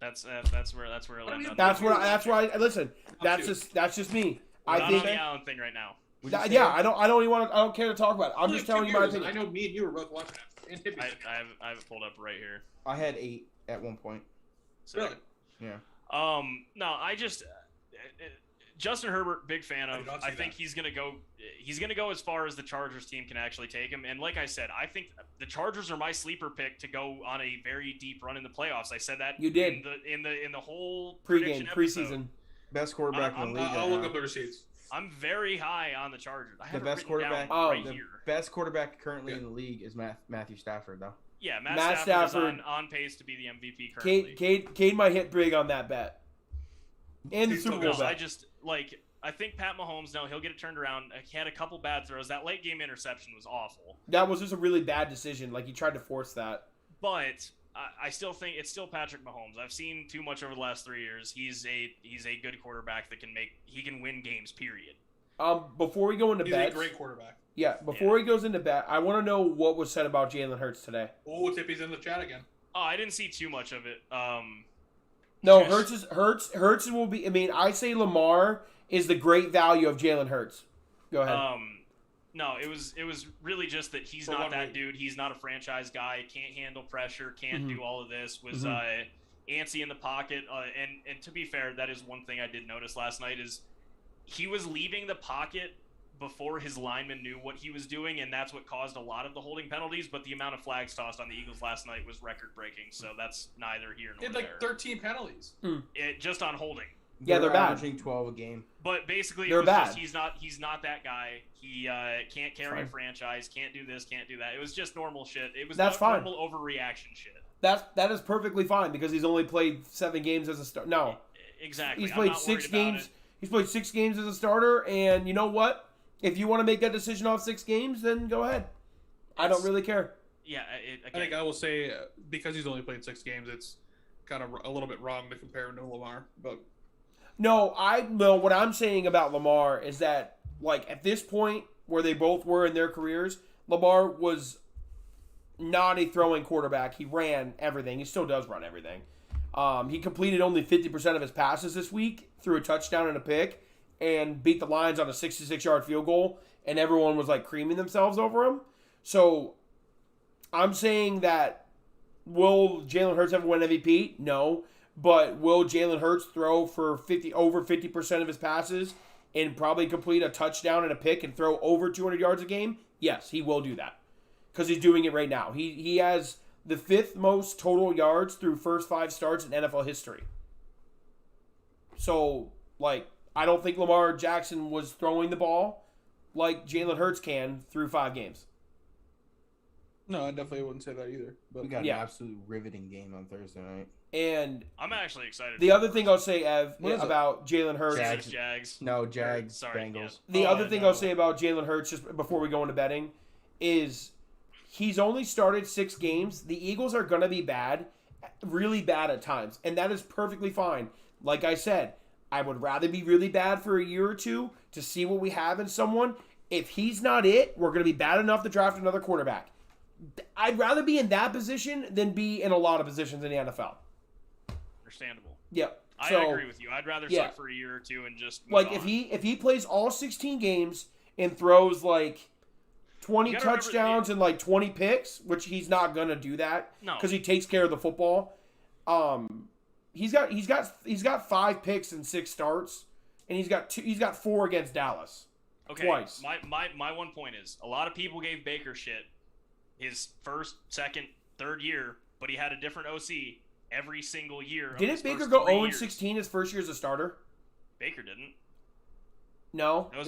That's where it What do landed. you- on That's the- why. Listen, that's too. just me. We're I not think. on the Allen thing right now. Would you say Yeah, that? I don't even want to. I don't care to talk about it. I'm just telling you my I opinion. know me and you were both watching it. And Tippy. I have it pulled up right here. I had 8 at one point. So, Really? Yeah. No, I just Justin Herbert, big fan I of. did not see I think that. he's gonna go. He's gonna go as far as the Chargers team can actually take him. And like I said, I think the Chargers are my sleeper pick to go on a very deep run in the playoffs. I said that You did. in the whole Pre-game, prediction episode. preseason. Best quarterback in the league. I'll right look now. up the receipts. I'm very high on the Chargers. I have best it written down quarterback- right the here. best quarterback currently Yeah. in the league is Matthew Stafford, though. Yeah, Matt Matt Stafford Stafford. is on pace to be the MVP currently. Cade might hit big on that bet. And the He's Super still Bowl No, bet. I think Pat Mahomes, no, he'll get it turned around. He had a couple bad throws. That late game interception was awful. That was just a really bad decision. He tried to force that. But I still think it's still Patrick Mahomes. I've seen too much over the last 3 years. He's a good quarterback that can win games. Period. Before we go into He's a bets, great quarterback. yeah, before he goes into bet, I want to know what was said about Jalen Hurts today. Oh, Tippy's in the chat again. Oh, I didn't see too much of it. No, Hurts will be. I mean, I say Lamar is the great value of Jalen Hurts. Go ahead. No, it was really just that he's not that dude. He's not a franchise guy. Can't handle pressure. Can't do all of this. Was antsy in the pocket. And to be fair, that is one thing I did notice last night is he was leaving the pocket before his lineman knew what he was doing, and that's what caused a lot of the holding penalties. But the amount of flags tossed on the Eagles last night was record-breaking, so that's neither here nor He had like 13 penalties. Just on holding. Yeah, they're bad. Averaging 12 a game. But basically, they're bad. Just, he's not that guy. He can't carry a franchise. Can't do this. Can't do that. It was just normal shit. It was normal overreaction shit. That is perfectly fine because he's only played 7 games as a starter. No, exactly. He's played 6 games. He's played 6 games as a starter, and you know what? If you want to make that decision off 6 games, then go ahead. I don't really care. Yeah, I think I will say because he's only played 6 games, it's kind of a little bit wrong to compare him to Lamar. But no, what I'm saying about Lamar is that like at this point where they both were in their careers, Lamar was not a throwing quarterback. He ran everything. He still does run everything. He completed only 50% of his passes this week, threw a touchdown and a pick, and beat the Lions on a 66-yard field goal, and everyone was like creaming themselves over him. So I'm saying that will Jalen Hurts ever win MVP? No. But will Jalen Hurts throw for over 50% of his passes and probably complete a touchdown and a pick and throw over 200 yards a game? Yes, he will do that because he's doing it right now. He has the 5th most total yards through first 5 starts in NFL history. So, like, I don't think Lamar Jackson was throwing the ball like Jalen Hurts can through 5 games. no, I definitely wouldn't say that either. But We got an absolute riveting game on Thursday night. And I'm actually excited. the other thing I'll say, Ev, What is about Jalen Hurts. Jags. No, Jags, Sorry, Bengals. The other thing no. I'll say about Jalen Hurts, just before we go into betting, is he's only started 6 games. The Eagles are going to be bad, really bad at times, and that is perfectly fine. Like I said, I would rather be really bad for a year or two to see what we have in someone. If he's not it, we're going to be bad enough to draft another quarterback. I'd rather be in that position than be in a lot of positions in the NFL. Understandable. Yep. I So, agree with you. I'd rather yeah. suck for a year or two and just move like on. if he plays all 16 games and throws like 20 You gotta remember- touchdowns and like 20 picks, which he's not gonna do that No. because he takes care of the football. He's got 5 picks and 6 starts, and he's got 4 against Dallas. Okay, Twice. my one point is a lot of people gave Baker shit his first, second, third year, but he had a different OC every single year. Didn't Baker go 0-16 his first year as a starter? Baker didn't. No, That was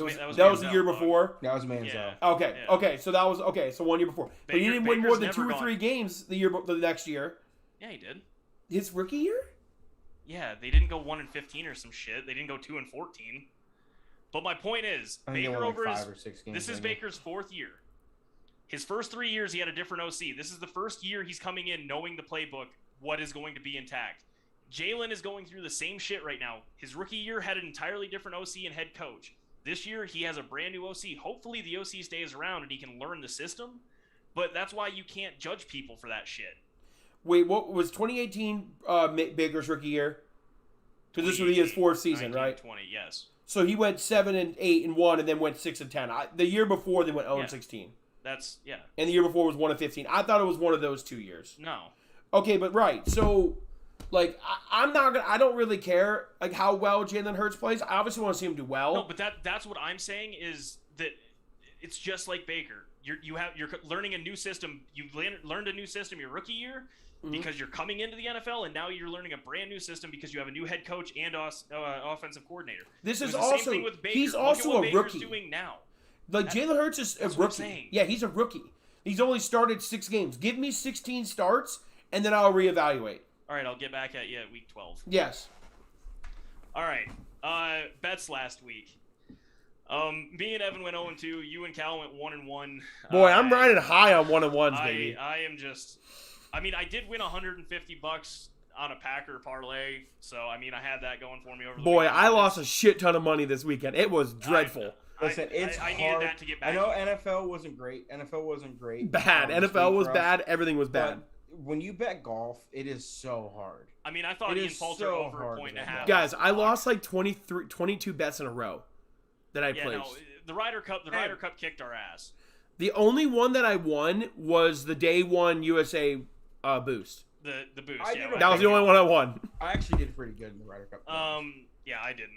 the year Manziel, before. That was Manziel. Yeah. Okay, Yeah. okay, so that was so 1 year before, but he didn't win more Baker's than never 2 or 3 gone. games the next year. Yeah, he did. His rookie year. Yeah, they didn't go 1-15 or some shit. They didn't go 2-14. But my point is, I think they Baker won, like, over 5 his or 6 games. this is didn't they? Baker's 4th year. His first 3 years, he had a different OC. This is the first year he's coming in knowing the playbook, what is going to be intact. Jalen is going through the same shit right now. His rookie year had an entirely different OC and head coach. This year, he has a brand new OC. Hopefully, the OC stays around and he can learn the system. But that's why you can't judge people for that shit. Wait, what was 2018 Baker's rookie year? Because this would be his 4th season, 19, right? 20, yes. So he went 7-8-1, and then went 6-10. The year before they went 0-16, That's, yeah. and the year before was 1-15. I thought it was one of those 2 years. No. Okay, but right. So, like, I'm not gonna. I don't really care like how well Jalen Hurts plays. I obviously want to see him do well. No, but that's what I'm saying is that it's just like Baker. You're learning a new system. You learned a new system your rookie year because you're coming into the NFL, and now you're learning a brand new system because you have a new head coach and offensive coordinator. This It is was the also same thing with Baker. he's Look at also what a Baker's rookie. doing now. Like Jalen Hurts is a that's what I'm rookie. saying. Yeah, he's a rookie. He's only started 6 games. Give me 16 starts, and then I'll reevaluate. All right, I'll get back at you at week 12. Yes. All right, bets last week. Me and Evan went 0-2. You and Cal went 1-1. Boy, I'm riding high on 1-1s, baby. I am just. I mean, I did win $150 on a Packer parlay, so I mean, I had that going for me over the Boy, weekend. I lost a shit ton of money this weekend. It was dreadful. Listen, it's I hard. needed that to get back. I know NFL wasn't great. Bad. This NFL week was for us. bad. Everything was bad. But when you bet golf, it is so hard. I mean, I thought It Ian is Poulter so over hard a point to and a bet. half. Guys, I was lost locked. like 23, 22 bets in a row that I Yeah, placed. no, the Ryder Cup. The Ryder Cup kicked our ass. The only one that I won was the day one USA boost. The boost. I Yeah, did That was the only one I won. I actually did pretty good in the Ryder Cup. Yeah, I didn't.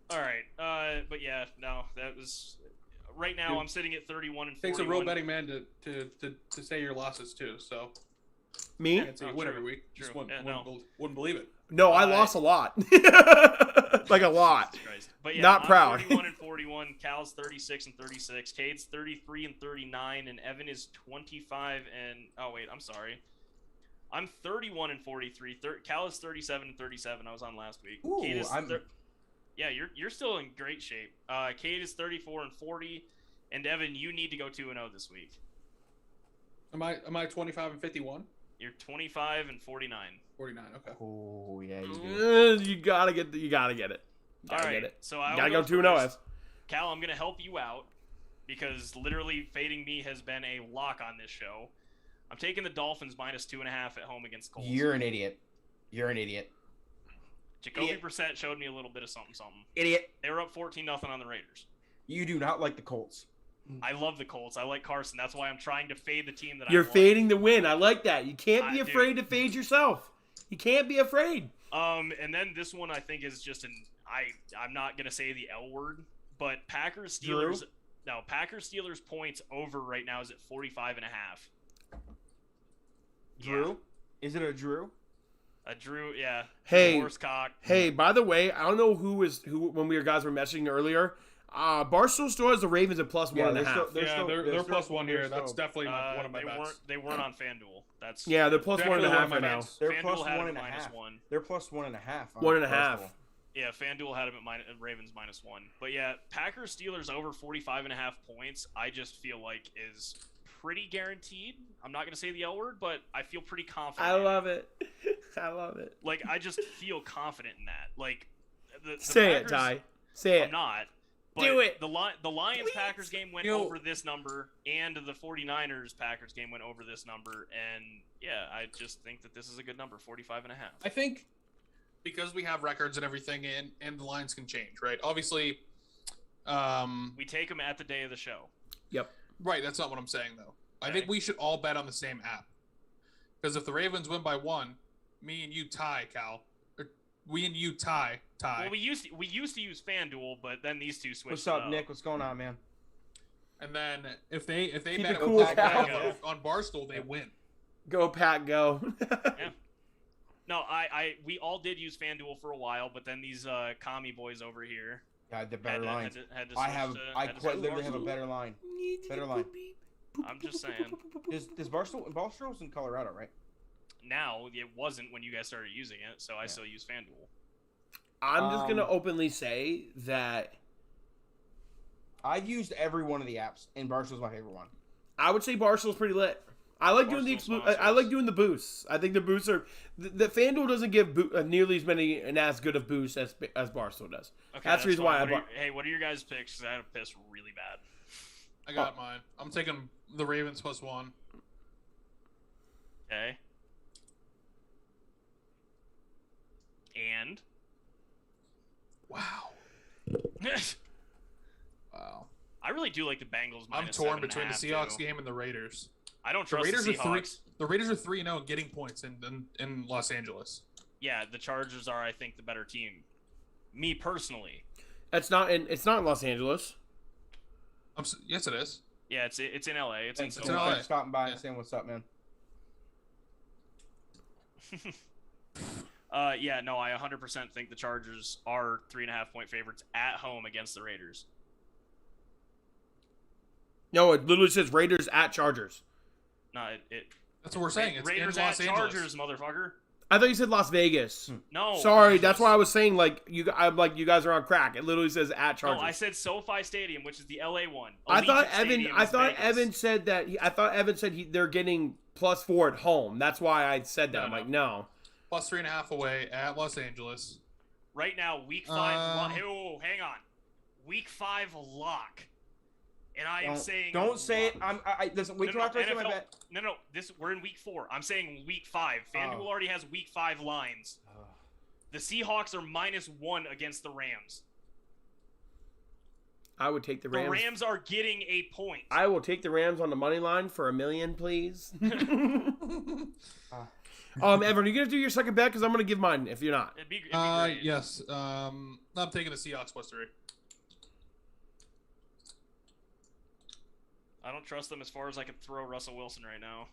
All right. But yeah, no, that was. Right now, Dude, I'm sitting at 31 and 41. Takes a real betting man to say your losses too. So Me? can't say you win true, every week. Just true. wouldn't, Yeah, wouldn't believe it. No, I lost a lot. Like a lot. Jesus Christ. But yeah, Not I'm proud. 31 and 41. Cal's 36 and 36. Cade's 33 and 39, and Evan is 25 and. Oh wait, I'm sorry. I'm 31 and 43. Cal is 37 and 37. I was on last week. Ooh, Cade is I'm- yeah, you're still in great shape. Cade is 34 and 40, and Evan, you need to go 2-0 this week. Am I 25 and 51? You're 25 and 49. 49. Okay. Oh yeah, you do. You gotta get it. All Gotta right, get it. so I Gotta will go go 2-0. first. Cal, I'm gonna help you out because literally fading me has been a lock on this show. I'm taking the Dolphins minus 2.5 at home against Colts. You're an idiot. You're an idiot. Jacoby idiot. Brissett showed me a little bit of something. Idiot. They were up 14-0 on the Raiders. You do not like the Colts. I love the Colts. I like Carson. That's why I'm trying to fade the team that You're I want. fading the win. I like that. You can't be Dude. afraid to fade yourself. You can't be afraid. And then this one I think is just I'm not gonna say the L word, but Packers Steelers. Drew? No, Packers Steelers points over right now is at 45.5. Drew? Is it a Drew? Drew, yeah. Hey. Horsecock. Hey, by the way, I don't know who when we guys were messaging earlier. Barstool still has the Ravens at plus Yeah, 1.5. They're plus one here. That's still- definitely one of my bets. They weren't on FanDuel. That's Yeah, they're plus Definitely 1.5 one of my right now. bets. They're FanDuel plus had one them and a at half. -1. They're plus 1.5. 1.5. Yeah, FanDuel had them at Ravens -1. But yeah, Packers Steelers over 45.5 points. I just feel like is pretty guaranteed. I'm not gonna say the L word, but I feel pretty confident. I love it. I love it. Like I just feel confident in that. Like the Say Packers, it, Ty. Say I'm it. not. But Do it. The Lions Packers game went You know- over this number, and the 49ers Packers game went over this number, and yeah, I just think that this is a good number, 45.5. I think because we have records and everything, and the lines can change, right? Obviously, We take them at the day of the show. Yep. right. That's not what I'm saying though. I Okay. think we should all bet on the same app. Because if the Ravens win by 1, me and you tie, Cal. Or we and you tie. Well, we used to use FanDuel, but then these two switched. What's up, Nick? What's going on, man? And then if they Keep bet it it cool, with Cal. on Barstool, they win. Go, Pack, go. No, we all did use FanDuel for a while, but then these commie boys over here God, the better lines. had to I switch have. to- I had to quite switch to literally have a Barstool. better line. Better line. I'm just saying. Does Barstool's in Colorado, right? Now it wasn't when you guys started using it, so I still use FanDuel. I'm just going to openly say that I've used every one of the apps, and Barstool's my favorite one. I would say Barstool's pretty lit. I like doing the Barstool I like sponsors. doing the boosts. I think the boosts are the FanDuel doesn't give nearly as many and as good of boosts as Barstool does. Okay, That's the reason why I fine. bought. Hey, what are your guys' picks? 'Cause I had to piss really bad. I got mine. I'm taking the Ravens plus 1. Okay. And Wow. Wow. I really do like the Bengals. I'm minus torn between the 7.5 Seahawks too. game and the Raiders. I don't The trust Raiders the are 3. Seahawks. The Raiders are 3-0 and getting points in Los Angeles. Yeah, the Chargers are, I think, the better team. Me personally. It's not in Los Angeles. Yes, it is. Yeah, it's in LA. It's Thanks in in so LA. much SoFi. for stopping by Yeah. and saying what's up, man. Yeah, no, I 100% think the Chargers are 3.5-point favorites at home against the Raiders. No, it literally says Raiders at Chargers. No, it That's what we're saying. It's Raiders in Los at Angeles. Chargers, motherfucker. I thought you said Las Vegas. No. Sorry, that's why I was. was saying I'm like you guys are on crack. It literally says at Chargers. No, I said SoFi Stadium, which is the LA one. I thought Allegiant Stadium is Vegas. Evan said they're getting +4 at home. That's why I said that. No, I'm no. like, no. Plus 3.5 away at Los Angeles. Right now, week 5. Um, hang on. Week 5 lock. And I am saying... Don't say it. Listen, wait till after I say my bet. No. We're in Week 4. I'm saying Week 5. FanDuel already has Week 5 lines. The Seahawks are -1 against the Rams. I would take the Rams. The Rams are getting a point. I will take the Rams on the money line for $1 million, please. Evan, are you gonna do your second bet? Because I'm gonna give mine if you're not. It'd be great. Yes. I'm taking the Seahawks +3. I don't trust them as far as I can throw Russell Wilson right now.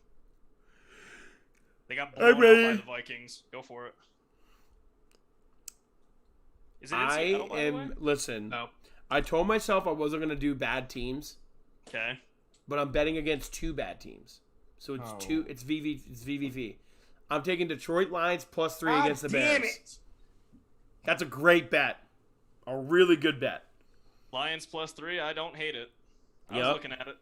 They got blown out by the Vikings. Go for it. Is it in Seattle, by the way? Listen. No. I told myself I wasn't gonna do bad teams. Okay. But I'm betting against 2 bad teams. So it's It's VVV. I'm taking Detroit Lions +3 against the Bears. Damn it! That's a great bet. A really good bet. Lions +3. I don't hate it. I was looking at it.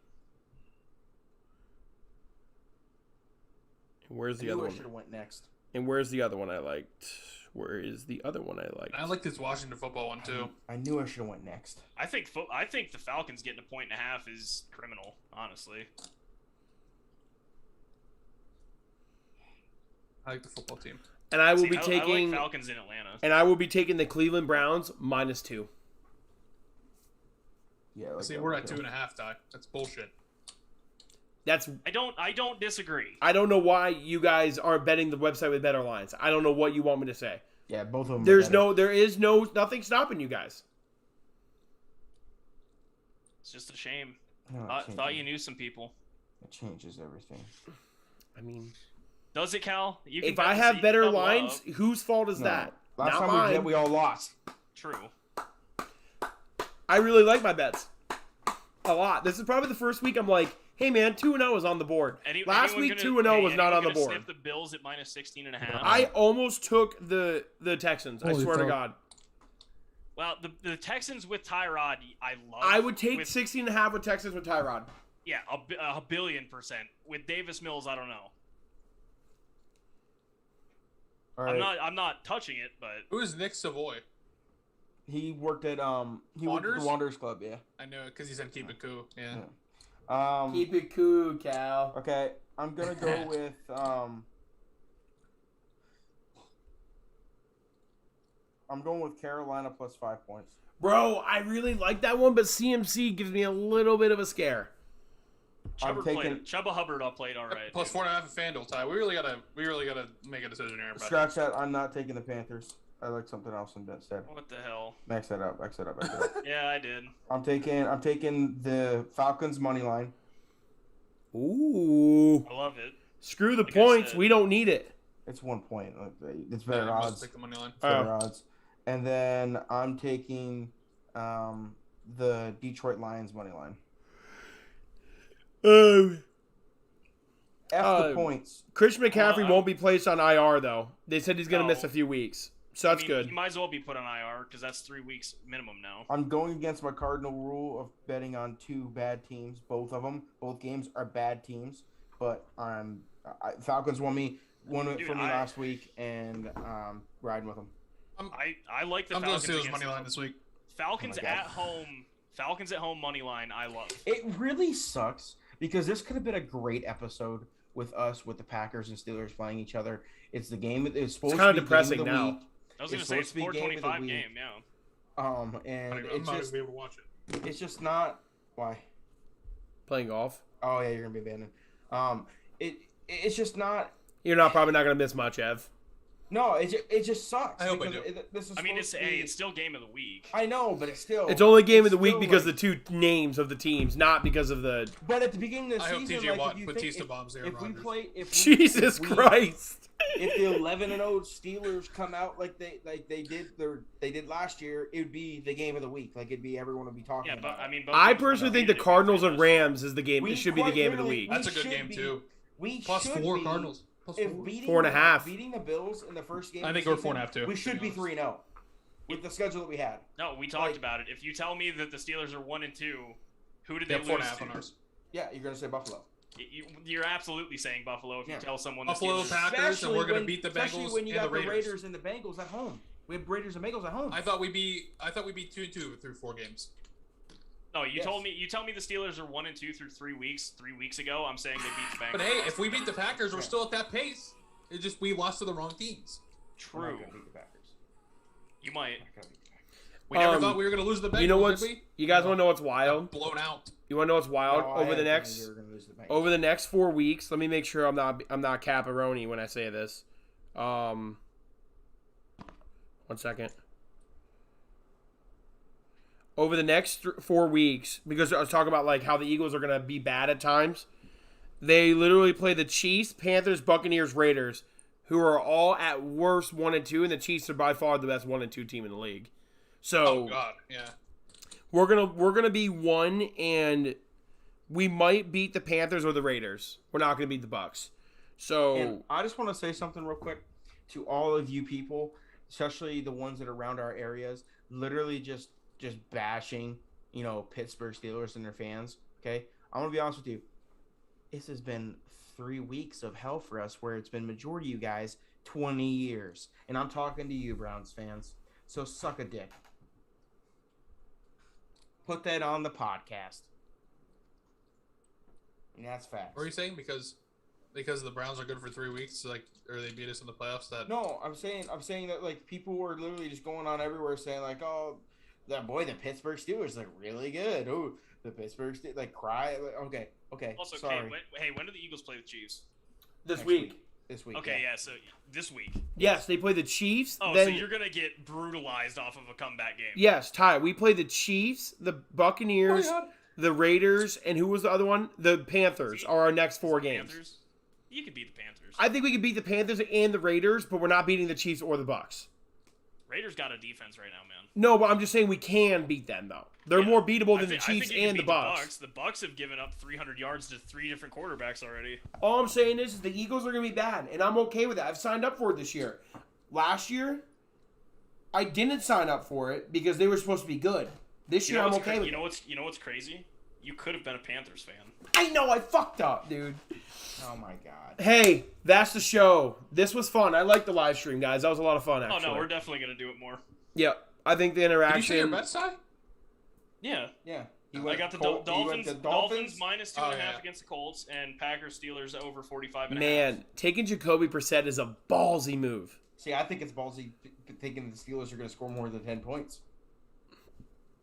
Where's the other one? I should have went next. And where's the other one I liked? Where is the other one I liked? I like this Washington football one too. I knew I should have went next. I think the Falcons getting 1.5 points is criminal, honestly. I like the football team. And I will be taking I like Falcons in Atlanta. And I will be taking the Cleveland Browns -2. Yeah. Like See, we're at 2.5, Ty. That's bullshit. I don't disagree. I don't know why you guys aren't betting the website with better lines. I don't know what you want me to say. Yeah, both of them. There is nothing stopping you guys. It's just a shame. No, thought you knew some people. It changes everything. I mean, does it, Cal? If I have better lines, whose fault is that? Last Not time mine. we all lost. True. I really like my bets a lot. This is probably the first week I'm like, hey man, 2-0 is on the board. Last week 2-0 was not on the board. Sniff the Bills at -16.5. I almost took the Texans. I swear to God. Well, the Texans with Tyrod, I love. I would take 16.5 with Texans with Tyrod. Yeah, a billion%. With Davis Mills, I don't know. Right. I'm not touching it, but who is Nick Savoy? He worked at the Wanderers Club. Yeah, I know because he said keep it cool. Yeah. Keep it cool, Cal. Okay, I'm gonna go with I'm going with Carolina +5 points. Bro, I really like that one, but CMC gives me a little bit of a scare. Chuba Hubbard played all right. +4.5 at FanDuel, Ty. We really gotta make a decision here. Scratch that. I'm not taking the Panthers. I like something else instead. What the hell? Max that up. Yeah, I did. I'm taking the Falcons money line. Ooh. I love it. Screw the points. We don't need it. It's 1 point. It's better odds. Take the money line. Better odds. And then I'm taking the Detroit Lions money line. The points. Christian McCaffrey won't be placed on IR though. They said he's going to miss a few weeks. So that's good. He might as well be put on IR because that's 3 weeks minimum now. I'm going against my cardinal rule of betting on 2 bad teams. Both games are bad teams. But Falcons won for me last week, and riding with them. I like the I'm Falcons. I'm going to Steelers money line this week. Falcons at home. Falcons at home money line. I love. It really sucks because this could have been a great episode with the Packers and Steelers playing each other. It's the game. It's supposed to be kind of depressing game of the now. week. I was going to say it's 425 game. Yeah. And I'm it's not just gonna be able to watch it. It's just not why. Playing golf. Oh yeah, you're gonna be abandoned. It's just not. You're probably not gonna miss much, Ev. No, it just sucks. I hope I do. It's still game of the week. I know, but it's still. It's only game of the week because the 2 names of the teams, not because of the. But at the beginning of the season, hope TJ Watt and Batista bombs there. Jesus Christ! If the 11-0 Steelers come out like they did last year, it would be the game of the week. Like it'd be everyone would be talking about. I personally think the Cardinals and Rams is the game. It should be the game of the week. That's a good game too. We +4 Cardinals. If 4.5. Beating the Bills in the first game, I think we're 4.5 too. We should be 3-0 with the schedule that we had. No, we talked about it. If you tell me that the Steelers are 1-2, who did they lose 4.5 to? on ours. Yeah, you're gonna say Buffalo. You're absolutely saying Buffalo if you tell someone Buffalo the Steelers. Packers, and we're gonna beat the Bengals especially when you and got the Raiders. And the Bengals at home. We have Raiders and Bengals at home. I thought we'd be 2-2 through 4 games. No, you Yes. tell me the Steelers are 1-2 through 3 weeks. 3 weeks ago, I'm saying they beat the Bengals. But hey, if we beat the Packers, we're still at that pace. It's just we lost to the wrong teams. We're not True, gonna beat the Packers. you might. We're not gonna beat the Packers. We never thought we were going to lose the Bengals, You know what's? did we? You guys want to know what's wild? Blown out. You want to know what's wild? No, I over had the a feeling next they were gonna lose to the Bengals. over the next 4 weeks, let me make sure I'm not caparoni when I say this. 1 second. Over the next 4 weeks, because I was talking about like how the Eagles are gonna be bad at times, they literally play the Chiefs, Panthers, Buccaneers, Raiders, who are all at worst 1-2, and the Chiefs are by far the best 1-2 team in the league. So Oh God, yeah. we're gonna be 1, and we might beat the Panthers or the Raiders. We're not gonna beat the Bucks. So And I just want to say something real quick to all of you people, especially the ones that are around our areas, literally just bashing, Pittsburgh Steelers and their fans. Okay, I'm gonna be honest with you. This has been 3 weeks of hell for us, where it's been majority of you guys 20 years, and I'm talking to you, Browns fans. So suck a dick. Put that on the podcast. And that's facts. What are you saying? Because the Browns are good for 3 weeks, or they beat us in the playoffs. That No, I'm saying that like people were literally just going on everywhere saying like, oh, the Pittsburgh Steelers look really good. Oh, the Pittsburgh Steelers like cry. Like, okay. Also, sorry. when do the Eagles play the Chiefs? this Next week. This week. Okay, yeah. So this week. Yes, they play the Chiefs. Oh, then, so you're gonna get brutalized off of a comeback game. yes, Ty. We play the Chiefs, the Buccaneers, Oh, yeah. the Raiders, and who was the other one? The Panthers are our next 4 games. Panthers. You could beat the Panthers. I think we could beat the Panthers and the Raiders, but we're not beating the Chiefs or the Bucks. Raiders got a defense right now, man. No, but I'm just saying we can beat them though. They're Yeah. more beatable than I the think Chiefs you can and the beat Bucks. The Bucks have given up 300 yards to 3 different quarterbacks already. All I'm saying is the Eagles are going to be bad, and I'm okay with that. I've signed up for it this year. Last year, I didn't sign up for it because they were supposed to be good. This year, I'm what's okay cra- with you know it. what's crazy? You could have been a Panthers fan. I know I fucked up, dude. Oh my god. Hey, that's the show. This was fun. I liked the live stream, guys. That was a lot of fun, actually. Oh no, we're definitely gonna do it more. Yep. I think the did you interaction. say your bets, Ty? Yeah, Yeah. He I got the Colt- he went Dolphins. to Dolphins minus 2.5 Oh, yeah. against the Colts, and Packers Steelers over 45.5. Man, taking Jacoby Brissett is a ballsy move. See, I think it's ballsy thinking the Steelers are going to score more than 10 points.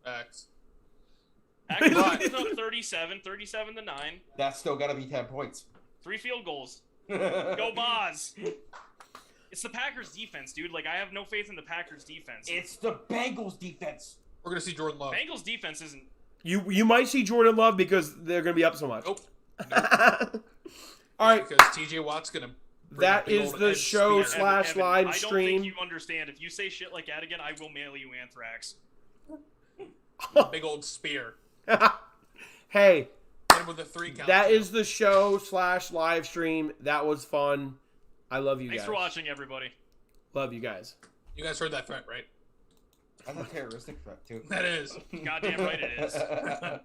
Facts. Packers But- put up 37 to 9. That's still got to be 10 points. 3 field goals. Go Boz. It's the Packers defense, dude. Like, I have no faith in the Packers defense. It's the Bengals defense. We're gonna see Jordan Love. Bengals defense isn't. You might see Jordan Love because they're going to be up so much. Nope. All right. Because TJ Watt's gonna. bring That a big is old the edge show spear. slash Evan, live I don't stream. think you understand. If you say shit like that again, I will mail you anthrax. Big old spear. Hey, Hit him with a 3 count. that is the show slash live stream. That was fun. I love you Thanks guys. for watching, everybody. Love you guys. You guys heard that threat, right? That's a terroristic threat, too. That is. Goddamn right it is.